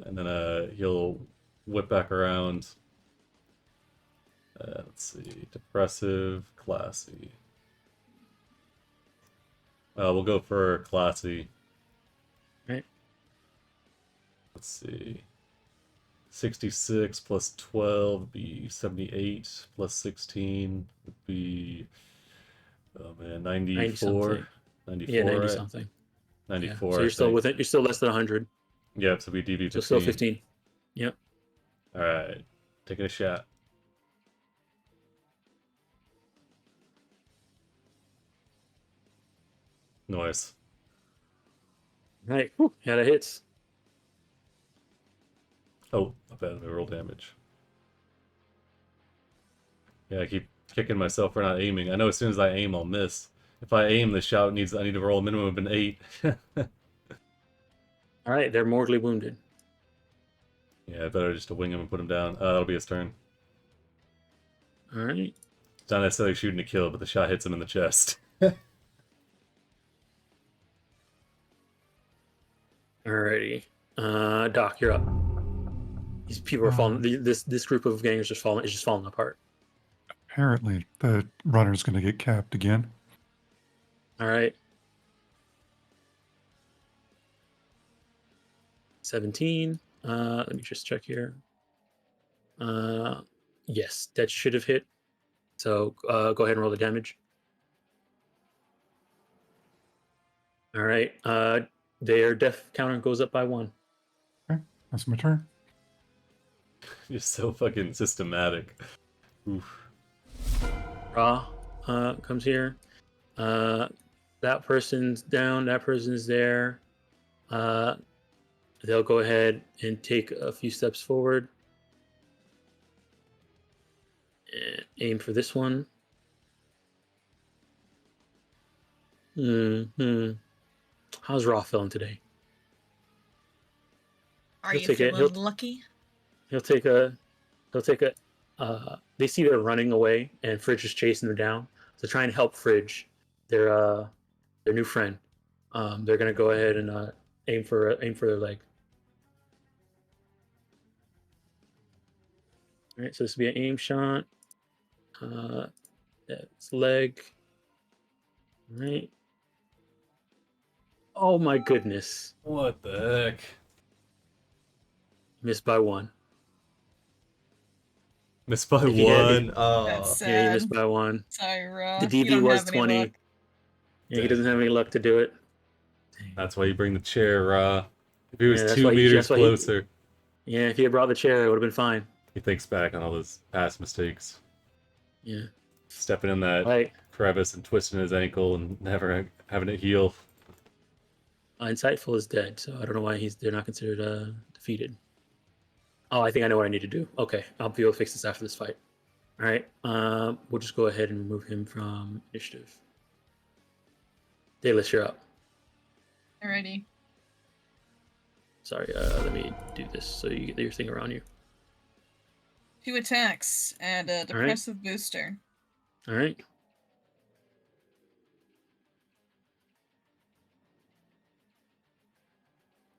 And then he'll whip back around. Let's see, depressive, classy. We'll go for classy. Right. Let's see. 66 plus 12 would be 78, plus 16 would be, oh man, 94. 94, Yeah, 90 right? something. 94. Yeah. So you're still with it. You're still less than 100. Yep, so we DV 15. So still 15. Yep. Alright, taking a shot. Nice. Right. Whew, yeah, that hits. Oh, not bad. Let me roll damage. Yeah, I keep kicking myself for not aiming. I know as soon as I aim, I'll miss. If I aim, the shot I need to roll a minimum of an 8. All right, they're mortally wounded. Yeah, better just to wing him and put him down. That'll be his turn. All right. It's not necessarily shooting to kill, but the shot hits him in the chest. Alrighty. Doc, you're up. These people are falling. This group of gangers is just falling apart. Apparently, the runner's going to get capped again. All right. 17. Let me just check here. Yes, that should have hit. So go ahead and roll the damage. All right. Their death counter goes up by 1. Okay, that's my turn. You're so fucking systematic. Oof. Ra comes here. That person's down. That person's there. They'll go ahead and take a few steps forward. And aim for this one. How's Ra feeling today? Are He'll you take it. feeling lucky? He'll take a. They see they're running away, and Fridge is chasing them down. So try and help Fridge, their new friend. They're gonna go ahead and aim for their leg. All right, so this will be an aim shot. That's leg. Right. Oh my goodness. What the heck? Missed by one. Missed by If you get- one. That's Oh. sad. Yeah, he missed by one. Sorry, Ra. The You DB don't was have any 20. luck. Yeah, he doesn't have any luck to do it. That's why you bring the chair, If he was Yeah, that's 2 why meters that's why closer, Yeah, if he had brought the chair, it would have been fine. he thinks back on all his past mistakes. Yeah. Stepping in that Right. crevice and twisting his ankle and never having it heal. Insightful is dead, so I don't know why they're not considered defeated. Oh, I think I know what I need to do. Okay, I'll be able to fix this after this fight. All right, we'll just go ahead and remove him from initiative. Dayless, you're up. Alrighty. Sorry, let me do this so you get your thing around you. 2 attacks and a depressive booster. All right.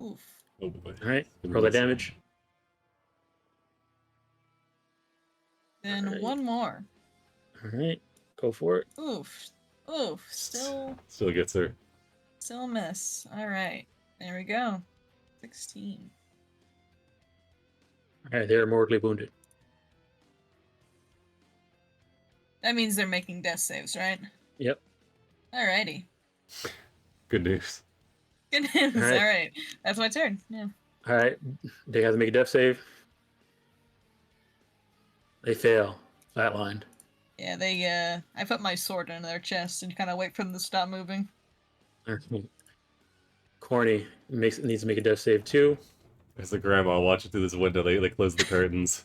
Oof. Oh boy. All right. Roll that damage. Then Alright. 1 more. All right. Go for it. Oof. Oof. Still gets her. still a miss. Alright. There we go. 16. All right. They're mortally wounded. That means they're making death saves, right? Yep. Alrighty. Good news. Good news. Alright. Alright. That's my turn. Yeah. All right. They have to make a death save. They fail. Flatlined. Yeah, they I put my sword into their chest and kind of wait for them to stop moving. Corny needs to make a death save too. There's the grandma watching through this window. They close the curtains.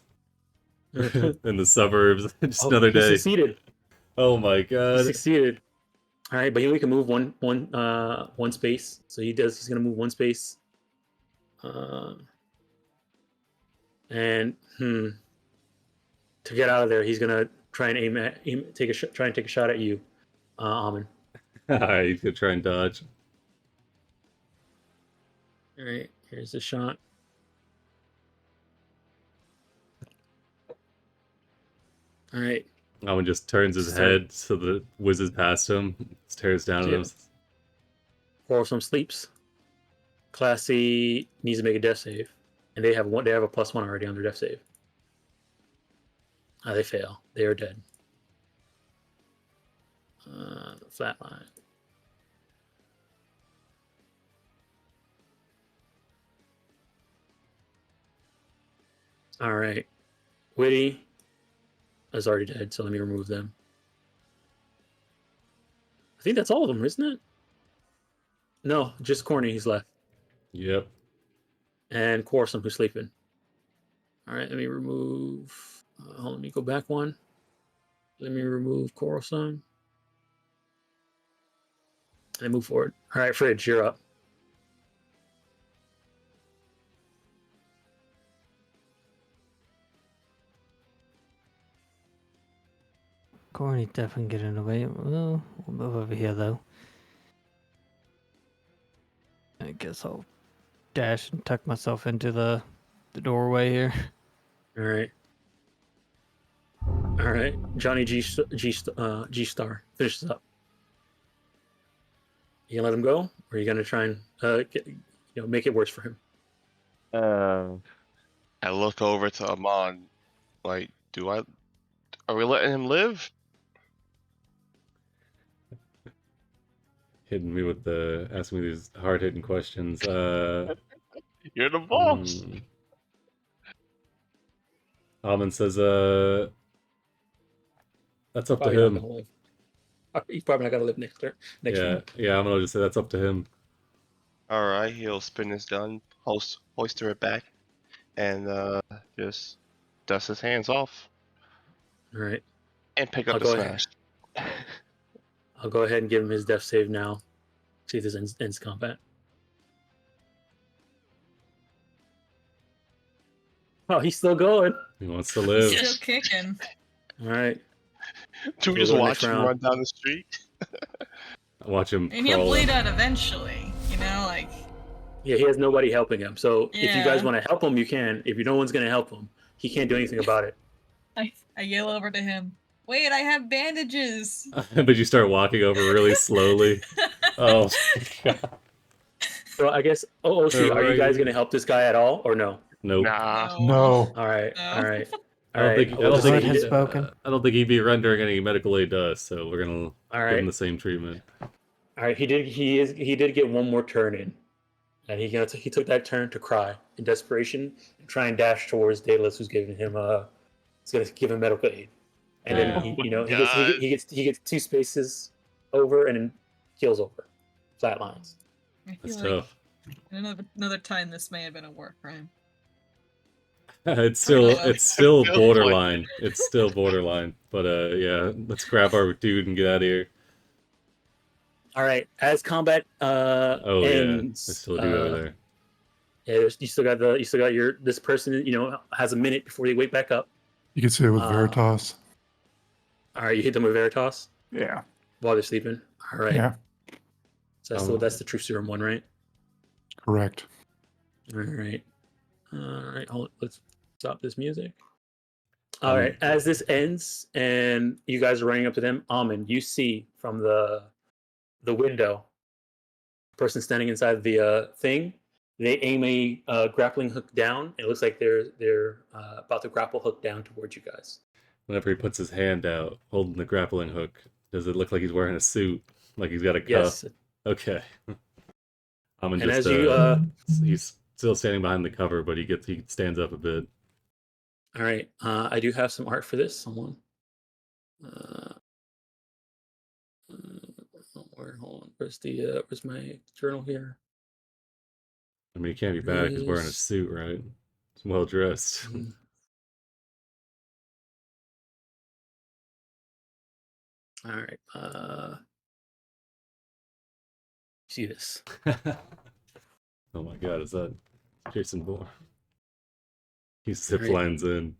In the suburbs. Just another He day. succeeded. Oh my He god. succeeded. All right, but he only can move one space. So he's gonna move one space. And to get out of there, he's gonna try and take a shot at you, Amon. Alright, he's gonna try and dodge. All right, here's the shot. All right, Alvin just turns his Sorry. head so that it whizzes past him, stares down at Yeah. him. Quarrelsome sleeps. Classy needs to make a death save, and they have a +1 already on their death save. They fail. They are dead. Flatline. All right. Witty is already dead, so let me remove them. I think that's all of them, isn't it? No, just Corny who's left. Yep. And Quarrelsome who's sleeping. All right, let me remove... let me go back one. Let me remove Quarrelsome. And move forward. All right, Fridge, you're up. Corny definitely getting away. Well, we'll move over here though. I guess I'll dash and tuck myself into the doorway here. All right. All right. Johnny G Star finishes up. You gonna let him go, or are you gonna try and make it worse for him? I look over to Amon, like, are we letting him live? Hitting me with asking me these hard hitting questions. You're the boss. Almond says, that's up Probably to not him. gonna live. He's probably not gonna live next year. Yeah, I'm gonna just say that's up to him. Alright, he'll spin his gun, hoister it back, and just dust his hands off All right. and pick up I'll the go ahead. smash. I'll go ahead and give him his death save now. See if this ends combat. Oh, he's still going. He wants to live. Still kicking. All right. Do we We'll just go watch next him round. run down the street? Watch him And he'll crawl bleed up. out eventually, you know, like... Yeah, he has nobody helping him. So if you guys Yeah. want to help him, you can. If no one's gonna help him, he can't do anything about it. I yell over to him. Wait, I have bandages. But you start walking over really slowly. Oh my god. So I guess. Oh, see, are you guys gonna help this guy at all or no? Nope. Nah. No. All right, No. all right, I all don't right. think We'll just say Lord he has did- spoken. I don't think he'd be rendering any medical aid to us, so we're gonna All give right, him the same treatment. all right. He did get one more turn in, and he took that turn to cry in desperation and try and dash towards Daedalus, who's giving him he's gonna give him medical aid, and then Yeah. he gets 2 spaces over and then keels over, flatlines. I That's feel like tough. another time this may have been a war crime. It's still Feels like borderline. It's still borderline. But yeah, let's grab our dude and get out of here. All right, as combat Oh yeah, ends, there's still a dude over there. yeah, you still got your this person has a minute before they wake back up. You can say it with Uh, Veritas. All right, you hit them with Veritas Yeah. while they're sleeping. All right, Yeah. so that's the truth serum one, right? Correct. All right, let's stop this music. All right, as this ends and you guys are running up to them, Almond, you see from the window, person standing inside the thing. They aim a grappling hook down. It looks like they're about to grapple hook down towards you guys. Whenever he puts his hand out, holding the grappling hook, does it look like he's wearing a suit? Like he's got a cuff? Yes. Okay. I'm And just as you he's still standing behind the cover, but he stands up a bit. all right, I do have some art for this. Someone. Hold on. Where's my journal here? I mean, he can't be bad because wearing a Is- suit, right? He's well dressed. All right. See this? Oh my god, is that Jason Bourne? He zip Right. lines in.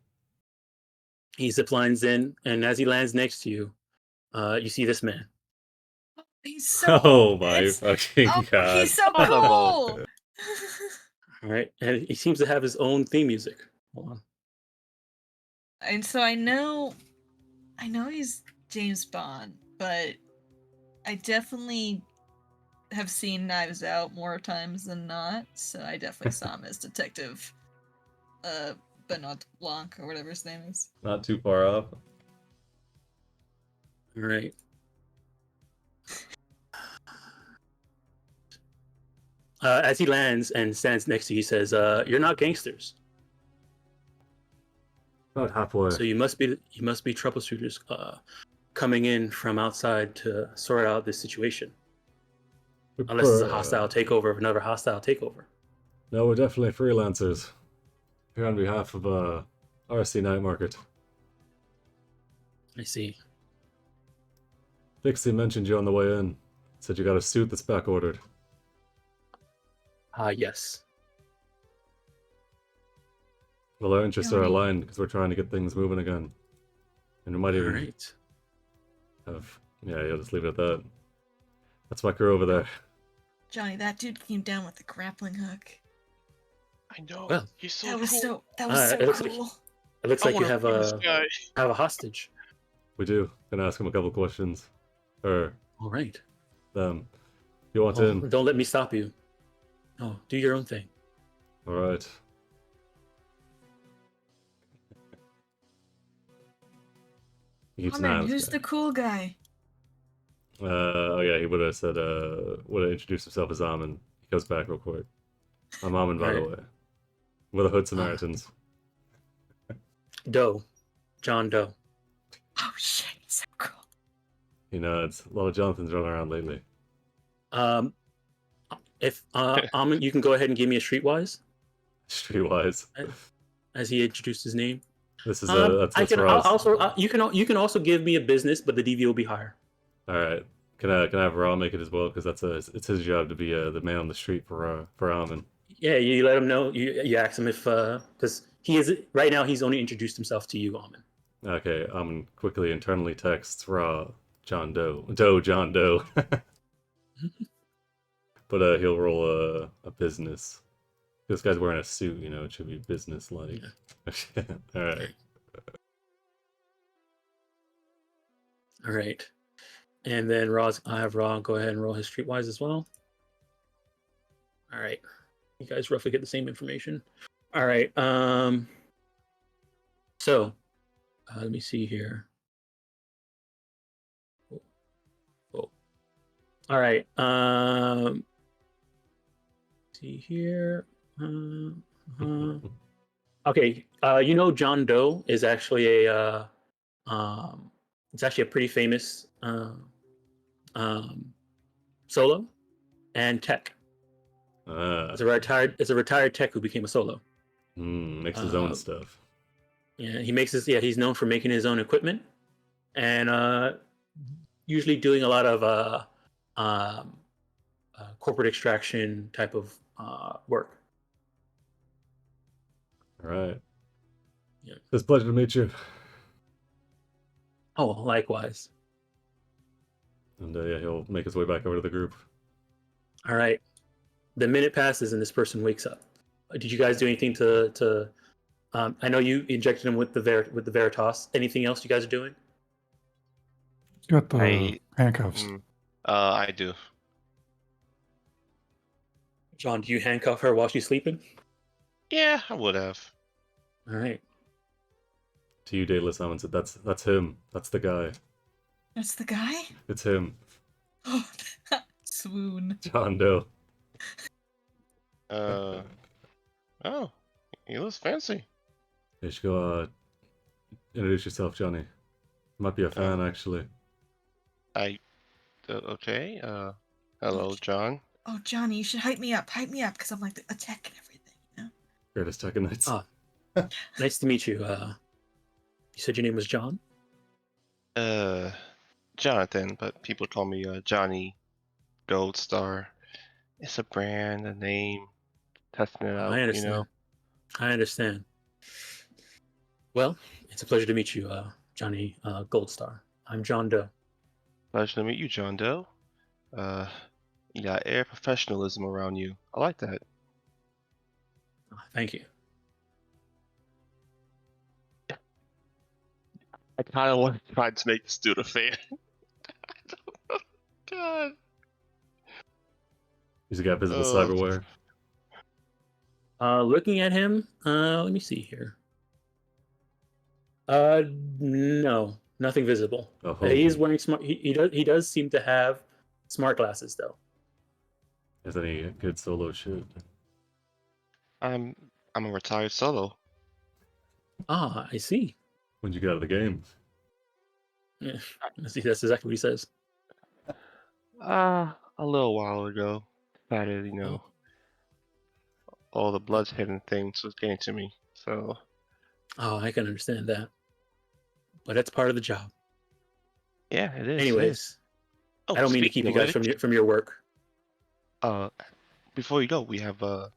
He zip lines in, and as he lands next to you, you see this man. He's so. Oh my it's- fucking oh, god. he's so Son of a- cool. All right, and he seems to have his own theme music. Hold on. And so I know he's James Bond, but I definitely have seen Knives Out more times than not, so I definitely saw him as Detective Benoit Blanc or whatever his name is. Not too far off. All right. As he lands and stands next to you, he says, "You're not gangsters, About halfway. so you must be troubleshooters coming in from outside to sort out this situation. Unless it's a hostile takeover of another hostile takeover." No, we're definitely freelancers. Here on behalf of RC Night Market. I see. Dixie mentioned you on the way in. Said you got a suit that's back ordered. Yes. Well, our interests are Alright. aligned because we're trying to get things moving again. And we might All even right. have... Yeah, just leave it at that. That's my crew over there. Johnny, that dude came down with the grappling hook. I know. Well, He's so That was cool. that was it so looks like- cool. It looks I like you wanna have be this guy. a hostage. We do. Gonna ask him a couple questions. Or All right. them. You want Oh, in? don't let me stop you. No, do your own thing. Alright. He keeps Oh an eye man, on this who's guy. the cool guy? Oh yeah, he would have said, would have introduced himself as Amin. He goes back real quick. I'm Amin, by the Alright. way. We're the Hood Samaritans. Doe. John Doe. Oh shit, he's so cool. You know, it's a lot of Jonathans running around lately. If Amon, you can go ahead and give me a streetwise Streetwise. as he introduced his name. This is I that's can Ross. also you can also give me a business, but the DV will be higher. Alright. Can I have Ra make it as well? Because it's his job to be the man on the street for Amin. Yeah, you let him know. You ask him if because he is right now. He's only introduced himself to you, Amon. Okay, Amin quickly internally texts Ra John Doe. John Doe. But he'll roll a business. This guy's wearing a suit, you know, it should be business like. Alright. All right. And then I have Raw go ahead and roll his streetwise as well. All right. You guys roughly get the same information. All right. So let me see here. Oh. All right. See here. Okay. John Doe is actually it's actually a pretty famous solo and tech. It's a retired tech who became a solo. Makes his own stuff. Yeah, he's known for making his own equipment and usually doing a lot of corporate extraction type of work. All right. Yeah. It's a pleasure to meet you. Oh, likewise. And yeah, he'll make his way back over to the group. All right. The minute passes and this person wakes up. Did you guys do anything to I know you injected him with the Veritas. Anything else you guys are doing? Got the handcuffs. I do. John, do you handcuff her while she's sleeping? Yeah, I would have. All right. To you, Daedalus, Ammon said, that's him. That's the guy. That's the guy? It's him. Oh, swoon. John Doe. Oh, he looks fancy. You should go introduce yourself, Johnny. Might be a fan, actually. Okay. Hello, John. Oh, Johnny, you should hype me up, because I'm like a tech and everything, you know? Greatest tech knights. Ah, nice to meet you. You said your name was John? Jonathan, but people call me Johnny Gold Star. It's a brand, a name, testing it out, I understand. I understand. Well, it's a pleasure to meet you, Johnny Goldstar. I'm John Doe. Pleasure to meet you, John Doe. You got air professionalism around you. I like that. Thank you. I kind of want to try to make this dude a fan. I don't know. God. He's got visible cyberware. Looking at him, let me see here. No, nothing visible. Oh, He's wearing smart. He does seem to have smart glasses though. Is any good solo shit? I'm a retired solo. Ah, I see. When'd you get out of the game? Yeah, I see. That's exactly what he says. A little while ago. Decided, all the bloodshed things was getting to me. So. Oh, I can understand that. But that's part of the job. Yeah, it is. Anyways, Oh, I don't mean to keep you guys from your work. Before you go, we have a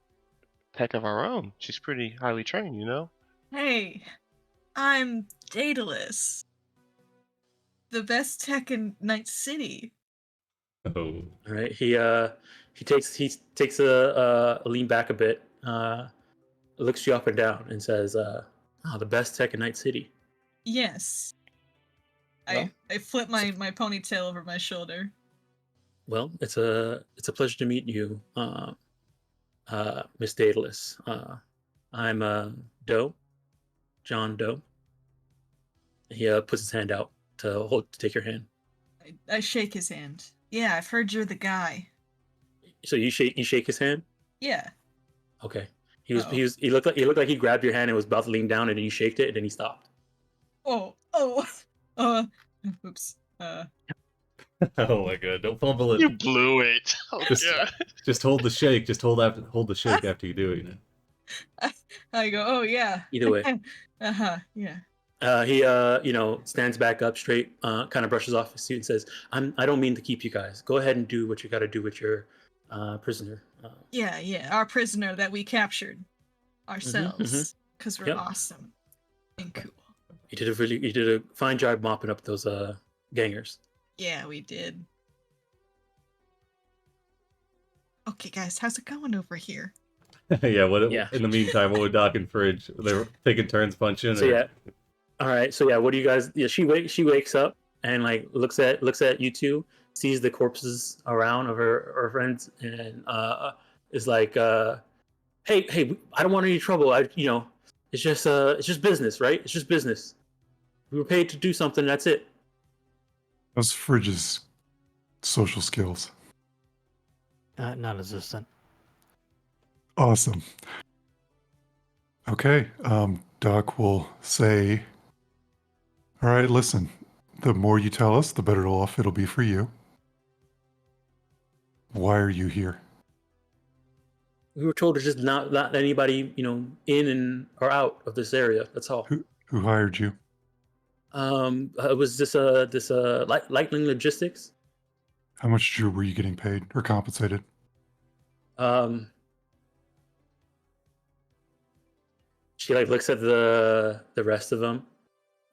tech of our own. She's pretty highly trained, you know? Hey, I'm Daedalus. The best tech in Night City. Oh. All right. He takes a lean back a bit, looks you up and down, and says, the best tech in Night City." Yes. Well, I flip my ponytail over my shoulder. Well, it's a pleasure to meet you, Miss Daedalus. I'm Doe, John Doe. He puts his hand out to take your hand. I shake his hand. Yeah, I've heard you're the guy. So you shake his hand? Yeah. Okay. He looked like he grabbed your hand and was about to lean down, and then you shaked it, and then he stopped. Oops. Oh my god! Don't fumble it. You blew it. Oh, yeah. Just hold the shake. Just hold the shake after you do it. You know? I go. Oh yeah. Either way. Yeah. He stands back up straight, kind of brushes off his suit and says, I don't mean to keep you guys. Go ahead and do what you got to do with your prisoner. Yeah, our prisoner that we captured ourselves because we're awesome and cool. You did a fine job mopping up those gangers. Yeah, we did. Okay, guys, how's it going over here? Yeah. In the meantime, what would Doc and Fridge? They're taking turns punching. So yeah. All right. So yeah, what do you guys? Yeah, she wakes up and like looks at you two, sees the corpses around of her friends, and is like, hey, I don't want any trouble. It's just business, right? It's just business. We were paid to do something. That's it. How's Fridge's social skills? Non-existent. Awesome. Okay, Doc will say, all right, listen, the more you tell us, the better off it'll be for you. Why are you here? We were told to just not let anybody, in and or out of this area. That's all. Who hired you? It was this Lightning Logistics. How much were you getting paid or compensated? She like looks at the rest of them,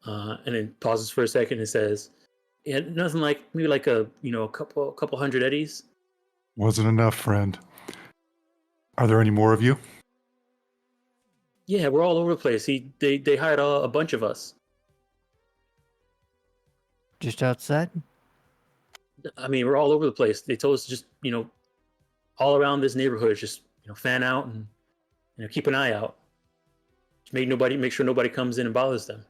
and then pauses for a second and says, "Yeah, nothing like maybe like a couple hundred eddies." Wasn't enough, friend. Are there any more of you? Yeah, we're all over the place. They hired a bunch of us. Just outside? I mean, we're all over the place. They told us to just all around this neighborhood, just fan out and keep an eye out. Make sure nobody comes in and bothers them.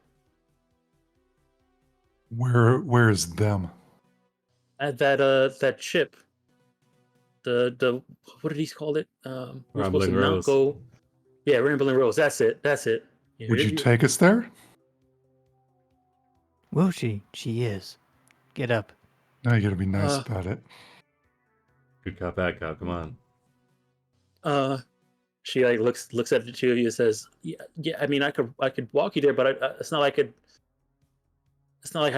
Where is them? At that ship, the what did he call it? We're supposed to Rambling not Rose. go. Yeah, Rambling Rose. That's it. Yeah, Would you take us there? Will she? She is. Get up. No, you gotta be nice Uh, about it. Good cop, bad cop. Come on. She like looks at the two of you and says, "Yeah. I mean, I could walk you there, but it's not like I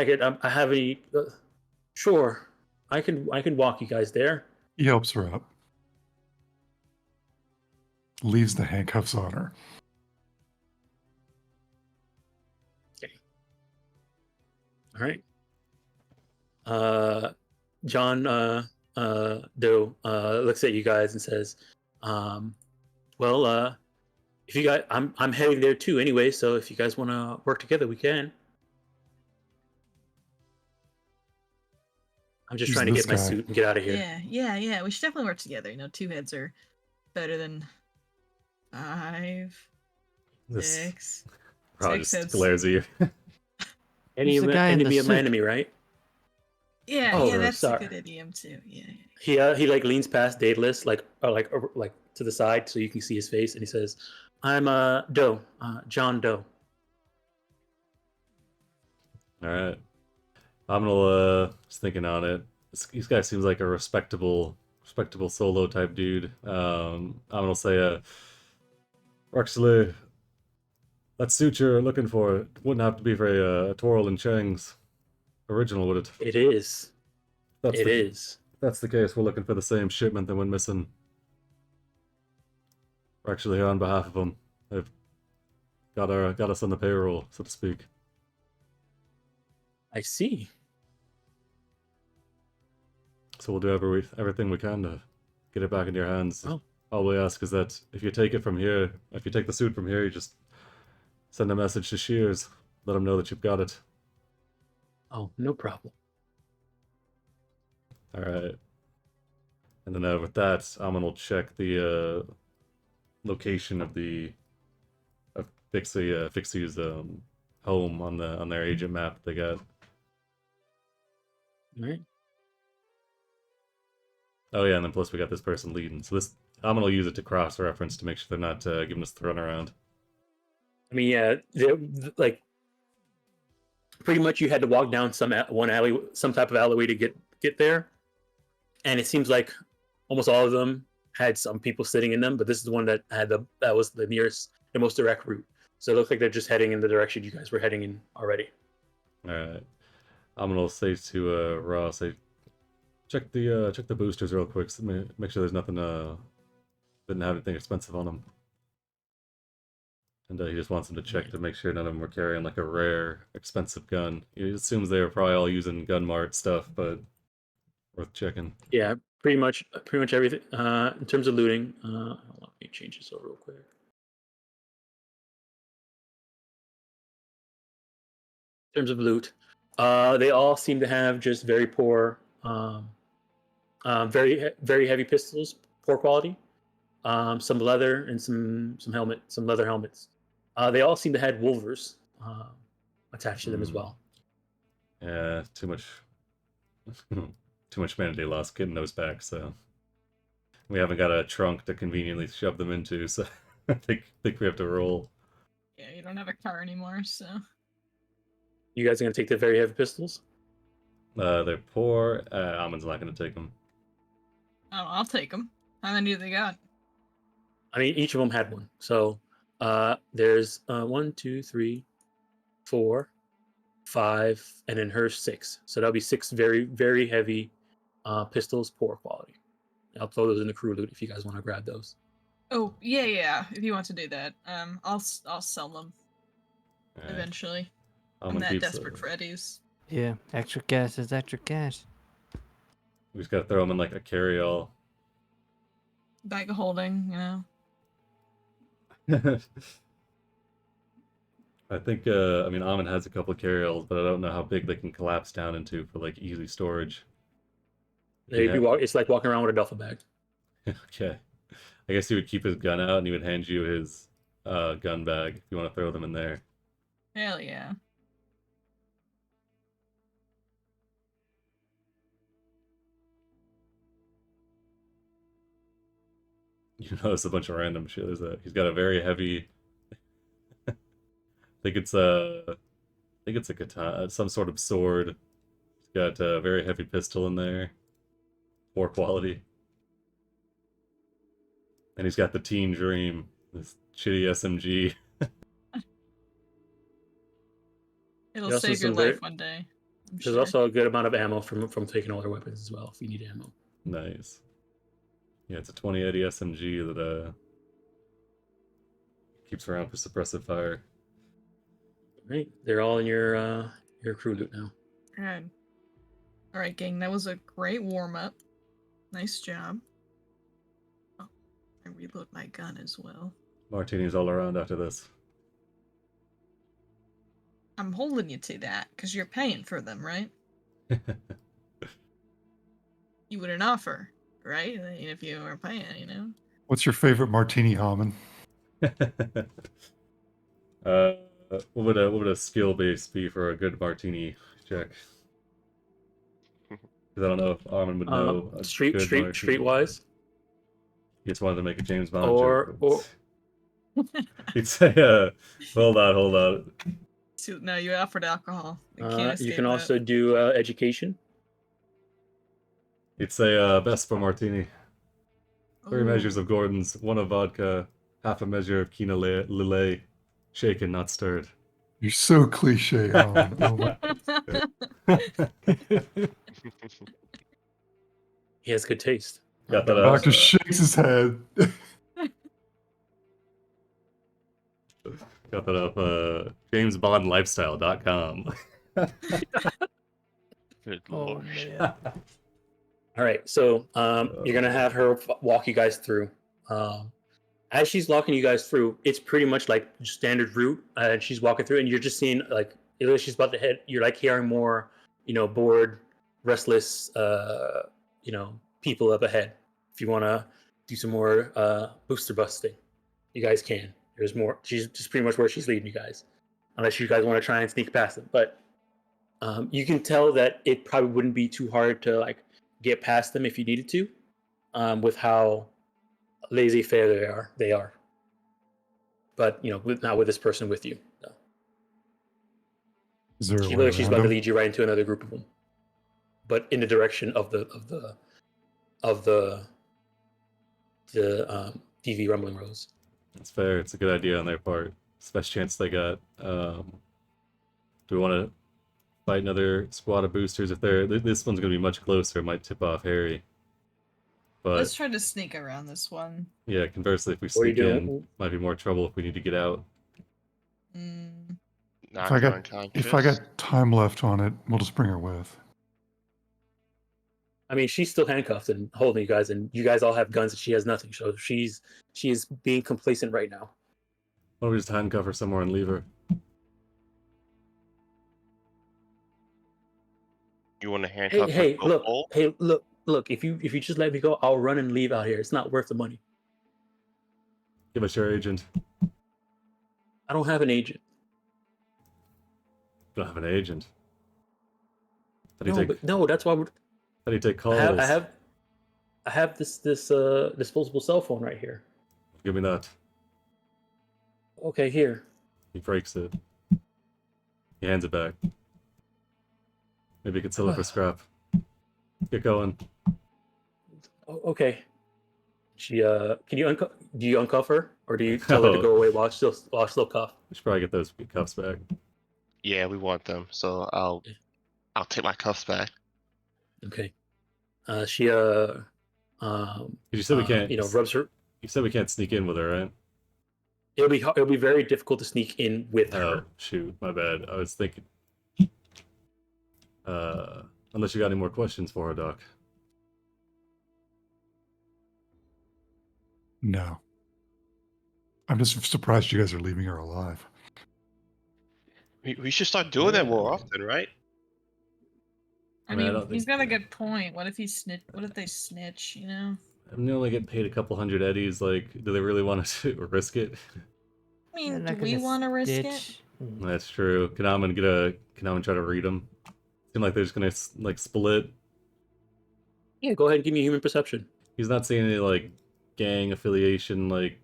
could. I have any. Sure, I can walk you guys there." He helps her up. Leaves the handcuffs on her. Okay. All right. John Doe looks at you guys and says, "Well, if you guys, I'm heading there too anyway. So if you guys want to work together, we can." I'm just Who's trying to this get my guy? suit and get out of here. Yeah. We should definitely work together. Two heads are better than 5, This 6. probably Six just heads. glares at you. Who's the guy in the Enemy of my suit? enemy, right? Yeah, Oh, that's sorry. a good idiom too. Yeah. He like leans past Daedalus, like to the side so you can see his face, and he says, "I'm Doe, John Doe." All right. I'm gonna just thinking on it. This guy seems like a respectable solo type dude. I'm gonna say, actually, that suit you're looking for it wouldn't have to be for a Toril and Chang's original, would it? It is. That's It the, is. If that's the case, we're looking for the same shipment that went missing. We're actually here on behalf of them. They've got us on the payroll, so to speak. I see. So we'll do everything we can to get it back into your hands. Oh. All we ask is that if you take it from here, if you take the suit from here, you just send a message to Shears. Let them know that you've got it. Oh, no problem. All right. And then with that, I'm gonna check the location of Fixie's home on their agent map they got. All right. Oh yeah, and then plus we got this person leading. So I'm gonna use it to cross-reference to make sure they're not giving us the runaround. I mean, yeah, like pretty much you had to walk down some type of alleyway to get there, and it seems like almost all of them had some people sitting in them, but this is the one that was the nearest, the most direct route. So it looks like they're just heading in the direction you guys were heading in already. All right. I'm gonna say to Ross, check the boosters real quick. So make sure there's nothing didn't have anything expensive on them. And he just wants them to check to make sure none of them were carrying like a rare, expensive gun. He assumes they were probably all using gun mart stuff, but worth checking. Yeah, pretty much everything. In terms of looting, let me change this over real quick. In terms of loot, They all seem to have just very poor, very heavy pistols, poor quality. Some leather and some leather helmets. They all seem to have wolvers attached to them as well. Yeah, too much, too much humanity lost getting those back. So we haven't got a trunk to conveniently shove them into. So I think we have to roll. Yeah, you don't have a car anymore, so. You guys are gonna take the very heavy pistols? They're poor. Almond's not going to take them. Oh, I'll take them. How many do they got? I mean, each of them had one. So there's 1, 2, 3, 4, 5, and then her 6. So that'll be 6 very, very heavy pistols, poor quality. I'll throw those in the crew loot if you guys want to grab those. Oh, yeah. If you want to do that, I'll sell them All right. eventually. I'm Almond that keeps desperate for Eddies. Yeah, extra cash is extra cash. We just got to throw them in like a carry-all. Bag of holding, you know. I think, I mean, Almond has a couple of carry-alls, but I don't know how big they can collapse down into for like easy storage. It's like walking around with a duffel bag. Okay. I guess he would keep his gun out and he would hand you his gun bag if you want to throw them in there. Hell yeah. You notice a bunch of random shit. He's got a very heavy. I think it's a katana, some sort of sword. He's got a very heavy pistol in there, poor quality. And he's got the Teen Dream, this shitty SMG. It'll There's also save your some very- life one day. I'm There's sure. also a good amount of ammo from taking all their weapons as well if you need ammo. Nice. Yeah, it's a 2080 SMG that keeps around for suppressive fire. Right, they're all in your crew loot now. Good. Alright, gang, that was a great warm-up. Nice job. Oh, I reload my gun as well. Martinis all around after this. I'm holding you to that, because you're paying for them, right? You wouldn't offer, right? If you were paying, you know? What's your favorite martini, Haman? What would a skill base be for a good martini check? Because I don't know if Armin would know. A good martini. Streetwise, He just wanted to make a James Bond or joke. He'd say, hold on. So, no, you offered alcohol. You can't you escape can that. also do education. He'd say, Vespa Martini. 3 Ooh. measures of Gordon's, 1 of vodka, half a measure of Quina Lillet, shaken, not stirred. You're so cliche, Haman. Oh my- He has good taste. Got that Doctor up. shakes his head. Got that up. JamesBondLifestyle.com. Good Oh lord. man. All right, so you're gonna have her walk you guys through. As she's walking you guys through, it's pretty much like standard route, and she's walking through, and you're just seeing like she's about to hit. You're like hearing more, bored, restless, people up ahead. If you want to do some more booster busting, you guys can. There's more. She's just pretty much where she's leading you guys, unless you guys want to try and sneak past them. But you can tell that it probably wouldn't be too hard to like get past them if you needed to, with how laissez-faire they are. But not with this person with you. So. Is there a She way looks like she's around about to him? lead you right into another group of them, but in the direction of the DV rumbling rose. That's fair. It's a good idea on their part. It's the best chance they got. Do we want to fight another squad of boosters? If this one's going to be much closer, it might tip off Harry. But Let's try to sneak around this one. yeah, conversely, if we What are you sneak in, doing? might be more trouble if we need to get out. Mm, Not If I got unconscious. if I got time left on it, we'll just bring her with. I mean, she's still handcuffed and holding you guys, and you guys all have guns, and she has nothing. So she is being complacent right now. Why don't we just handcuff her somewhere and leave her? You want to Hey, handcuff her hey, to a look, pole? hey, look. If you just let me go, I'll run and leave out here. It's not worth the money. Give us your agent. I don't have an agent. You don't have an agent. How do you No, take? but no, that's why How do you take I calls? have this disposable cell phone right here. Give me that. Okay, here. He breaks it. He hands it back. Maybe you could sell it for scrap. Get going. Okay. She can you do you uncuff her or do you tell her to Oh, go away while still cuff? we should probably get those cuffs back. Yeah, we want them. So I'll take my cuffs back. Okay. She You said we can't. rubs her. You said we can't sneak in with her, right? It'll be very difficult to sneak in with Oh, her. shoot, my bad. I was thinking. Unless you got any more questions for her, Doc. No. I'm just surprised you guys are leaving her alive. We should start doing that more often, right? I mean, I mean, don't he's think- got a good point. What if he snitch? What if they snitch? You know? I mean, they only get paid a couple hundred eddies. Like, do they really want to risk it? I mean, They're do not we gonna want to risk it? stitch. That's true. Can I try to read them? Seem like they're just gonna like split. Yeah, go ahead and give me a human perception. He's not seeing any like gang affiliation, like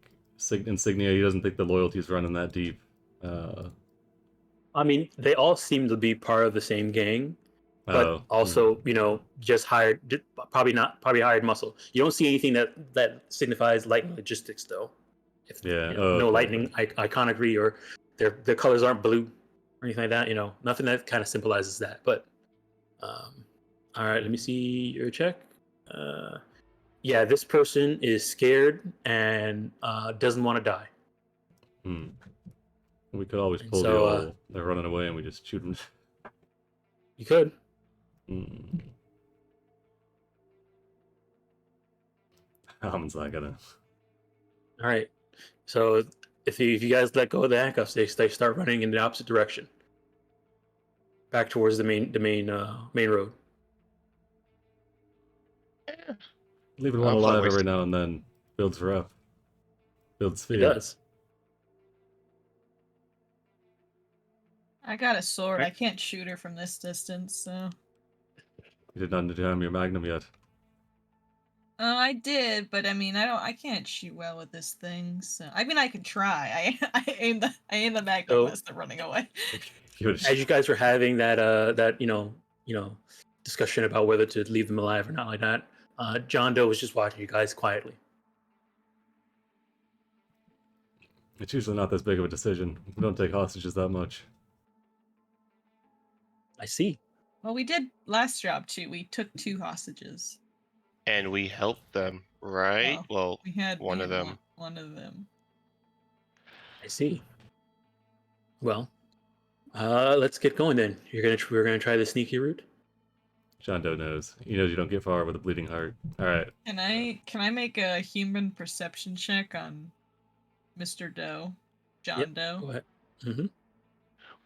insignia. He doesn't think the loyalty's running that deep. I mean, they all seem to be part of the same gang, but Oh, also, just probably hired muscle. You don't see anything that signifies lightning logistics, though. Yeah, No okay. lightning iconography or their colors aren't blue or anything like that. Nothing that kind of symbolizes that. But all right, let me see your check. Yeah, this person is scared and doesn't want to die. We could always And pull so, the old. They're running away, and we just shoot them. You could. Hammond's not gonna. All right. So if you guys let go of the handcuffs, they start running in the opposite direction, back towards the main road. Leaving one I'm not alive every wasting- now and then builds her up. Builds It fear. does. I got a sword. I can't shoot her from this distance, so. You did not jam your magnum yet. Oh, I did, but I mean, I can't shoot well with this thing. So I mean, I can try. I aim the magnum as they're running away. As you guys were having that discussion about whether to leave them alive or not like that, John Doe was just watching you guys quietly. It's usually not this big of a decision. We don't take hostages that much. I see. Well, we did last job too. We took 2 hostages. And we helped them, right? Well, We had one we of had them. One of them. I see. Well, let's get going then. We're gonna try the sneaky route. John Doe knows. He knows you don't get far with a bleeding heart. All right. Can I make a human perception check on Mr. Doe, John Yep, Doe? Go ahead. Mm-hmm.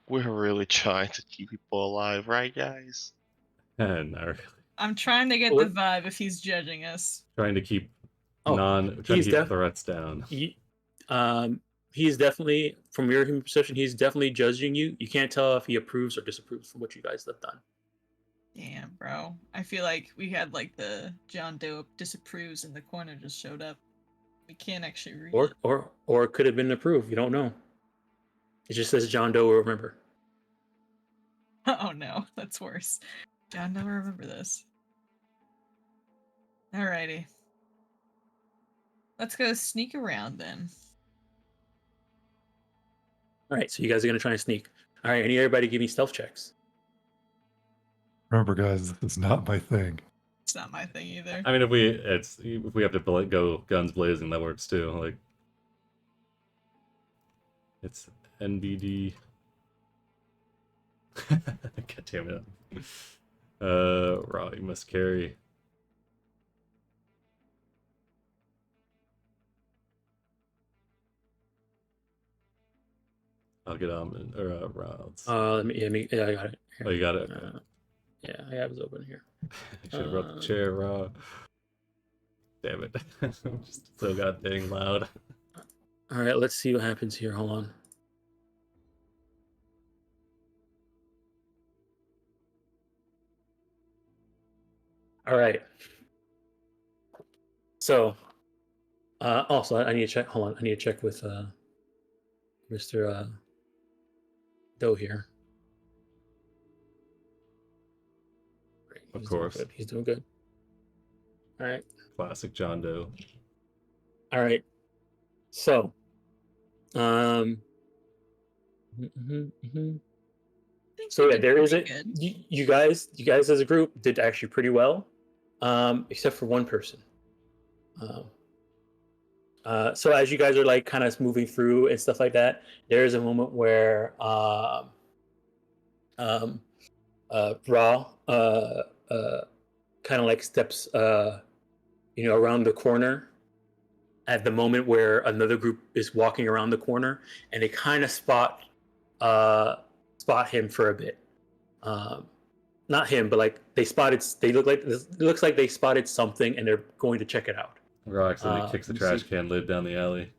We're really trying to keep people alive, right, guys? And not really. I'm trying to get What- the vibe if he's judging us. Trying to keep trying to he's keep threats down. He's definitely, from your human perception, he's definitely judging you. You can't tell if he approves or disapproves from what you guys have done. Damn, bro. I feel like we had like the John Doe disapproves in the corner just showed up. We can't actually read it. Or it could have been approved. You don't know. It just says John Doe will remember. Oh no, that's worse. John Doe will remember this. Alrighty. Let's go sneak around then. All right, so you guys are gonna try and sneak. All right, I need everybody to give me stealth checks. Remember, guys, this is not my thing. It's not my thing either. I mean, if we have to go guns blazing, that works too. Like, it's NBD. God damn it. Raw, you must carry. I'll get on or rounds. Yeah, I got it. Oh, you got it. Yeah, I have it open here. I should have brought the chair, Raw. Damn it. I'm just so goddamn loud. All right, let's see what happens here. Hold on. All right. So, also, I need to check. Hold on, I need to check with Mr. Doe here. Great, Of he's doing course. good. He's doing good. All right. Classic John Doe. All right. So, mhm, mhm. So yeah, there is a you guys as a group did actually pretty well, except for one person. So as you guys are like kind of moving through and stuff like that, there is a moment where Raw kind of like steps around the corner at the moment where another group is walking around the corner, and they kind of spot him for a bit. Not him, but like they it looks like they spotted something and they're going to check it out. Raw accidentally kicks the let me trash see. can lid down the alley.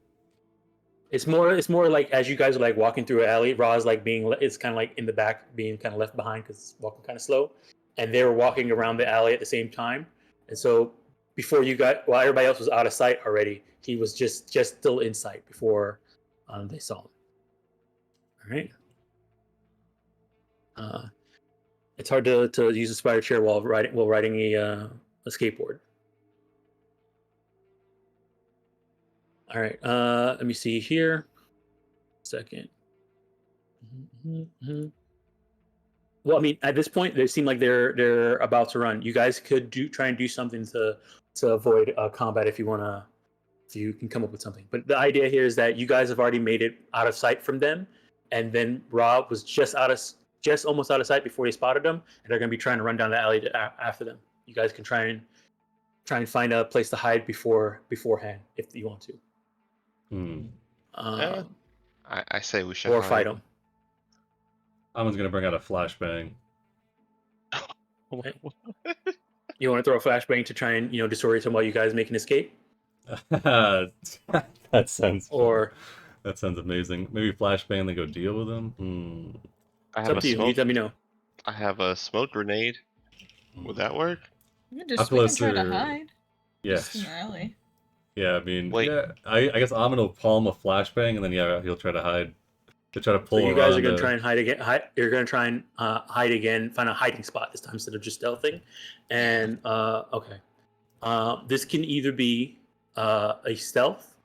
It's more like as you guys are like walking through an alley, Ra's like it's kind of like in the back, being kind of left behind because it's walking kind of slow, and they were walking around the alley at the same time. And so while everybody else was out of sight already, he was just still in sight before they saw him. All right. It's hard to use a spider chair while riding a skateboard. All right. Let me see here. Second. Well, I mean, at this point, they seem like they're about to run. You guys could try and do something to avoid combat if you can come up with something. But the idea here is that you guys have already made it out of sight from them, and then Rob was just almost out of sight before they spotted them, and they're going to be trying to run down the alley after them. You guys can try and find a place to hide beforehand if you want to. I say we should or hide. fight them. Amon's gonna bring out a flashbang. Okay. You want to throw a flashbang to try and disorient them while you guys make an escape, That sounds or that sounds amazing. Maybe flashbang, they go deal with them. I it's have up a to you. You smoke. let me know. I have a smoke grenade. Would that work? We How can try close to are- hide. Yeah, Just in the alley. yeah. I mean, Wait. yeah. I guess Amon will palm a flashbang, and then he'll try to hide. He'll try to pull. So you guys are around going to the- try and hide again. You're going to try and hide again. Find a hiding spot this time instead of just stealthing. And okay, this can either be a stealth,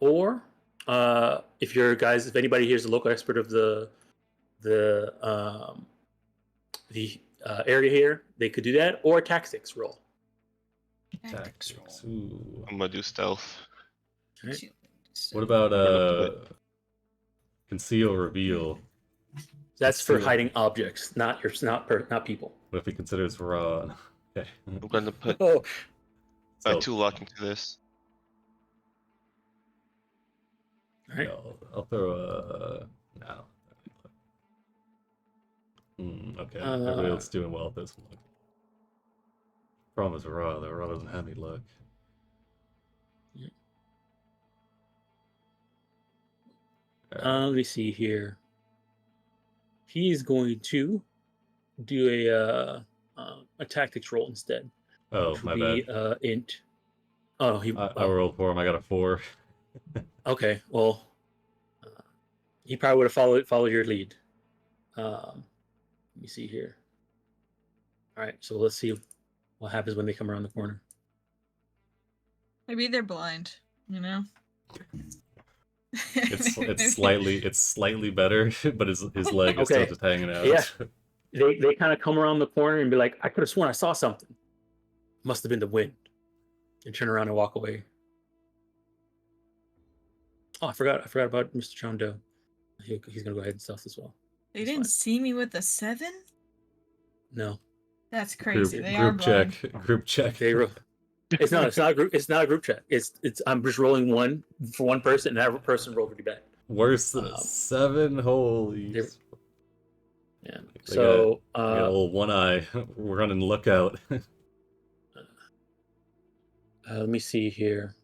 or if anybody here is a local expert of the area here, they could do that, or a tactics roll. Tactics. Ooh. I'm gonna do stealth. Right. What about gonna conceal reveal? That's for Conceal. hiding objects, not people. What if he considers raw? Okay. I'm gonna put Oh, So, 2 luck into this. all right. I'll throw a no. Okay, everybody else is doing well at this one. Problem is raw. The raw doesn't have any luck. Let me see here. He's going to do a tactics roll instead. Oh, Which my would bad. be int. Oh, I rolled for him. I got a 4. okay. Well, he probably would have followed your lead. Let me see here. All right, so let's see what happens when they come around the corner. Maybe they're blind, you know? It's slightly better, but his leg is still Okay. just hanging out. Yeah. They kind of come around the corner and be like, I could have sworn I saw something. Must have been the wind. And turn around and walk away. Oh, I forgot about Mr. John Doe. He's gonna go ahead and stealth as well. They It's didn't fine. see me with a 7? No. That's crazy. Group, They are group blind. check. Group check. It's not a group check. It's I'm just rolling one for one person, and that person rolled really bad. Worse than a 7. Holy. They're- Yeah. They So got a little one eye. We're running lookout. let me see here.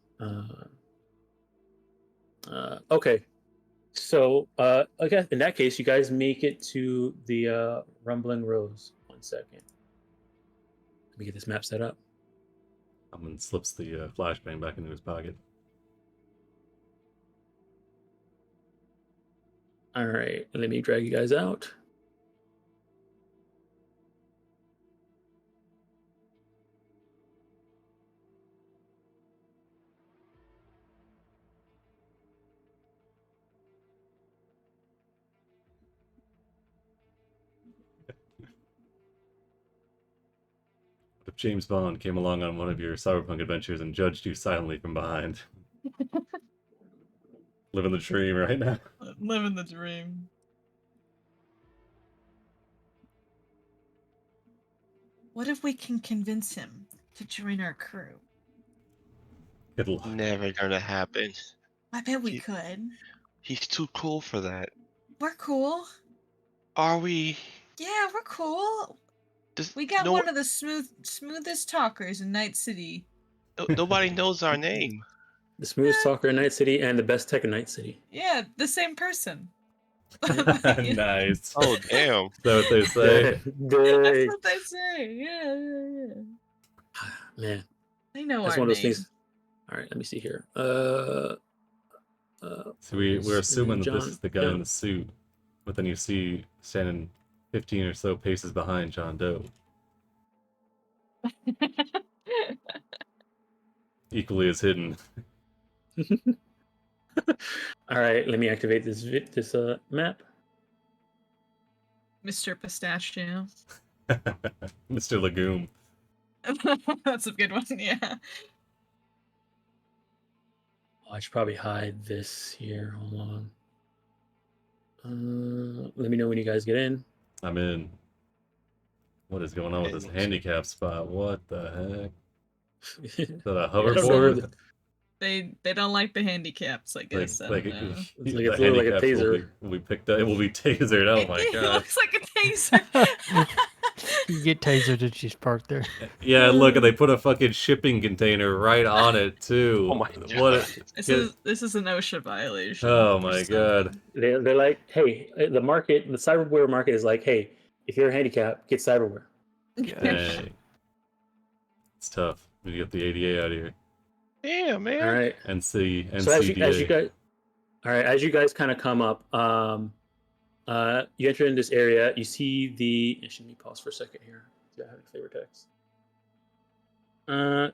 Okay. So okay, in that case, you guys make it to the Rumbling Rose. 1 second. Let me get this map set up. And slips the flashbang back into his pocket. All right, let me drag you guys out. If James Bond came along on one of your cyberpunk adventures and judged you silently from behind. Living the dream right now. Living the dream. What if we can convince him to join our crew? Good luck. Never gonna happen. I bet we He- could. He's too cool for that. We're cool. Are we? Yeah, we're cool. Does, We got no, one of the smoothest talkers in Night City. nobody knows our name. The smoothest talker in Night City and the best tech in Night City. Yeah, the same person. Nice. Oh damn! Is that what they say? That's what they say. Yeah. Man, They know that's our one of those name. things. All right, let me see here. So we're assuming that this John- is the guy John- in the suit, but then you see standing 15 or so paces behind John Doe, equally as hidden. All right, let me activate this map. Mr. Pistachio. Mr. Legume. That's a good one, yeah. Oh, I should probably hide this here. Hold on. Let me know when you guys get in. I'm in. What is going on with this handicap spot? What the heck? Is that a I don't know. hoverboard? They don't like the handicaps, I guess. I don't know. It's like the it's literally like a handicaps taser. will be picked up. It will be tasered. Oh my It god. looks like a taser. You get tasered and she's parked there. Yeah, look, they put a fucking shipping container right on it too. Oh my What? This is an OSHA violation. Oh or my something. god. They're like, hey, the cyberware market is like, hey, if you're handicapped, get cyberware. Dang. It's tough. We get the ADA out of here. Damn, man. All right. NC, So as you NCDA. guys, all right, as you guys kind of come up, you enter in this area. You see the. Actually, let me pause for a second here. Do I have any flavor text?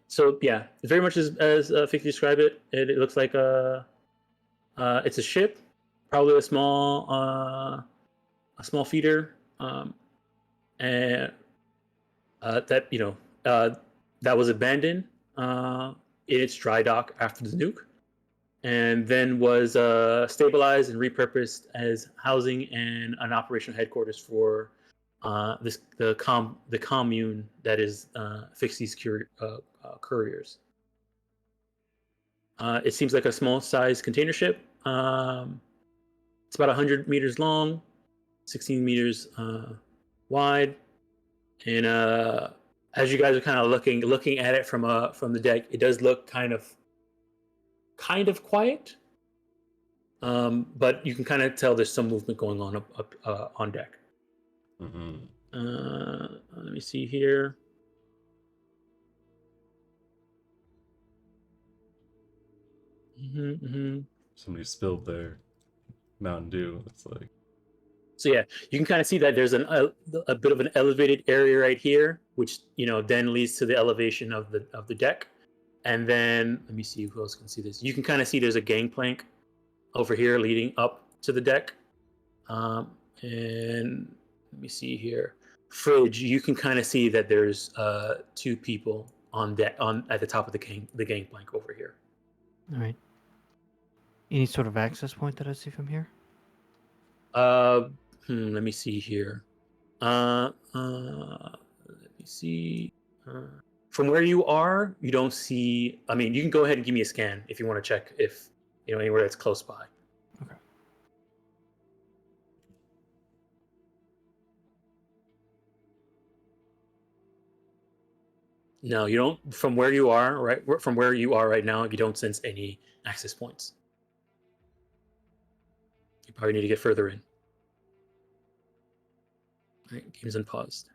So yeah, it's very much as Fiki described it. It looks like it's a ship, probably a small feeder, and that that was abandoned in its dry dock after the nuke, and then was stabilized and repurposed as housing and an operational headquarters for the commune that is Fixie's couriers. It seems like a small size container ship. It's about 100 meters long, 16 meters wide, and as you guys are kind of looking at it from the deck, it does look kind of quiet, but you can kind of tell there's some movement going on up on deck. Mm-hmm. Let me see here. Somebody spilled their Mountain Dew. It's like. So yeah, you can kind of see that there's a bit of an elevated area right here, which then leads to the elevation of the deck, and then let me see who else can see this. You can kind of see there's a gangplank over here leading up to the deck, and let me see here. Fridge, you can kind of see that there's 2 people on deck at the top of the gangplank over here. All right. Any sort of access point that I see from here? Let me see here. Let me see. From where you are, you don't see. I mean, you can go ahead and give me a scan if you want to check if anywhere that's close by. Okay. No, you don't. From where you are, from where you are right now, you don't sense any access points. You probably need to get further in. All right, game's unpaused.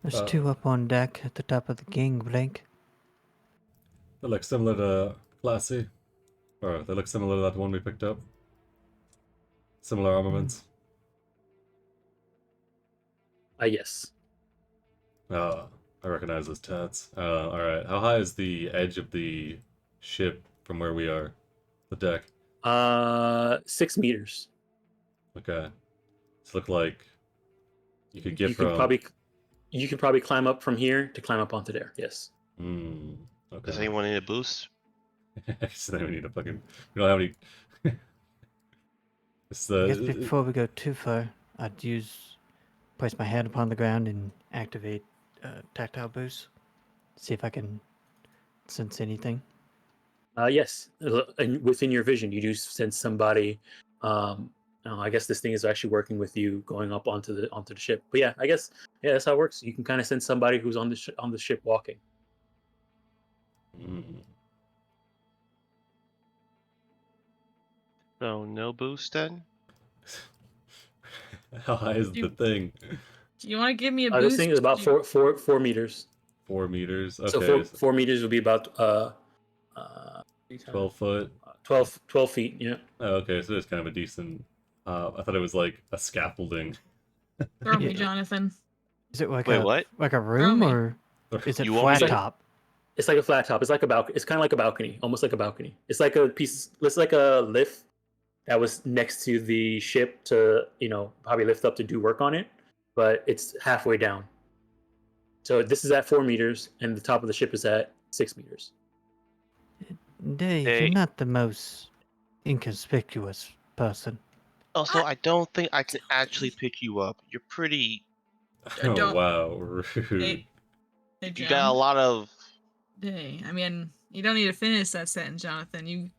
There's two up on deck at the top of the gangplank. They look similar to Classy. Or they look similar to that one we picked up. Similar armaments. Yes. I recognize those tats. Alright. How high is the edge of the ship from where we are? The deck. 6 meters. Okay. This look like you could get You from... could probably climb up from here to climb up onto there. Yes. Okay. Does anyone need a boost? So then we need a fucking... We don't have any... It's I guess the... before we go too far, I'd place my hand upon the ground and activate tactile boost. See if I can sense anything. Yes. And within your vision, you do sense somebody. I guess this thing is actually working with you going up onto the ship. But yeah, I guess that's how it works. You can kind of sense somebody who's on the ship walking. So no boost then? How high is the thing? Do you want to give me a This boost? thing is about 4 meters. 4 meters. Okay. So 4 meters would be about 12 foot. 12 feet. Yeah. Oh, okay, so it's kind of a decent. I thought it was like a scaffolding. Throw me, Yeah. Jonathan. Is it like Wait, what? like a room me. or is it You want me flat to- top? It's like a flat top. It's like a balcony. It's kind of like a balcony, almost like a balcony. It's like a piece. It's like a lift that was next to the ship to, probably lift up to do work on it, but it's halfway down. So this is at 4 meters, and the top of the ship is at 6 meters. Dave, Hey. you're not the most inconspicuous person. Also, I don't think I can actually pick you up. You're pretty. Oh don't- wow, rude. Hey, You John. got a lot of. Hey, I mean, you don't need to finish that sentence, Jonathan.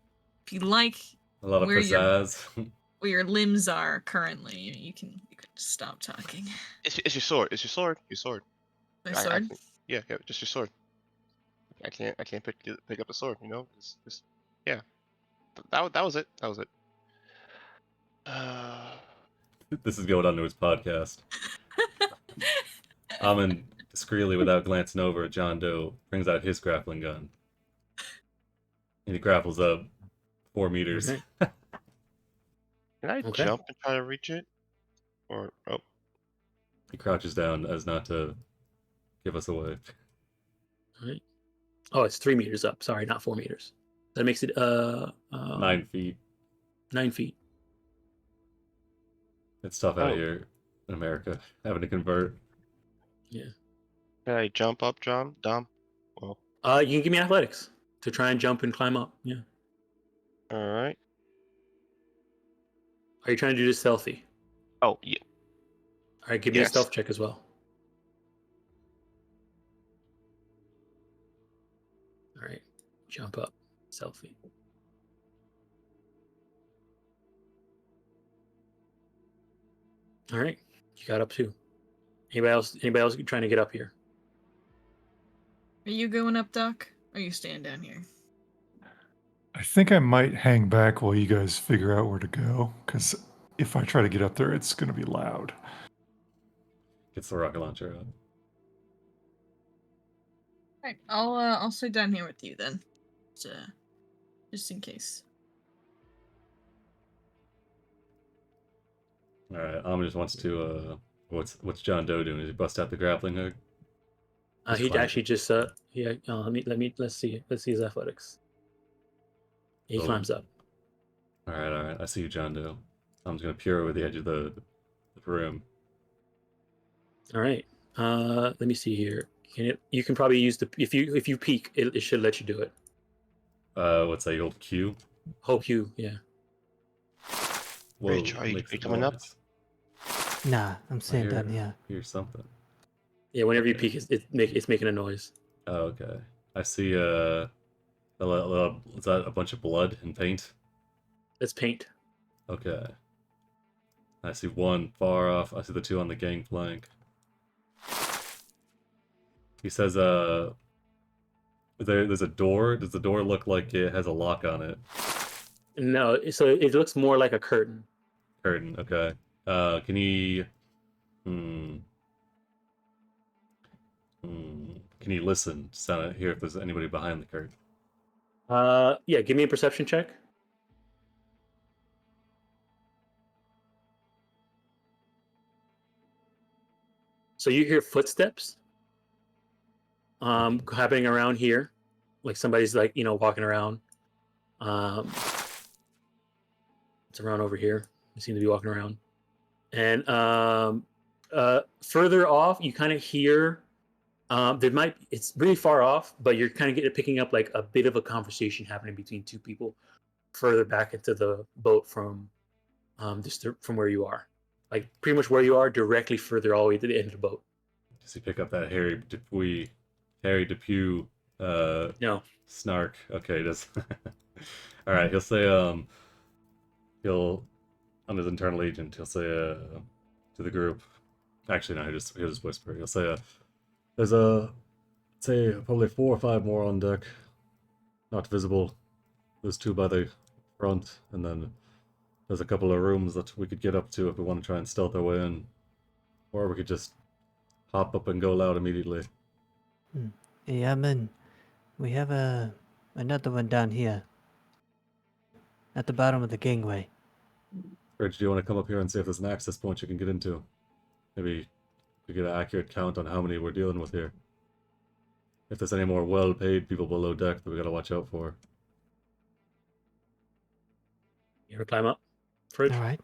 If you like A lot of where your- pizzazz. where your limbs are currently, you can just stop talking. It's your sword. It's your sword. Your sword. My I sword. Yeah, just your sword. I can't pick up the sword. It's yeah. That was it. That was it. This is going on to his podcast. Amin discreetly, without glancing over at John Doe, brings out his grappling gun. And he grapples up 4 meters. Okay. Can I Okay. jump and try to reach it? Or He crouches down as not to give us away. All right. Oh, it's 3 meters up. Sorry, not 4 meters. That makes it 9 feet. 9 feet. It's tough out Oh. here in America, having to convert. Yeah. can I jump up, John? Dom? Well, You can give me athletics to try and jump and climb up. Yeah. all right. Are you trying to do this stealthy? Oh yeah. All right, give me a Yes. stealth check as well. All right, jump up, stealthy. All right, you got up too. Anybody else trying to get up here? Are you going up, Doc? Or are you staying down here? I think I might hang back while you guys figure out where to go, because if I try to get up there, it's going to be loud. Gets the rocket launcher out. Alright, I'll stay down here with you then. Just in case. Alright, Amin just wants to, what's John Doe doing? Does he bust out the grappling hook? He's He climbing. actually just let's see his athletics. He Oh. climbs up. Alright, I see you, John Doe. I'm just gonna peer over the edge of the room. All right. Let me see here. You can probably use if you peek, it should let you do it. What's that, old Q? Whole Q, yeah. Whoa, Rich, are you makes a coming up? noise. Nah, I'm staying down here. Hear something. Yeah, whenever you Okay. peek, it's making a noise. Oh, okay. I see, is that a bunch of blood and paint? It's paint. Okay. I see one far off. I see the two on the gangplank. He says, there's a door. Does the door look like it has a lock on it? No, so it looks more like a curtain. Curtain. Okay. Can he? Hmm. Can you listen? Sound hear if there's anybody behind the curtain. Yeah, give me a perception check. So you hear footsteps happening around here, like somebody's like walking around. It's around over here. They seem to be walking around, and further off, you kind of hear. It's really far off, but you're kind of picking up like a bit of a conversation happening between two people further back into the boat from from where you are, like pretty much where you are, directly further all the way to the end of the boat. Does he pick up that Harry Depew No. snark? Okay, does. All right, he'll say he'll on his internal agent he'll say to the group. Actually, no, he'll just whisper. He'll say there's say probably 4 or 5 more on deck, not visible. There's 2 by the front, and then there's a couple of rooms that we could get up to if we want to try and stealth our way in, or we could just hop up and go loud immediately. Yeah, man. We have another one down here. At the bottom of the gangway. Rich, do you want to come up here and see if there's an access point you can get into? Maybe we get an accurate count on how many we're dealing with here. If there's any more well-paid people below deck that we gotta watch out for. You ever climb up, Fridge? All right.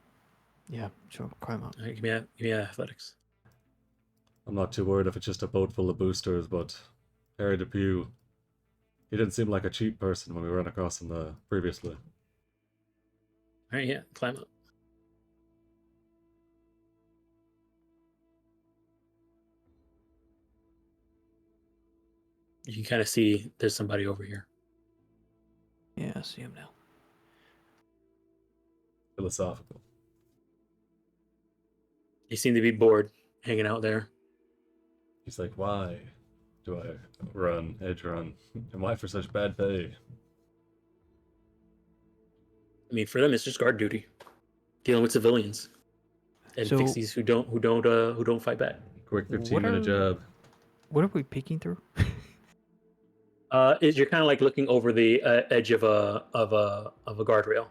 Yeah, sure. Climb up. All right, give me a athletics. I'm not too worried if it's just a boat full of boosters, but Harry Depew, he didn't seem like a cheap person when we ran across him previously. All right, yeah, climb up. You can kind of see there's somebody over here. Yeah, I see him now. Philosophical. He seemed to be bored, hanging out there. He's like, why do I run, edge run? And why for such bad pay? I mean, for them, it's just guard duty, dealing with civilians, and So- pixies who don't fight back. Quick What 15-minute job. What are we peeking through? You're kind of like looking over the edge of a guardrail.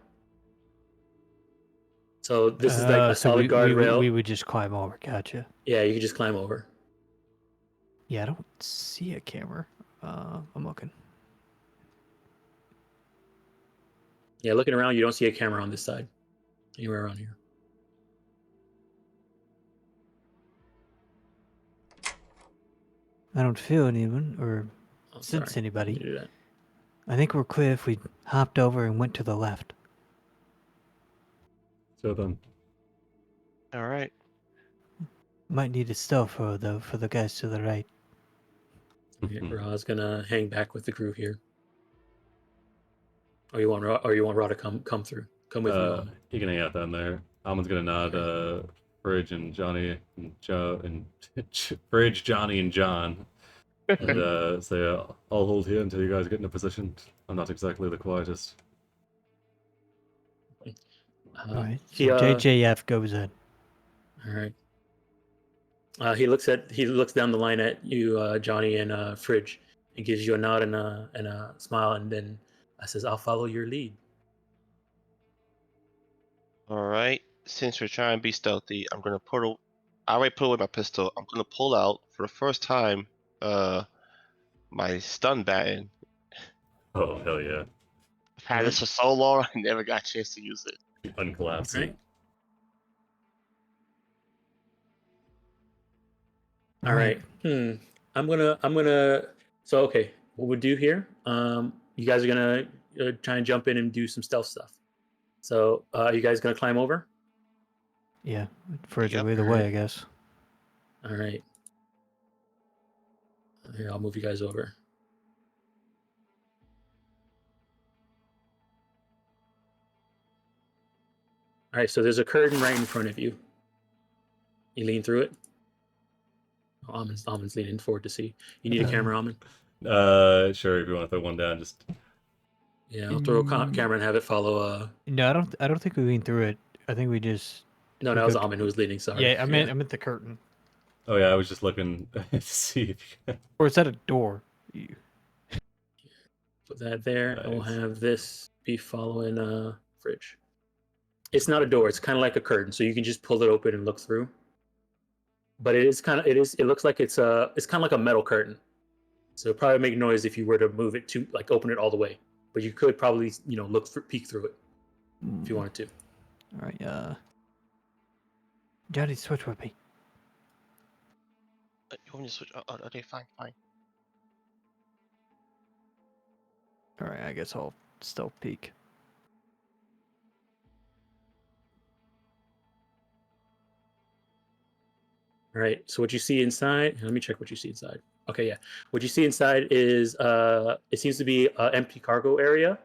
So this is like a so solid guardrail. we would just climb over. Gotcha. Yeah, you can just climb over. Yeah, I don't see a camera. I'm looking. Yeah, looking around, you don't see a camera on this side. Anywhere around here. I don't feel anyone or Oh, sense sorry. anybody. You do that. I think we're clear if we hopped over and went to the left. So then, All right. Might need a stealth though for the guys to the right. Okay, Ra's gonna hang back with the crew here. Or you want Ra to come through? Come with you. you can hang out down there. Almond's gonna nod Bridge and Johnny and Joe and Bridge, Johnny and John, and say, "I'll hold here until you guys get in a position." I'm not exactly the quietest. All right. He, So JJF goes in. All right. He looks down the line at you, Johnny and Fridge, and gives you a nod and a smile, and then says, "I'll follow your lead." All right. Since we're trying to be stealthy, I'm gonna I already put away my pistol. I'm gonna pull out for the first time my stun baton. Oh hell yeah! I've had this for so long, I never got a chance to use it. Uncollapse. Right. All right. I'm gonna. So okay, what we'll do here? You guys are gonna try and jump in and do some stealth stuff. So, are you guys gonna climb over? Yeah, further Yep. either way, I guess. All right. Here, I'll move you guys over. All right. So there's a curtain right in front of you. You lean through it. Almond's leaning forward to see. You need a camera, Almond? Sure. If you want to throw one down, just Yeah, I'll throw a camera and have it follow. No, I don't think we went through it. I think we just. No, we that was go to- Almond who was leading. Sorry. Yeah, I meant the curtain. oh yeah, I was just looking to see if you can. Or is that a door? Put that there. And we'll Nice. have this be following fridge. It's not a door. It's kind of like a curtain, so you can just pull it open and look through. But it looks like it's kind of like a metal curtain. So it'll probably make noise if you were to move it to like open it all the way. But you could probably peek through it if you wanted to. All right. Johnny, switch with me. You want me to switch? Okay, fine. All right, I guess I'll stealth peek. All right. So what you see inside? Let me check what you see inside. Okay, yeah. What you see inside is it seems to be an empty cargo area,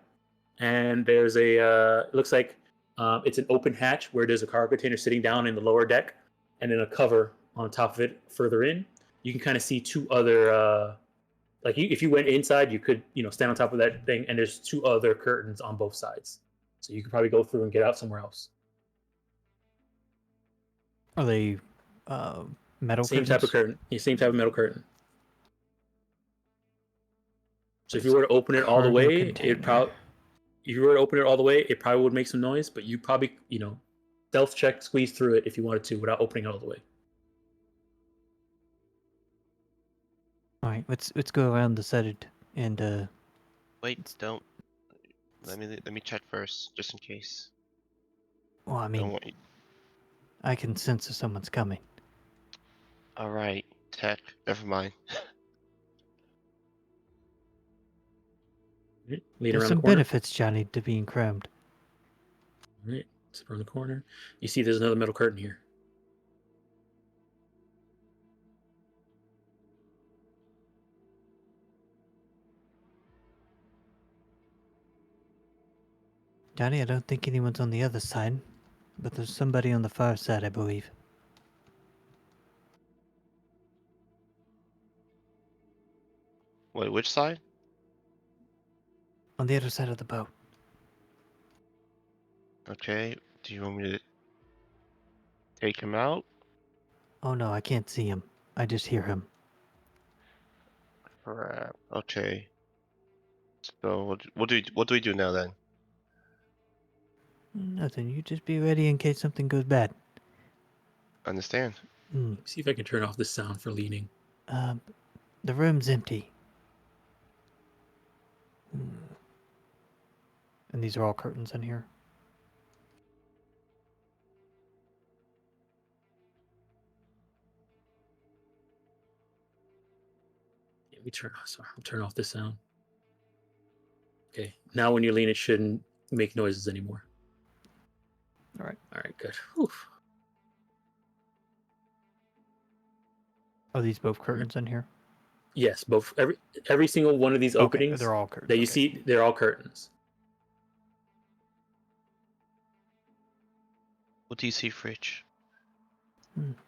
and there's it looks like it's an open hatch where there's a cargo container sitting down in the lower deck, and then a cover on top of it further in. You can kind of see two other if you went inside, you could stand on top of that thing, and there's two other curtains on both sides, so you could probably go through and get out somewhere else. Are they metal Same curtains? type of curtain. Yeah, same type of metal curtain. So if you were to open it all the Cargo way, container. if you were to open it all the way, it probably would make some noise, but you probably, stealth check, squeeze through it if you wanted to without opening it all the way. All right, let's go around the side and Wait, don't. Let me check first, just in case. well, I Don't mean, worry. I can sense if someone's coming. All right, tech. Never mind. Right, lean There's around some the corner. benefits, Johnny, to being crammed. All right, sit around the corner. You see there's another metal curtain here. Johnny, I don't think anyone's on the other side, but there's somebody on the far side, I believe. Wait, which side? On the other side of the boat. Okay. Do you want me to take him out? Oh no, I can't see him. I just hear him. Crap. Okay. So what do we do now then? Nothing. You just be ready in case something goes bad. Understand? Let me see if I can turn off the sound for leaning. The room's empty. And these are all curtains in here. Let me turn off the sound. Okay, now when you lean, it shouldn't make noises anymore. All right. All right, good. Whew. Are these both curtains in here? Yes, both every single one of these openings Okay, they're all curtains. that you okay. see, they're all curtains. What do you see, Fridge?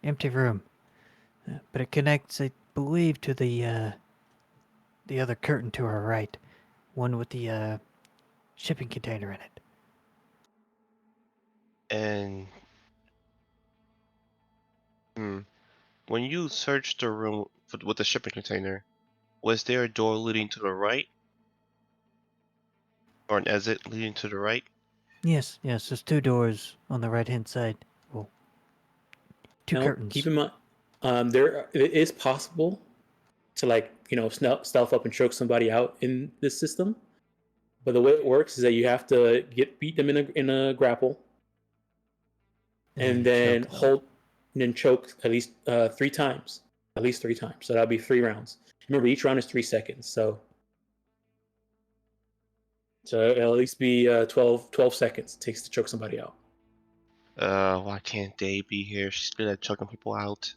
Empty room. But it connects, I believe, to the other curtain to our right. One with the shipping container in it. And when you searched the room with the shipping container, was there a door leading to the right? Or an exit leading to the right? Yes, there's two doors on the right-hand side. Well, two Now, curtains. keep in mind, it is possible to stealth up and choke somebody out in this system, but the way it works is that you have to beat them in a grapple, and then choke them. hold, and then choke at least 3 times. At least 3 times. So that'll be 3 rounds. Remember, each round is 3 seconds. So it'll at least be 12 seconds it takes to choke somebody out. Why can't they be here? She's good at choking people out.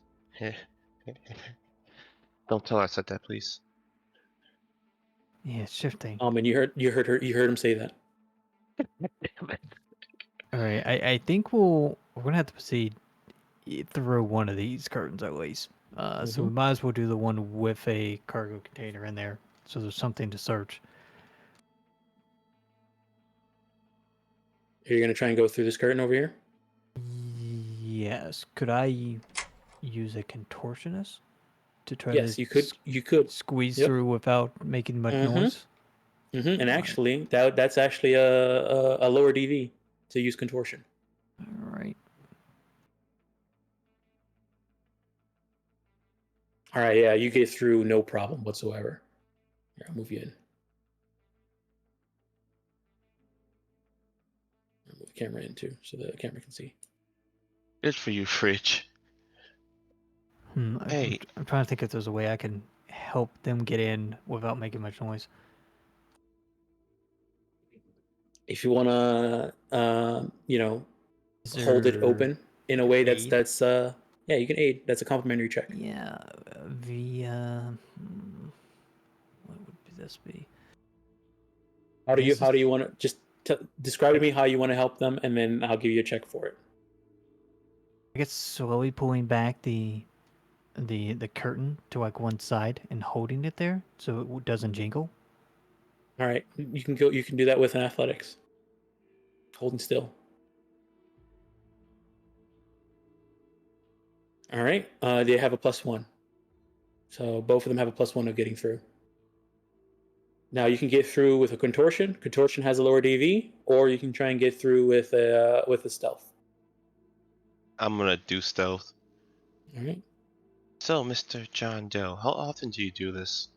Don't tell her I said that, please. Yeah, it's shifting. And you heard him say that. All right, I think we're gonna have to proceed through one of these curtains at least. So we might as well do the one with a cargo container in there, so there's something to search. Are you gonna try and go through this curtain over here? Yes. Could I use a contortionist to try Yes, to you could. You could. squeeze Yep. through without making much noise? And Alright. actually, that's actually a lower DV to use contortion. All right. All right, yeah, you get through no problem whatsoever. Here, I'll move you in. I'll move the camera in too, so the camera can see. Good for you, Fridge. Hey. I'm trying to think if there's a way I can help them get in without making much noise. If you wanna, Is hold it there open in a way aid? yeah, you can aid. That's a complimentary check. Yeah, via. What would this be? How do This you want to just describe to me how you want to help them, and then I'll give you a check for it. I guess slowly pulling back the curtain to like one side and holding it there so it doesn't jingle. All right, you can go. You can do that with an athletics. Holding still. All right. They have a +1, so both of them have a +1 of getting through. Now you can get through with a contortion. Contortion has a lower DV, or you can try and get through with a stealth. I'm gonna do stealth. All right. So, Mr. John Doe, how often do you do this?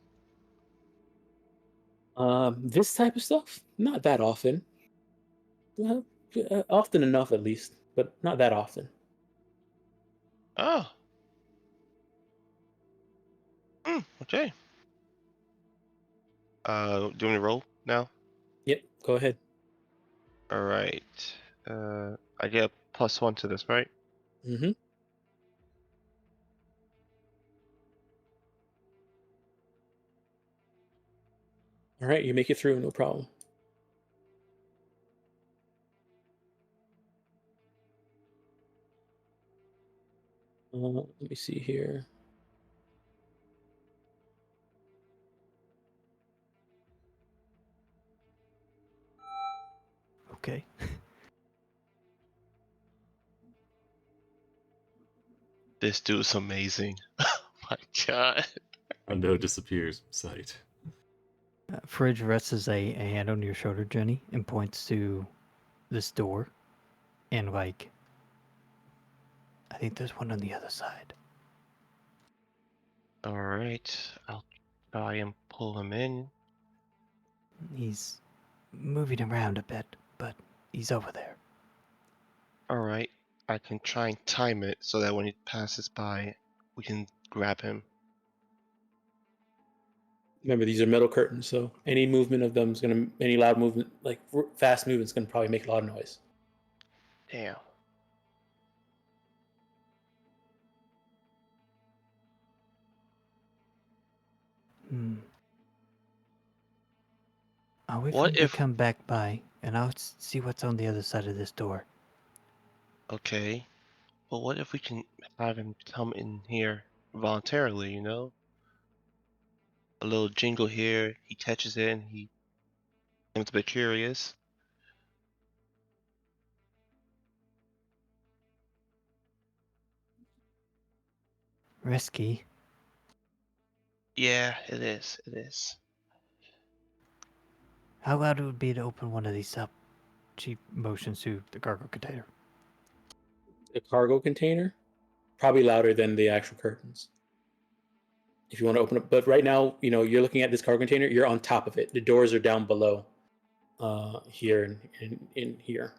This type of stuff, not that often. Uh, Often enough, at least, but not that often. Oh. Okay. Do you want me to roll now? Yep. Go ahead. Alright. I get a +1 to this, right? Mm-hmm. All right, you make it through, no problem. Let me see here. Okay. This dude's amazing. Oh my god. Window disappears. Sight. Fridge rests a hand on your shoulder, Jenny, and points to this door. And like, I think there's one on the other side. Alright. I'll try and pull him in. He's moving around a bit, but he's over there. Alright. I can try and time it so that when he passes by, we can grab him. Remember, these are metal curtains, so any movement of them is gonna, any loud movement, like fast movement, is gonna probably make a lot of noise. Damn. I'll wait for What him to if- come back by, and I'll see what's on the other side of this door. Okay. But what if we can have him come in here voluntarily, you know? A little jingle here, he catches it and he becomes a bit curious. Risky. Yeah, it is. It is. How loud it would be to open one of these up? She motions to the cargo container. The cargo container, probably louder than the actual curtains. If you want to open it, but right now, you're looking at this cargo container. You're on top of it. The doors are down below, here and in here.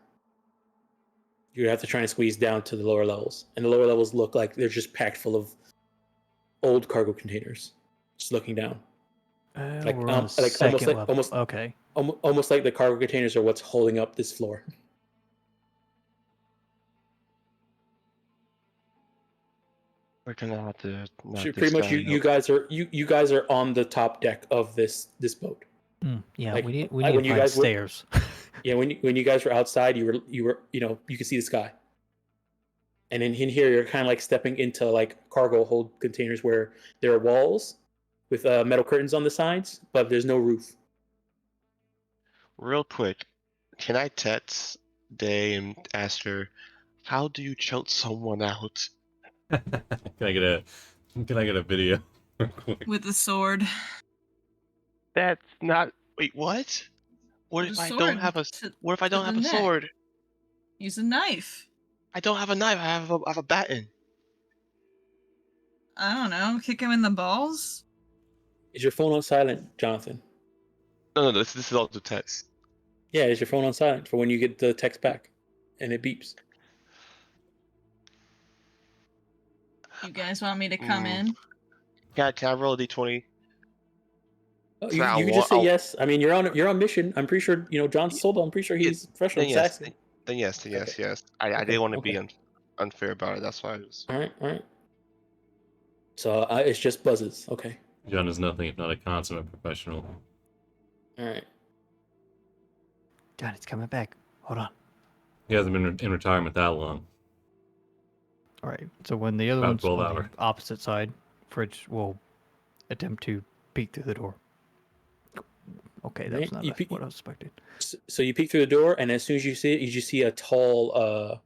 You have to try and squeeze down to the lower levels, and the lower levels look like they're just packed full of old cargo containers. Just looking down, like We're on the like second level. Okay. almost like the cargo containers are what's holding up this floor. We're gonna have to knock Pretty this much, guy you out. guys are on the top deck of this boat. Yeah, Like, we need when to you find guys were- stairs. Yeah, when you guys were outside, you could see the sky. And in here, you're kind of like stepping into like cargo hold containers where there are walls with metal curtains on the sides, but there's no roof. Real quick, can I text Day and ask her, how do you choke someone out? Can I get a video? real quick? With a sword. That's not. Wait, what? What With if a I don't sword have a? What if I to don't the have a neck. sword? Use a knife. I don't have a knife. I have a baton. I don't know. Kick him in the balls. Is your phone on silent, Jonathan? No. This is all the text. Yeah, is your phone on silent for when you get the text back and it beeps? You guys want me to come in? Can I roll a d20? Oh, So I you can want. just say yes. I mean, you're on mission. I'm pretty sure John's sold. I'm pretty sure Yeah, he's professional. Then Just yes. asking. Then yes. Then yes. Okay. Yes. I Okay, didn't want to okay. be unfair about it. That's why I was. All right. So it's just buzzes. Okay. John is nothing if not a consummate professional. All right. Johnny's coming back. Hold on. He hasn't been in retirement that long. All right. So when the other About one's 12 on hour. the opposite side, Fridge will attempt to peek through the door. Okay, that's Right, not what I was expecting. So you peek through the door, and as soon as you see it, you just see a tall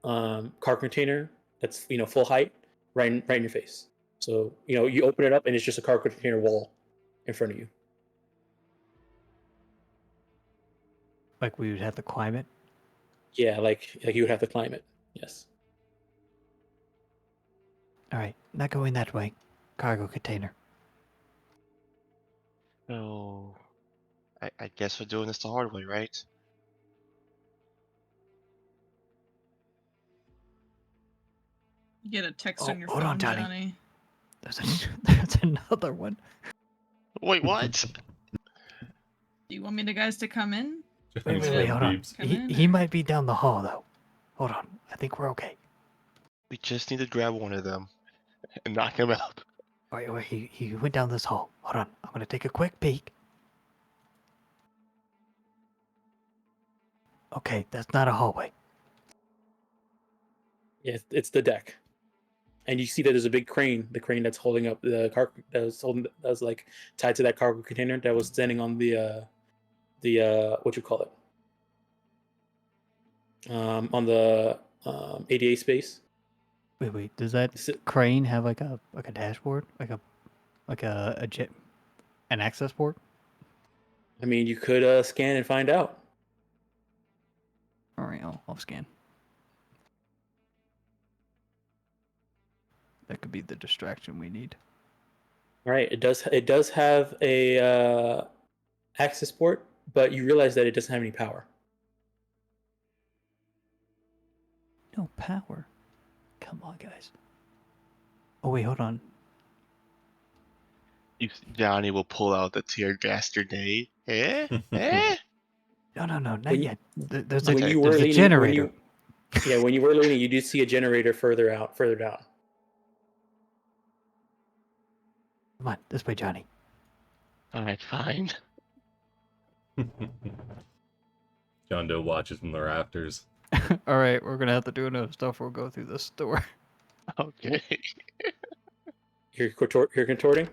car container that's full height, right in your face. So you open it up, and it's just a car container wall in front of you. Like we would have to climb it. Yeah, like you would have to climb it. Yes. All right, not going that way. Cargo container. So, I guess we're doing this the hard way, right? You get a text Oh, on your hold phone, on, Johnny. Johnny. There's another one. Wait, what? Do you want me to guys to come in? Wait, John's hold phone on. beeps. Come He, in, he or- might be down the hall though. Hold on. I think we're okay. We just need to grab one of them and knock him out. Wait, he went down this hall. Hold on. I'm gonna take a quick peek. Okay, that's not a hallway. Yeah, it's the deck, and you see that there's a big crane. The crane that's holding up the car that was like tied to that cargo container that was standing on the what you call it on the ADA space. Wait. Does that So- crane have like a dashboard, like a jet, an access port? I mean, you could scan and find out. All right, I'll scan. That could be the distraction we need. Right. It does have a access port, but you realize that it doesn't have any power. No power. Come on, guys. Oh wait, hold on. Johnny will pull out the tear gas grenade. Eh? No, not When you- yet. There's when a, you were there's a leaning, generator. when you were leaning, you did see a generator further down. Come on, this way, Johnny. Alright, fine. John Doe watches from the rafters. All right, we're gonna have to do enough stuff. We'll go through this door. Okay. You're contorting.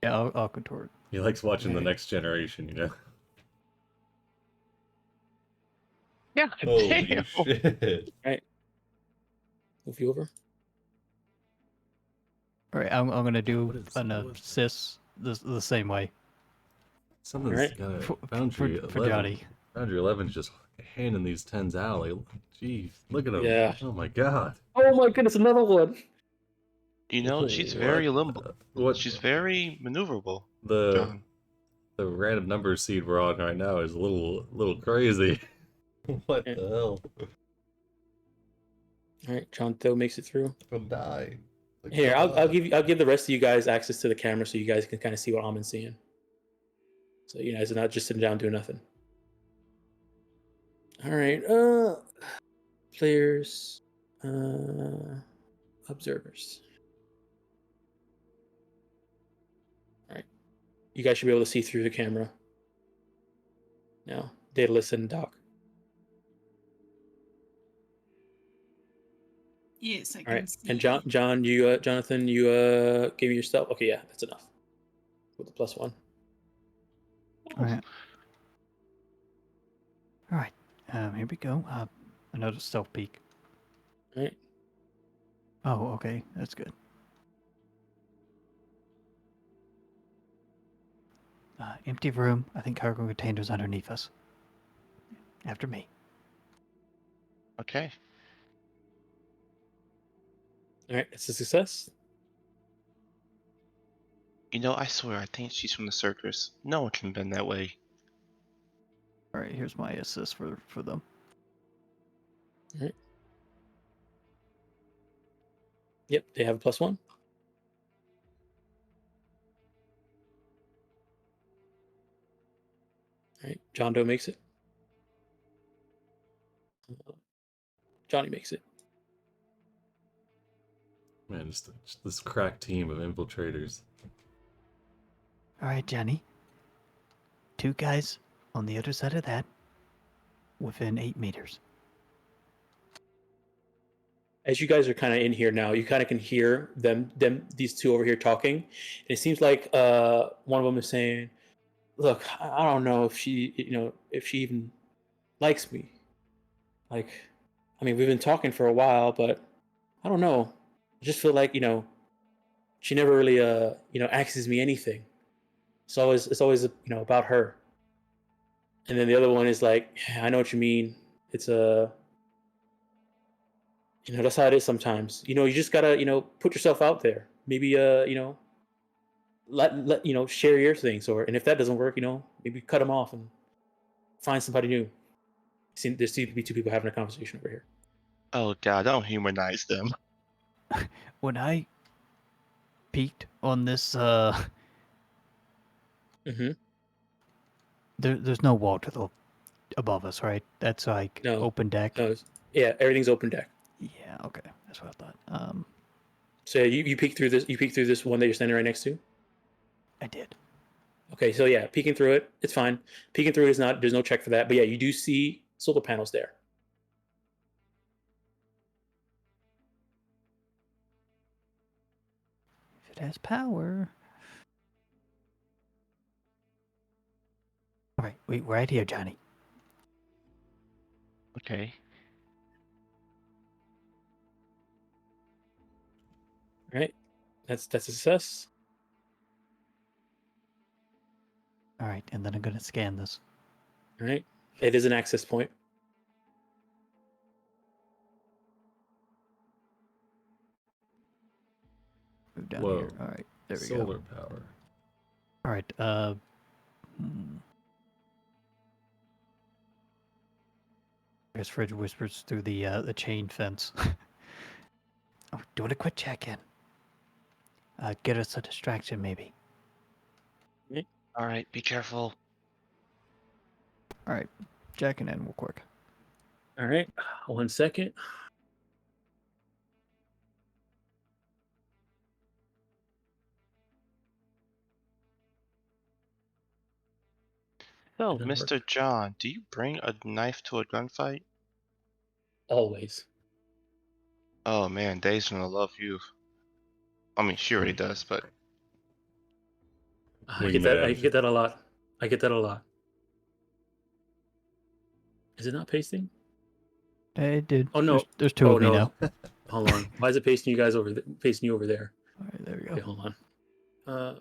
Yeah, I'll contort. He likes watching the Okay. next generation, Yeah, Holy damn. shit. Move you over. All right, I'm gonna What do is- an what- assist the same way Something's Alright. got for, a Foundry for 11. Johnny. Foundry 11's just handing these 10s out. Like, jeez, look at him. Yeah. Oh my god. Oh my goodness, another one. You know, she's very What limbo. the- What She's very maneuverable, the John. the random number seed we're on right now is a little crazy. What Yeah. the hell? All right, John Doe makes it through. I'm dying. Like, Here, come I'll on. give the rest of you guys access to the camera so you guys can kind of see what Amin's seeing. So you guys are not just sitting down doing nothing. All right, players, observers. All right, you guys should be able to see through the camera. Now, Daedalus and Doc. Yes, I All can right. see. And Jonathan, you gave me your stuff. Okay, yeah, that's enough. With the +1. All right. All right. Here we go. Another stealth peek. All right. Oh, okay. That's good. Empty room. I think cargo containers underneath us. After me. Okay. All right. It's a success. You know, I swear, I think she's from the circus. No one can bend that way. All right. Here's my assist for them. All right. Yep, they have a +1. All right. John Doe makes it. Johnny makes it. Man, just this crack team of infiltrators. All right, Johnny. 2 guys on the other side of that, within 8 meters. As you guys are kind of in here now, you kind of can hear these two over here talking, and it seems like one of them is saying, "Look, I don't know if she even likes me. Like, I mean, we've been talking for a while, but I don't know. I just feel like she never really asks me anything. It's always about her." And then the other one is like, "Yeah, I know what you mean. It's that's how it is sometimes. You just gotta put yourself out there. Maybe let share your things, and if that doesn't work, maybe cut them off and find somebody new." There seem to be 2 people having a conversation over here. Oh god, don't humanize them. When I peeked on this, Mm-hmm. there's no wall to the above us, right? That's like No. open deck. No, yeah, everything's open deck. Yeah, okay, that's what I thought. So you peek through this. You peek through this one that you're standing right next to. I did. Okay, so yeah, peeking through it, it's fine. Peeking through it is not. There's no check for that. But yeah, you do see solar panels there. If it has power. All right, wait, right here, Johnny. Okay. All right, that's a success. All right, and then I'm gonna scan this. All right, it is an access point. Move down Whoa. here. All right, there we Solar go. power. All right. There's Fridge whispers through the chain fence. Oh, doing a quick check-in. Get us a distraction, maybe. All right, be careful. All right, checking in real quick. All right, 1 second. So, Doesn't work. Mr. John, do you bring a knife to a gunfight? Always. Oh man, Dave's gonna love you. I mean, she already does, but I get that. I Wingman. get that a lot. I get that a lot. Is it not pasting? It did. Oh no. There's 2 Oh of me no. now. Hold on. Why is it pasting you guys pasting you over there? All right, there we go. Okay, hold on.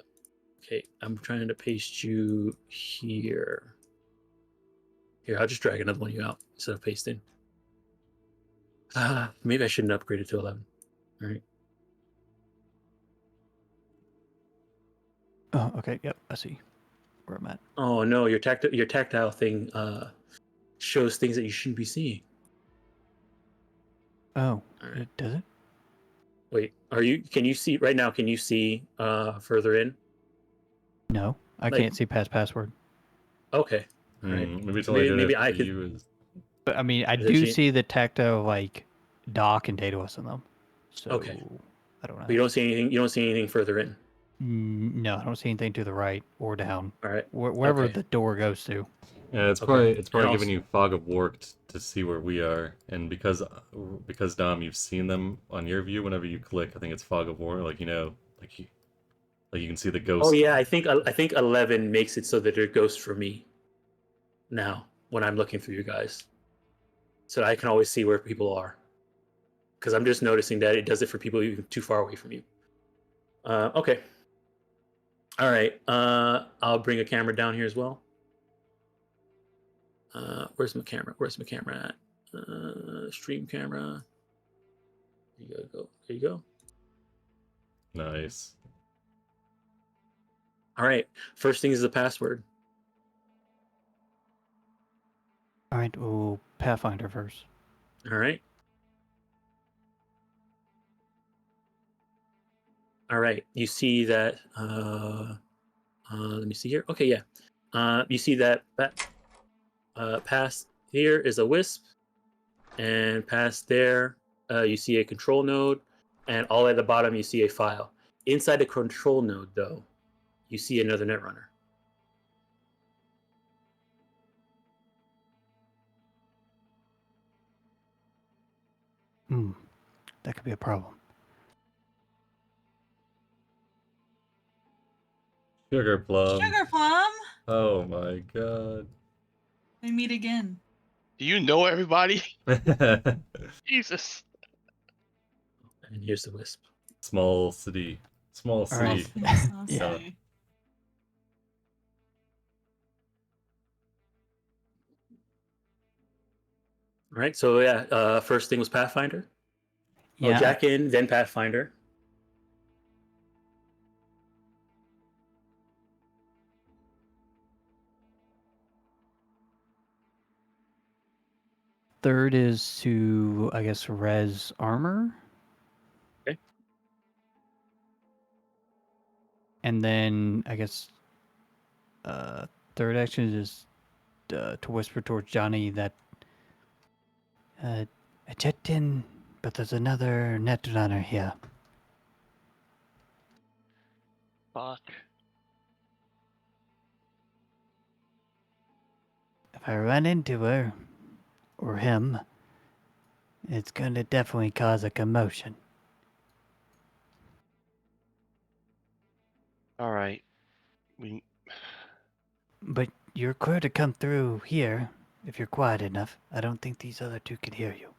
Okay, I'm trying to paste you here. Here, I'll just drag another one of you out instead of pasting. Maybe I shouldn't upgrade it to 11. All right. Oh, okay. Yep, I see where I'm at. Oh no, your tactile thing shows things that you shouldn't be seeing. Oh, All right. it does it? Wait, can you see right now? Can you see further in? No, I Like- can't see past password. Okay. All right. Maybe it's only Maybe maybe I to could- you is But I mean, I Is it do cha- see the tactile like dock and Daedalus in them. So Okay. I don't know. But you don't see anything. You don't see anything further in. No, I don't see anything to the right or down. All right. Wherever Okay. the door goes to. Yeah, it's Okay. probably And giving also- you fog of war to see where we are, and because Dom, you've seen them on your view. Whenever you click, I think it's fog of war. Like like you can see the Oh ghost. yeah, I think 11 makes it so that they're ghosts for me now when I'm looking through you guys, so I can always see where people are. Because I'm just noticing that it does it for people even too far away from you. Okay. All right. I'll bring a camera down here as well. Where's my camera? Where's my camera at? Stream camera. There you go. There you go. Nice. All right. First thing is the password. All right, we'll Pathfinder first. All right. All right. You see that? Let me see here. Okay, yeah. You see that past here is a wisp, and past there, you see a control node, and all at the bottom you see a file. Inside the control node, though, you see another netrunner. That could be a problem. Sugar plum. Sugar plum. Oh my god. We meet again. Do you know everybody? Small Jesus. And here's the wisp. city. Small All right. city. Yeah. All right. So yeah, first thing was Pathfinder. Yeah. Oh, Jack in, then Pathfinder. Third is to, I guess, res armor. Okay. And then, I guess, third action is to whisper towards Johnny that I checked in, but there's another netrunner here. Fuck. If I run into her, or him, it's gonna definitely cause a commotion. Alright. We But you're clear to come through here if you're quiet enough. I don't think these other two could hear you.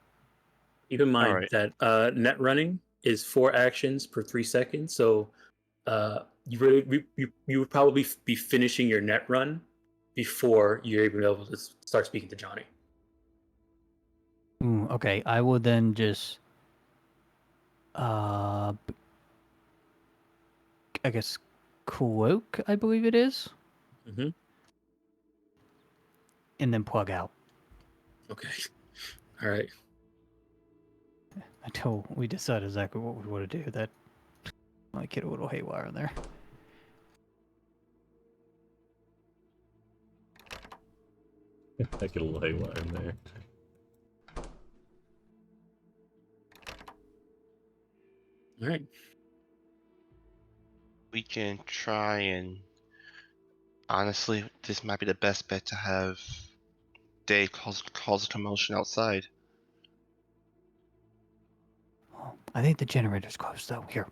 Keep in mind Alright. that net running is 4 actions per 3 seconds. So you would probably be finishing your net run before you're even able to start speaking to Johnny. Okay, I will then just, I guess, cloak, I believe it is, Mm-hmm. and then plug out Okay. All right. until we decide exactly what we want to do. That might get a little haywire in there. I get a little haywire in there. All right. We can try and honestly, this might be the best bet to have Dave cause a commotion outside. Well, I think the generator's close, though. Here,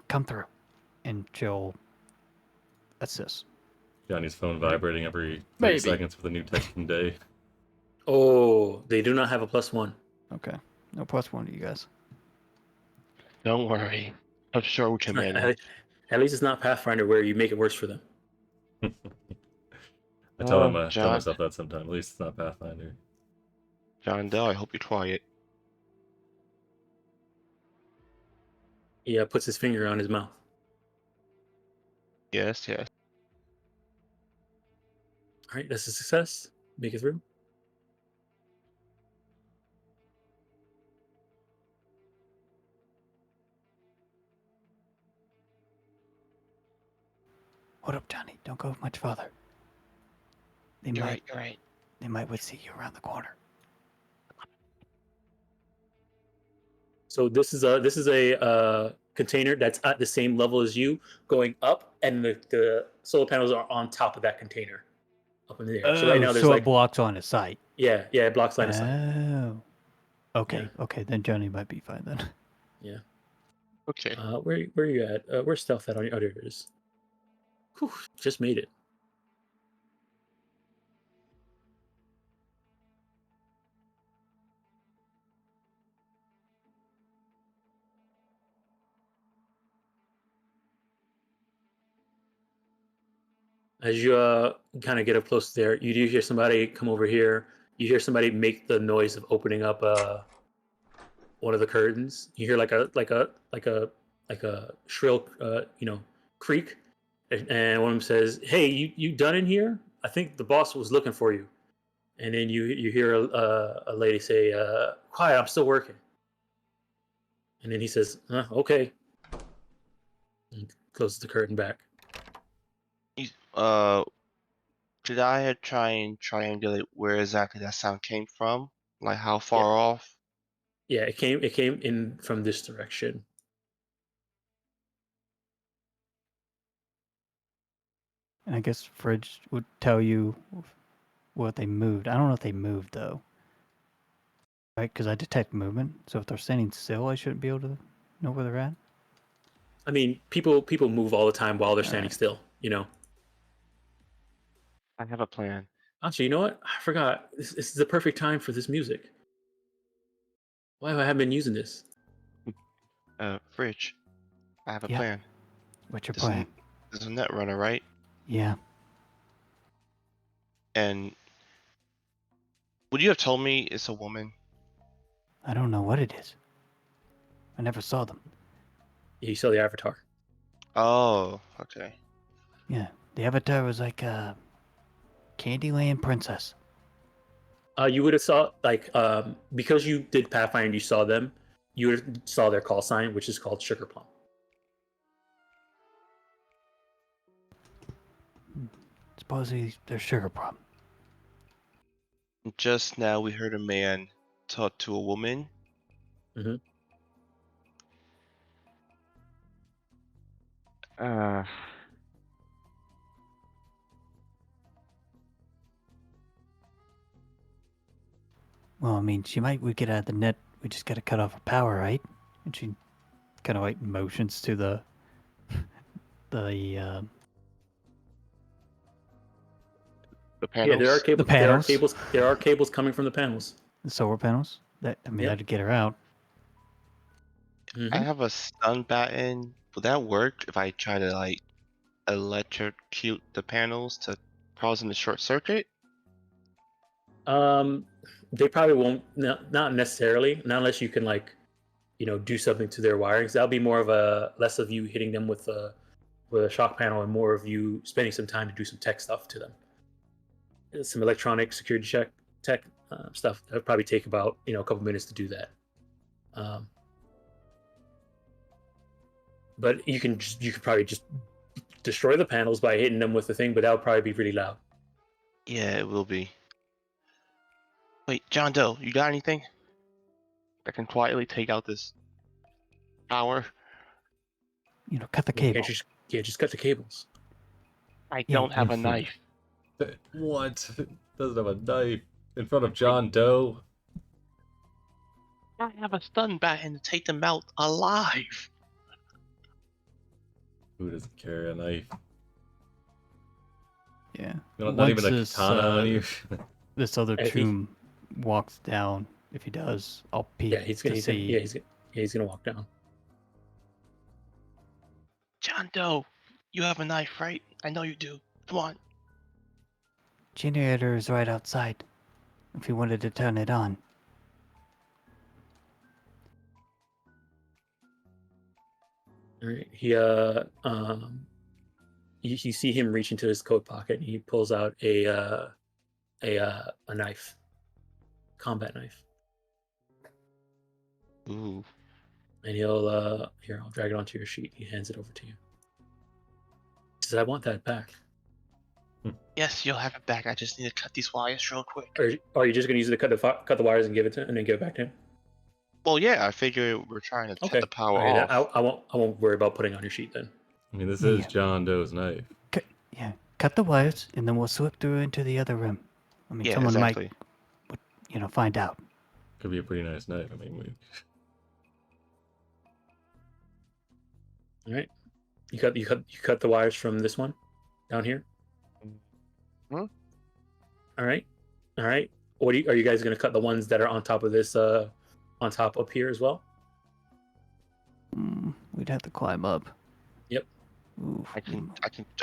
come through, and she'll assist. Johnny's phone vibrating every 30 Maybe. seconds with a new text from Day. Oh, they do not have a +1. Okay, no +1 to you guys. Don't worry. I'm sure we can manage. At least it's not Pathfinder where you make it worse for them. I tell John, myself that sometimes. At least it's not Pathfinder. John Dell, I hope you're quiet. He puts his finger on his mouth. Yes, yes. All right, that's a success. Make it through. Hold up, Johnny. Don't go much farther. They You're might, right, you're right. they might would see you around the corner. So this is a container that's at the same level as you, going up, and the solar panels are on top of that container. up in the air. So right now there's so like it blocks on his sight. yeah, it blocks line of sight. Oh. Okay, Yeah. okay, then Johnny might be fine then. Yeah. Okay. Where are you at? Where's stealth at on your? Oh, there it is. Whew, just made it. As you kind of get up close there, you do hear somebody come over here. You hear somebody make the noise of opening up one of the curtains. You hear like a shrill creak, and one of them says, "Hey, you done in here? I think the boss was looking for you." And then you hear a lady say, "Quiet, I'm still working." And then he says, "Okay," and closes the curtain back. Did I try and triangulate where exactly that sound came from? Like how far Yeah. off? Yeah, it came in from this direction. And I guess Fridge would tell you what they moved. I don't know if they moved though. Right, because I detect movement. So if they're standing still, I shouldn't be able to know where they're at. I mean, people move all the time while they're standing Alright. still. You know. I have a plan. Actually, you know what? I forgot. This is the perfect time for this music. Why have I haven't been using this? Fridge, I have a Yeah. plan. What's your There's a, plan? there's a net runner, right? Yeah. And would you have told me it's a woman? I don't know what it is. I never saw them. You saw the avatar. Oh, okay. Yeah. The avatar was like a Candyland princess. You would have saw like because you did Pathfinder, you saw them. You would have saw their call sign, which is called Sugar Plum. Supposedly they're sugar plum. Just now we heard a man talk to a woman. Mhm. Uh, Well, I mean, she might we get out of the net. We just gotta cut off her power, right? And she kind of like motions to the the the Yeah, there are panels. cables. panels. There are cables. There are cables coming from the panels. solar panels. That I mean, Yep. that'd get her out. I Mhm. have a stun baton. Would that work if I try to like electrocute the panels to causing the short circuit? They probably won't. Not necessarily. Not unless you can like, do something to their wirings. That'll be more of a less of you hitting them with a shock panel and more of you spending some time to do some tech stuff to them. Some electronic security tech stuff. That would probably take about a couple minutes to do that. But you could probably just destroy the panels by hitting them with the thing, but that would probably be really loud. Yeah, it will be. Wait, John Doe, you got anything that can quietly take out this power? Cut the Well, cable. just cut the cables. I Yeah, don't have a yeah. knife. What? Doesn't have a knife in front of John Doe. I have a stun baton to take them out alive. Who doesn't carry a knife? Yeah. Not even a Once katana on you. this other I think- choom walks down. If he does, I'll peek Yeah, he's gonna. to see. He's gonna walk down. John Doe, you have a knife, right? I know you do. Come on. Generator is right outside. If you wanted to turn it on. All right. You see him reach into his coat pocket and he pulls out a knife, combat knife, Ooh. and he'll here. I'll drag it onto your sheet. He hands it over to you. He says, "I want that back." Yes, you'll have it back. I just need to cut these wires real quick. Or are you just gonna use it to cut the wires and give it to, and then give it back to him? Well, yeah, I figure we're trying to Okay. cut the power All right, off. I won't worry about putting on your sheet then. I mean, this Yeah, is yeah. John Doe's knife. Yeah, cut the wires, and then we'll slip through into the other room. I mean, Yeah, someone exactly. might, find out. Could be a pretty nice night. I mean, All right. You cut the wires from this one down here. Mhm. All right. All right. Are you guys gonna cut the ones that are on top of this? On top up here as well. We'd have to climb up. Yep. Oof. I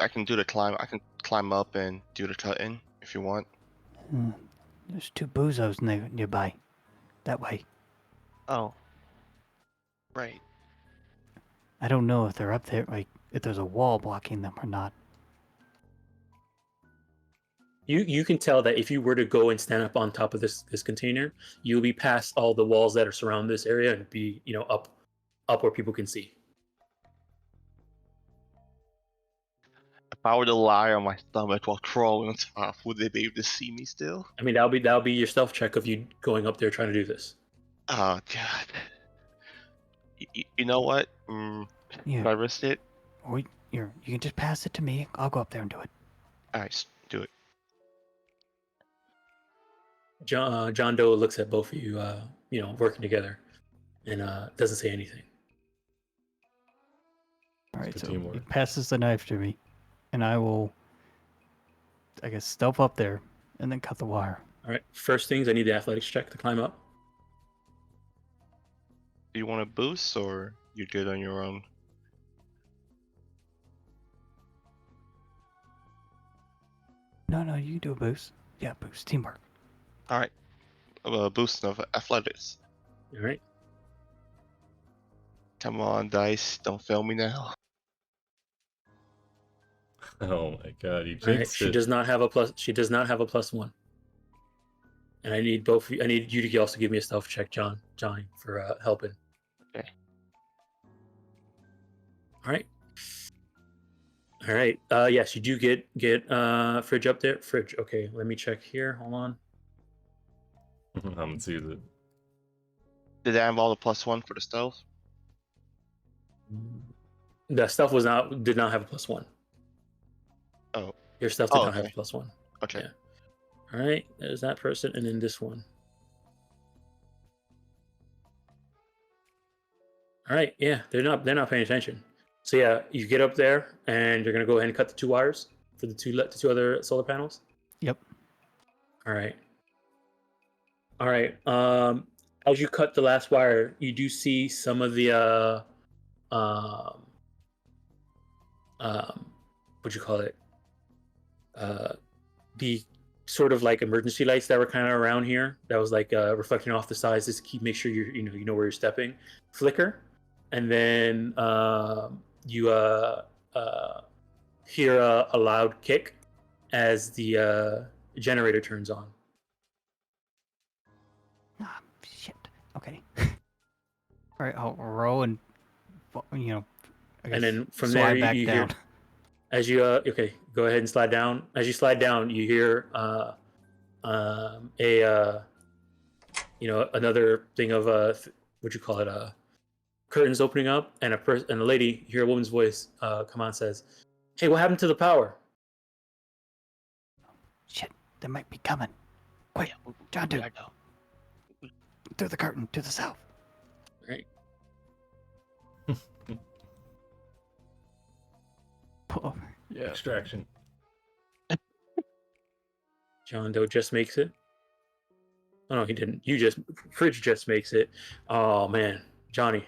can do the climb. I can climb up and do the cutting if you want. There's 2 boozos nearby. That way. Oh. Right. I don't know if they're up there, like, if there's a wall blocking them or not. You can tell that if you were to go and stand up on top of this container, you'll be past all the walls that are surround this area and be up where people can see. If I were to lie on my stomach while crawling on top, would they be able to see me still? I mean, that'll be your stealth check of you going up there trying to do this. Oh god. You know what? Yeah. Can I risk it? Or you can just pass it to me. I'll go up there and do it. Alright, do it. John Doe looks at both of you, working together, and doesn't say anything. All right, good so he teamwork. passes the knife to me, and I will, I guess, stealth up there and then cut the wire. All right. First things, I need the athletics check to climb up. Do you want a boost or you're good on your own? No, you do a boost. Yeah, boost. Teamwork. Alright. Boost of athletics. All right. Come on, dice. Don't fail me now. oh my god, you All right. jinxed She it. does not have a plus. She does not have a +1. And I need I need you to also give me a stealth check, Johnny, for helping. Okay. All right. All right. Yes, you do get Fridge up there. Fridge. Okay, let me check here. Hold on. I'm sees it. Did I have all the +1 for the stealth? The stealth did not have a +1. Oh. Your stealth did Oh, not have a okay. +1. Okay. Yeah. All right. There's that person, and then this one. All right. Yeah, they're not paying attention. So yeah, you get up there, and you're gonna go ahead and cut the 2 wires for the two other solar panels. Yep. All right. All right. As you cut the last wire, you do see some of the what you call it? The sort of like emergency lights that were kind of around here that was like reflecting off the sides just to make sure you know where you're stepping. Flicker, and then you hear a loud kick as the generator turns on. Ah, shit. Okay. All right, I'll roll and, I guess And then from slide there back you down. hear as you okay, go ahead and slide down. As you slide down, you hear another thing of what you call it, curtains opening up, and a lady, you hear a woman's voice come on, says, "Hey, what happened to the power?" Shit, they might be coming. Quick, John, I know. through the curtain to the south. Right. Pull over. Yeah. Extraction. John Doe just makes it. Oh no, he didn't. Fridge just makes it. Oh man, Johnny.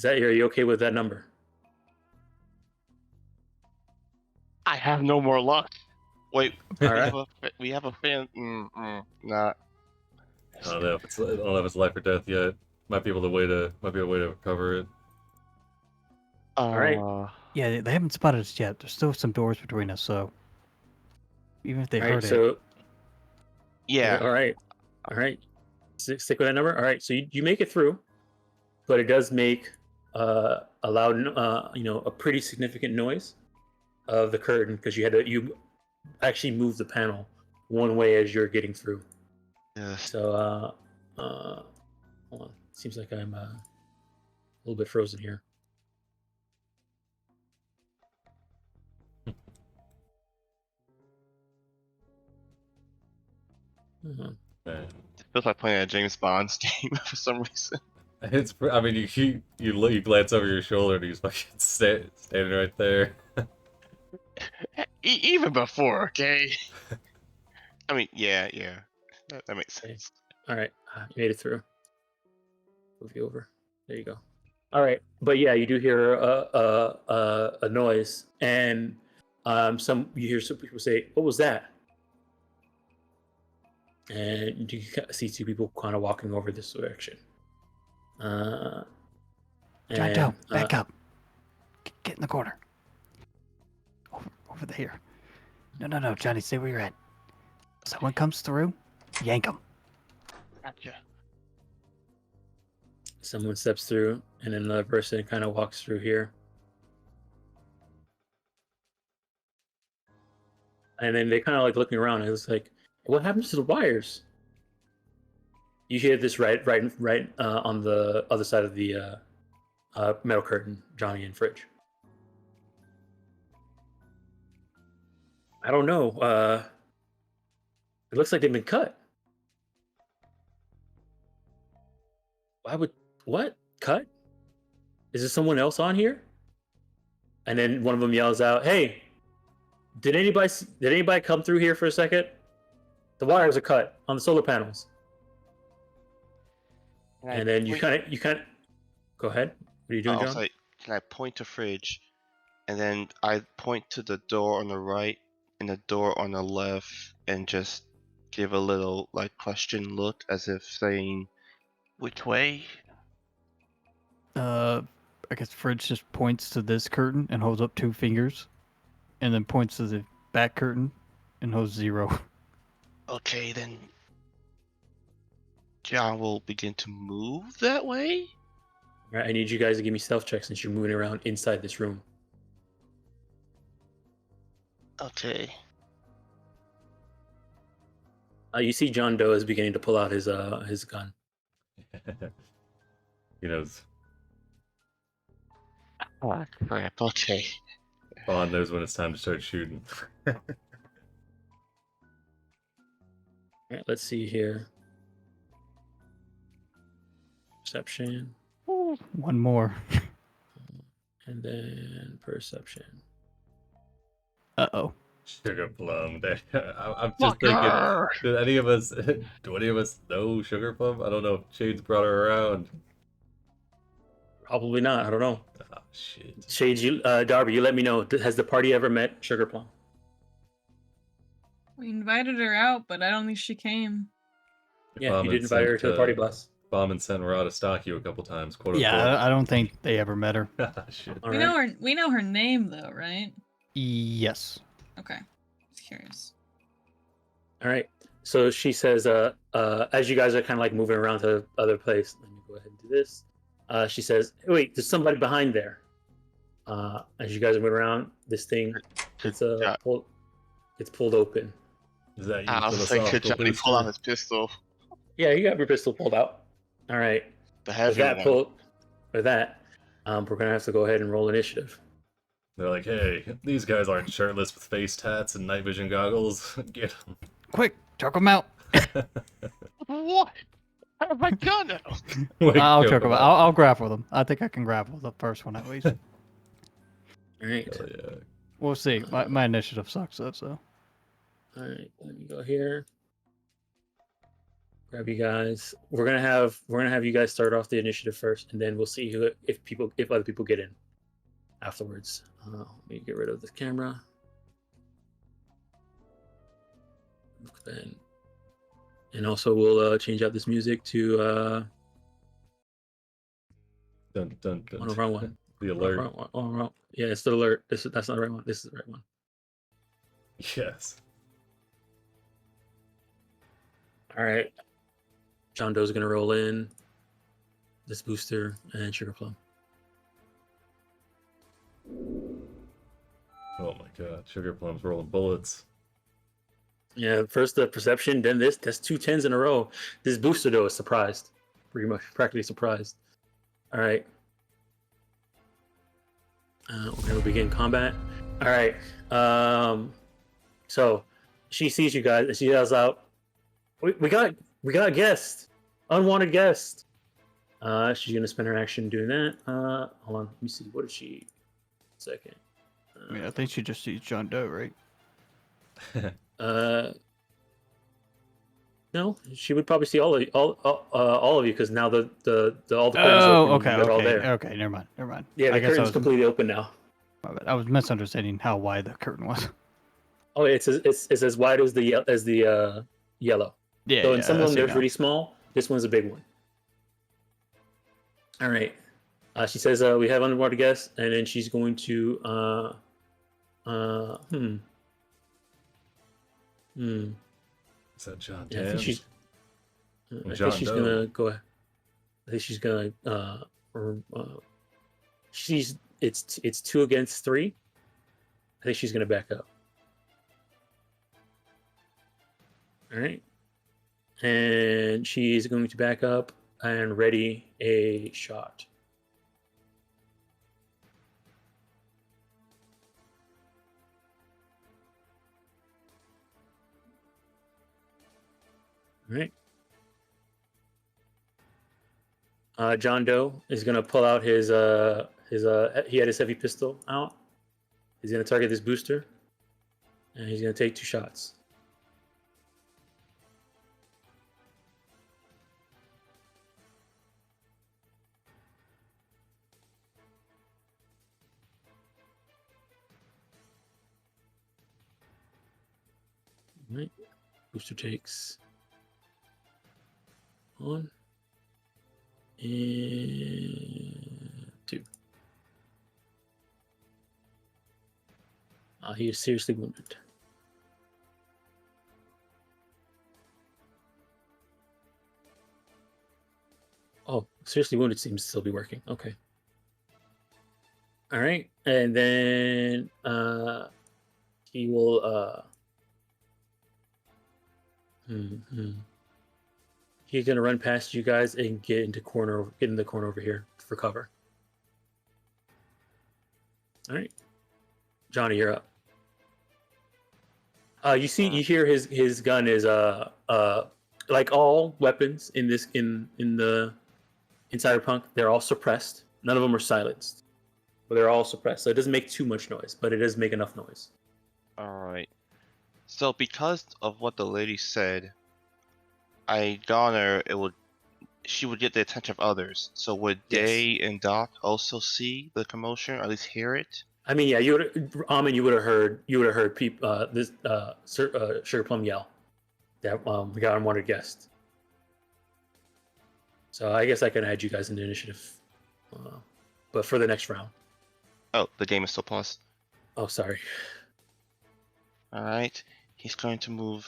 Are you okay with that number? I have no more luck. Wait, All right. we have a fan. Nah. I don't know if it's life or death yet. Might be a way to recover it. right. Yeah, they haven't spotted us yet. There's still some doors between us, so even if they All right. heard it, So Yeah. all right. Stick with that number. All right. So you make it through, but it does make a loud, a pretty significant noise of the curtain because you actually move the panel one way as you're getting through. Yes. So hold on. Seems like I'm a little bit frozen here. Man. It feels like playing a James Bond's game for some reason. It's. I mean, you glance over your shoulder and he's fucking standing right there. Even before, okay? I mean, yeah. That makes Okay. sense. All right, you made it through. Move you over. There you go. All right, but yeah, you do hear a noise, and you hear some people say, "What was that?" And you see two people kind of walking over this direction. John And Doe, back up. Get in the corner. Over there. No, Johnny, stay where you're at. Someone comes through, yank him. Gotcha. someone steps through, and then another person kind of walks through here. And then they kind of like looking around, and it's like, what happens to the wires? You hear this right on the other side of the metal curtain, Johnny and Fridge. I don't know. It looks like they've been cut. Why would what cut? Is there someone else on here? And then one of them yells out, "Hey, did anybody come through here for a second? The wires are cut on the solar panels." And then you kind of go ahead. What are you doing, I'll John? say, can I point to Fridge, and then I point to the door on the right and the door on the left, and just give a little like question look, as if saying, "Which way?" I guess Fridge just points to this curtain and holds up 2 fingers, and then points to the back curtain and holds 0. Okay, then John will begin to move that way. All right, I need you guys to give me stealth checks since you're moving around inside this room. Okay. You see John Doe is beginning to pull out his gun. He knows. Oh, crap. Okay. Bond knows when it's time to start shooting. All right, let's see here. Perception, One more. and then perception. Uh-oh. Sugar Plum. I'm just thinking, do any of us know Sugar Plum? I don't know if Shade's brought her around. Probably not. I don't know. Oh, shit. Shades, Darby, you let me know. Has the party ever met Sugar Plum? We invited her out, but I don't think she came. Yeah, you did invite her to the party bus. Bomb and sent Ra to stalk you a couple times, quote Yeah, unquote. I don't think they ever met her. Shit. All We right. know her name though, right? Yes. Okay. Just curious. All right. So she says, as you guys are kind of like moving around to the other place, let me go ahead and do this. She says, hey, wait, there's somebody behind there. As you guys are moving around, this thing, it's pulled open. Is that you? I was like, could Johnny pull out his pistol? Yeah, you have your pistol pulled out. All right. The With heavy that one. we're gonna have to go ahead and roll initiative. They're like, hey, these guys aren't shirtless with face tats and night vision goggles. Get them. Quick, choke him out. What? I have my gun out. I'll choke him out. I'll grapple them. I think I can grapple the first one at least. All right. Hell yeah. We'll see. My initiative sucks though, so. All right. Let me go here. Grab you guys. We're gonna have you guys start off the initiative first, and then we'll see if other people get in afterwards. Let me get rid of the camera. Then, and also we'll change out this music to Dun, dun, dun. wrong one. The alert. Wrong. Yeah, it's the alert. That's not the right one. This is the right one. Yes. All right. John Doe's gonna roll in this booster and Sugar Plum. Oh my god. Sugar Plum's rolling bullets. Yeah, first the perception, then this. That's 2 10s in a row. This booster though is surprised, pretty much practically surprised. All right. We're gonna begin combat. All right. So she sees you guys and she yells out, We got a guest, unwanted guest. She's gonna spend her action doing that. Hold on, let me see. What is she? Second. I mean, I think she just sees John Doe, right? No, she would probably see all of you, all of you, because now all the curtains are open. Okay, And you're all okay, there. okay. Never mind. Yeah, the I guess I curtain's was completely open now. I was misunderstanding how wide the curtain was. Oh, it's as wide as the yellow. Yeah, So in some I of them see they're now. pretty small. This one's a big one. All right. She says we have underwater guests, and then she's going to Is that John Yeah, I think Tan? she's. I John think she's Doe. gonna go. I think she's gonna. It's 2 against 3. I think she's gonna back up. All right, and she's going to back up and ready a shot. All right. John Doe is gonna pull out his he had his heavy pistol out. He's gonna target this booster, and he's gonna take 2 shots. All right. Booster takes 1 and 2. He is seriously wounded. Oh, seriously wounded seems to still be working. Okay. All right, and then he will he's gonna run past you guys and get in the corner over here for cover. All right, Johnny, you're up. You hear his gun is like all weapons in Cyberpunk, they're all suppressed. None of them are silenced, but they're all suppressed. So it doesn't make too much noise, but it does make enough noise. Alright. So because of what the lady said, I garner she would get the attention of others. So would Yes. Day and Doc also see the commotion, or at least hear it? I mean, yeah, you would have heard people Sugar Plum yell that we got unwanted guest. So I guess I can add you guys into initiative, but for the next round. Oh, the game is still paused. Oh, sorry. Alright. He's going to move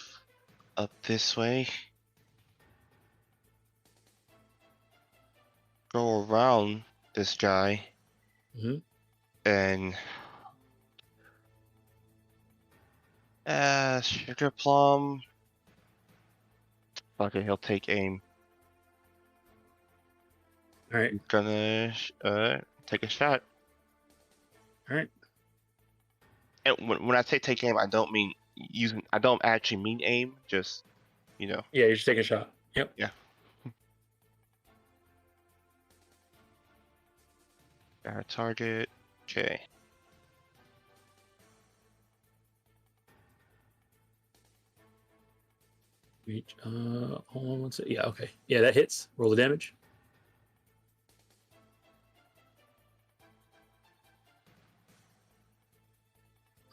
up this way. Go around this guy. Mhm. And Sugar Plum. Fuck it, he'll take aim. All right, He's gonna take a shot. all right. And when I say take aim, I don't mean using. I don't actually mean aim. Just, you know. Yeah, you're just taking a shot. Yep. Yeah. Got a target. Okay. Reach. Hold on one second. Yeah. Okay. Yeah, that hits. Roll the damage.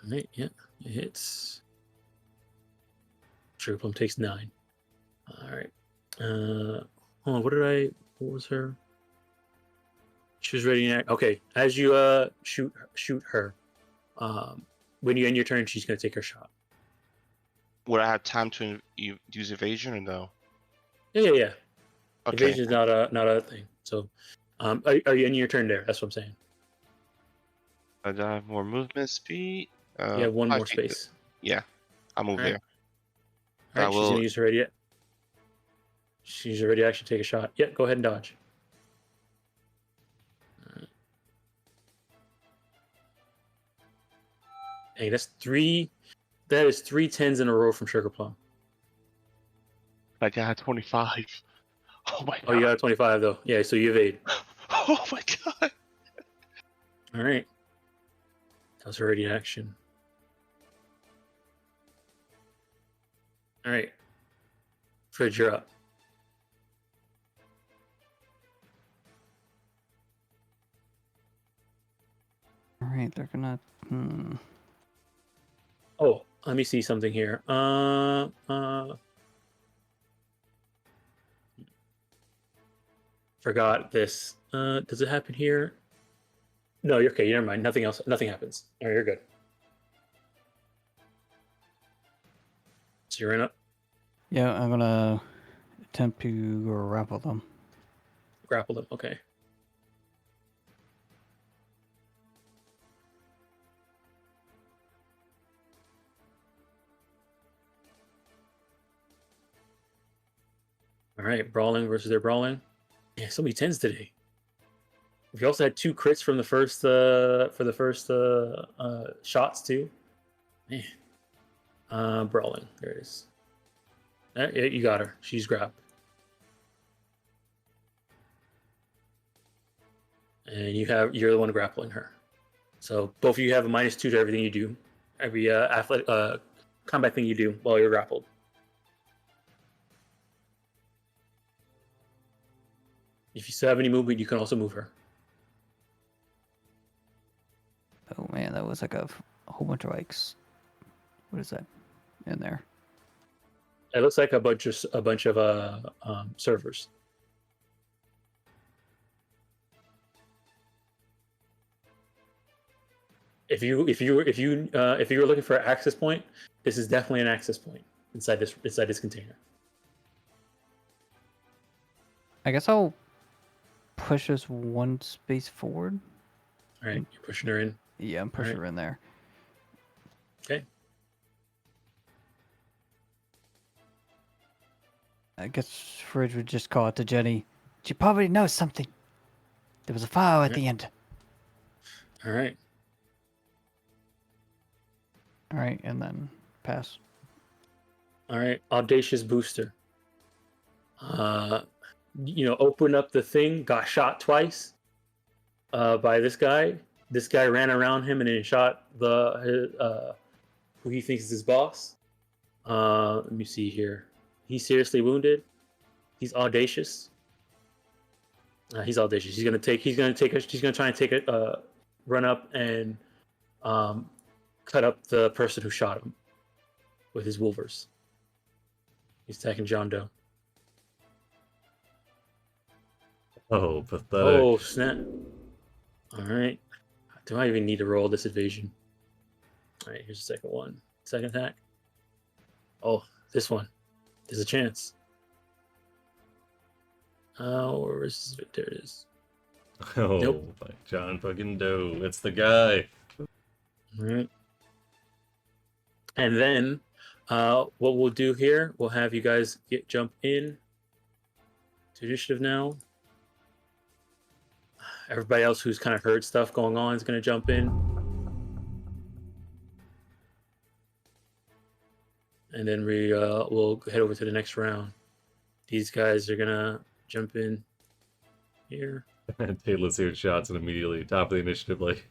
All right. Yeah, it hits. Sugar Plum takes 9. All right. Hold on. What was her? She was ready to act. Okay. As you shoot her, when you end your turn, she's gonna take her shot. Would I have time to use evasion or no? Yeah. Okay. Evasion is not a thing. So, are you in your turn there? That's what I'm saying. I have more movement speed. You have 1 I more think space. Yeah, I'll move Alright. there. All right, I she's will- gonna use her ready. She's ready to actually take a shot. Yeah, go ahead and dodge. Alright. Hey, that's 3. That is 3 10s in a row from Sugar Plum. I got a 25. Oh my Oh, you god. got a 25 though. Yeah, so you evade. Oh my god. All right. That was already in action. All right. Fridge, you're up. All right, they're gonna. Oh, let me see something here. Forgot this. Does it happen here? No, you're okay. Never mind. Nothing else. Nothing happens. All right, you're good. So you're in up. Yeah, I'm gonna attempt to grapple them. Grapple them. Okay. All right, brawling versus their brawling. Yeah, so many tens today. We also had 2 crits from the first shots too. Man. Brawling. There it is. Yeah, you got her. She's grabbed. And you're the one grappling her. So both of you have a -2 to everything you do. Every combat thing you do while you're grappled. If you still have any movement, you can also move her. Oh man, that was like a whole bunch of what is that in there? It looks like a bunch of servers. If you were looking for an access point, this is definitely an access point inside this container. I guess I'll push us one space forward. All right, you're pushing her in. Yeah, I'm pushing her in there. Okay. I guess Fridge would just call it to Jenny. She probably knows something. There was a file at the end. All right. All right, and then pass. All right. Audacious booster. Open up the thing. Got shot twice. By this guy. This guy ran around him and then shot who he thinks is his boss. Let me see here. He's seriously wounded. He's audacious. He's audacious. He's gonna try and take it. Run up and cut up the person who shot him with his wolvers. He's attacking John Doe. Oh, pathetic. Oh snap! All right. Do I even need to roll this evasion? All right. Here's the second one. Second attack. Oh, this one. There's a chance. Where is this? There it is. Oh, Nope. like John fucking Doe. It's the guy. All right. And then, what we'll do here, we'll have you guys jump in to initiative now. Everybody else who's kind of heard stuff going on is going to jump in. And then we'll head over to the next round. These guys are going to jump in here. Taylor's hearing shots and immediately top of the initiative, like.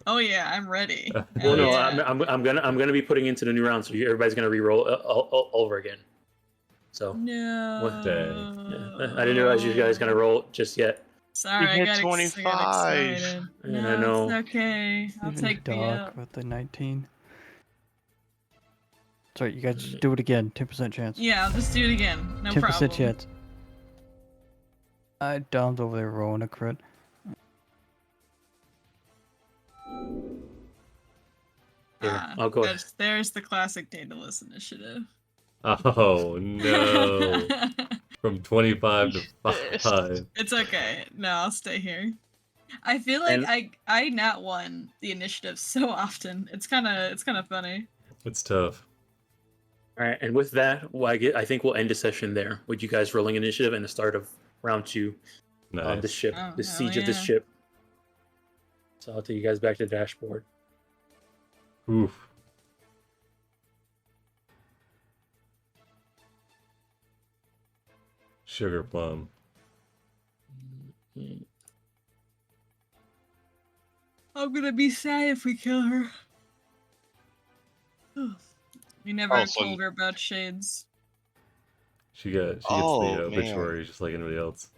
Oh yeah, I'm ready. Well, Hell no, yeah. I'm gonna be putting into the new round, so everybody's gonna re-roll all over again. So No. What day? yeah. I didn't realize you guys gonna roll just yet. Sorry, hit I got 25. excited. And No, I know. it's okay. I'll Even take the Doc up. with the 19. Sorry, you guys just do it again. 10% chance. Yeah, I'll just do it again. No 10% problem. chance. Dom's over there rolling a crit. Here, I'll go ahead. There's the classic Daedalus initiative. Oh no! From 25 to 5. It's okay. No, I'll stay here. I feel like And- I not won the initiative so often. It's kind of funny. It's tough. All right, and with that, I think we'll end the session there with you guys rolling initiative and the start of round 2 on Nice. this ship, Oh, the hell siege of this yeah. ship. So I'll take you guys back to the dashboard. Oof. sugar plum. I'm gonna be sad if we kill her. We never Oh, so- told her about shades. She gets Oh, the man. obituary just like anybody else.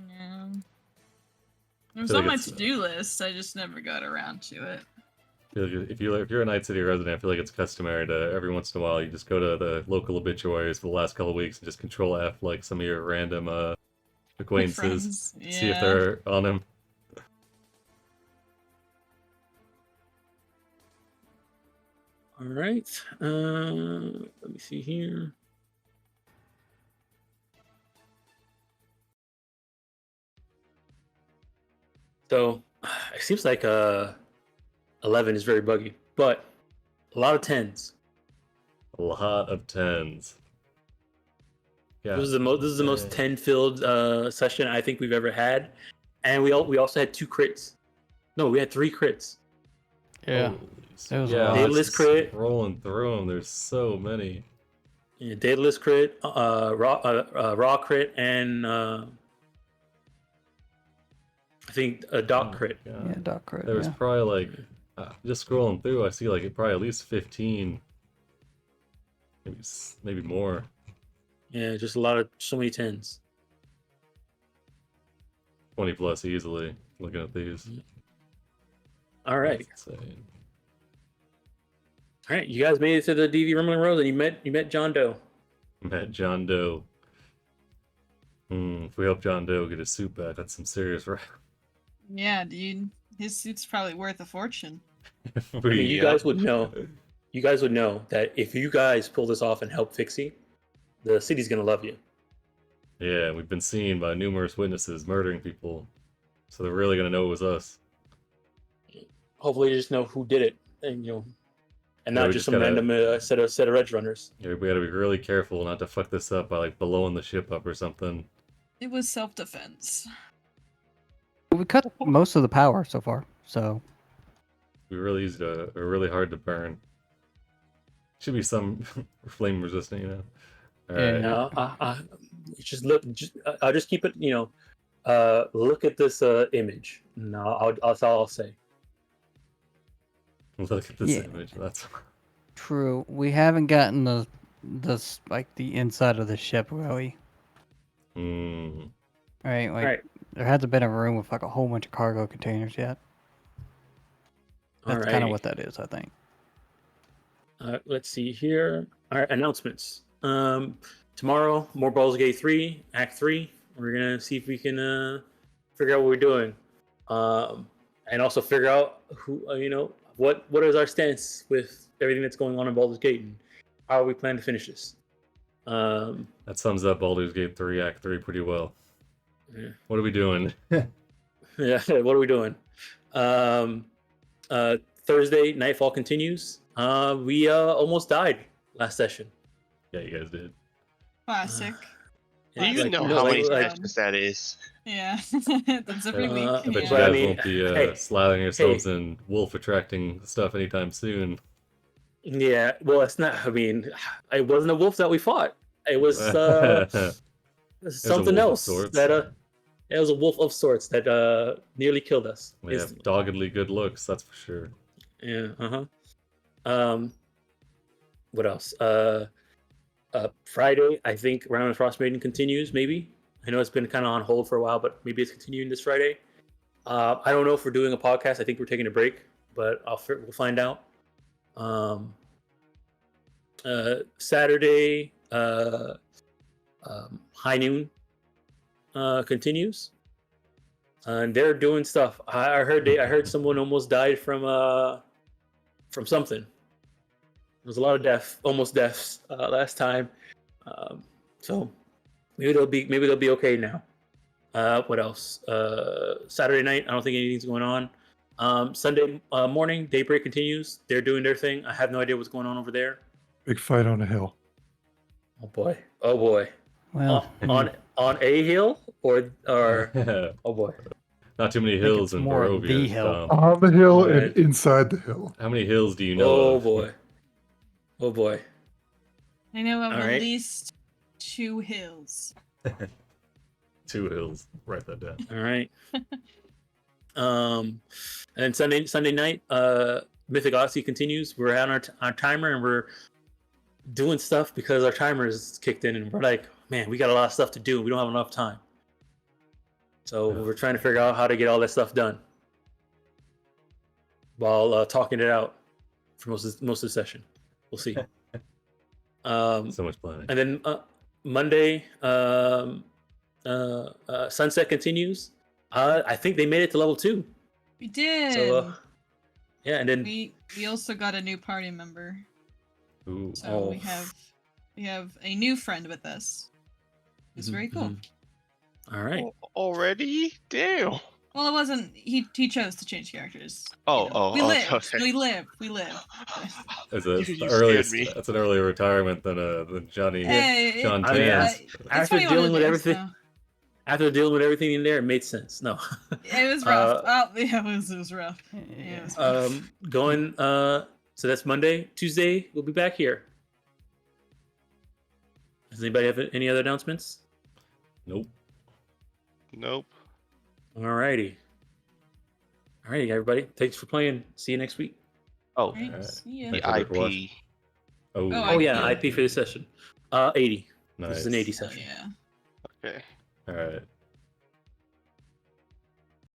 Yeah. It was feel on like my it's, to-do list. I just never got around to it. I feel like if you're a Night City resident, I feel like it's customary to every once in a while you just go to the local obituaries for the last couple of weeks and just Control F like some of your random acquaintances, Friends, see if yeah. they're on him. All right. Let me see here. So it seems like 11 is very buggy, but a lot of 10s. A lot of 10s. Yeah. This is the most 10 filled session I think we've ever had, and we also had 2 crits. No, we had 3 crits. Yeah. Holy It was a yeah, lot. let's Daedalus just crit. rolling through them. There's so many. Yeah, Daedalus crit, raw crit, and I think a doc crit. Oh, Yeah, God. Doc crit. There was Yeah. probably like just scrolling through. I see like probably at least 15, maybe more. Yeah, just so many 10s. 20 plus easily. Looking at these. All right. That's insane. All right, you guys made it to the DV Rumbling Road, and you met John Doe. Met John Doe. If we help John Doe get his suit back, that's some serious right. Yeah, dude. His suit's probably worth a fortune. I mean, you guys would know. You guys would know that if you guys pull this off and help Fixie, the city's gonna love you. Yeah, we've been seen by numerous witnesses murdering people, so they're really gonna know it was us. Hopefully, you just know who did it, and and Yeah, not we just just some gotta- random set of Edgerunners. Yeah, we gotta be really careful not to fuck this up by like blowing the ship up or something. It was self-defense. We cut most of the power so far, so We're really easy to, or really hard to burn. Should be some flame resistant, you know. All Yeah. right. Now, just look. I'll just keep it. Look at this image. No, that's all I'll say. Look at this Yeah. image. That's true. We haven't gotten the like the inside of the ship really. Right, like Alright. there hasn't been a room with like a whole bunch of cargo containers yet. That's kind of Alrighty. what that is, I think. Let's see here. All right, announcements. Tomorrow, more Baldur's Gate 3, Act 3. We're gonna see if we can figure out what we're doing, and also figure out who what is our stance with everything that's going on in Baldur's Gate, and how we plan to finish this. that sums up Baldur's Gate 3 Act 3 pretty well. Yeah. What are we doing? Yeah, what are we doing? Thursday, Nightfall continues. We almost died last session. Yeah, you guys did. Classic. Do you Like, know no, how like- many like- sessions that is? Yeah, that's every week. I I bet But you I guys mean, won't be hey, slathering yourselves in wolf attracting stuff anytime soon. Yeah, well, it's not. I mean, it wasn't a wolf that we fought. It was something wolf of else sorts. that it was a wolf of sorts that nearly killed us. We have doggedly good looks, that's for sure. Yeah. What else? Friday, I think Round of Frost Maiden continues. Maybe I know it's been kind of on hold for a while, but maybe it's continuing this Friday. I don't know if we're doing a podcast. I think we're taking a break, but we'll find out. Saturday, High Noon continues, and they're doing stuff. I heard someone almost died from something. There was a lot of almost deaths last time, so maybe they'll be okay now. What else? Saturday night, I don't think anything's going on. Sunday morning, Daybreak continues. They're doing their thing. I have no idea what's going on over there. Big fight on a hill. Oh boy. Oh boy. Well, On a hill or oh boy. Not too many think hills it's in more Barovia. the hill. Tom. On the hill Alright. and inside the hill. How many hills do you know Oh of? boy. Oh boy. I know of All at right. least 2 hills. 2 hills. Write that down. All right. And Sunday night, Mythic Odyssey continues. We're on our timer and we're doing stuff because our timer is kicked in, and we're like, man, we got a lot of stuff to do. We don't have enough time. So we're trying to figure out how to get all that stuff done while talking it out for most of the session. We'll see. So much planning. And then Monday, Sunset continues. I think they made it to level 2. We did. So yeah, and then we also got a new party member. Ooh. So we have a new friend with us. It's very cool. All right. Already? Damn. Well, it wasn't. He chose to change characters. We Okay. live. We live. That's You the scared earliest. me. That's an earlier retirement than Johnny. Hey, John I mean, Tans. it's after 21 dealing with days, everything, so- after dealing with everything in there, it made sense. No. It was rough. It was rough. Yeah, it was rough. Going. So that's Monday. Tuesday, we'll be back here. Does anybody have any other announcements? Nope. Nope. Alrighty. Alrighty, everybody. Thanks for playing. See you next week. Oh, Right, Alright. see ya. Thank the you for watching. IP. Oh. Oh, Oh yeah, IP. IP for this session. 80. Nice. This is an 80 Hell session. yeah. Okay. All right.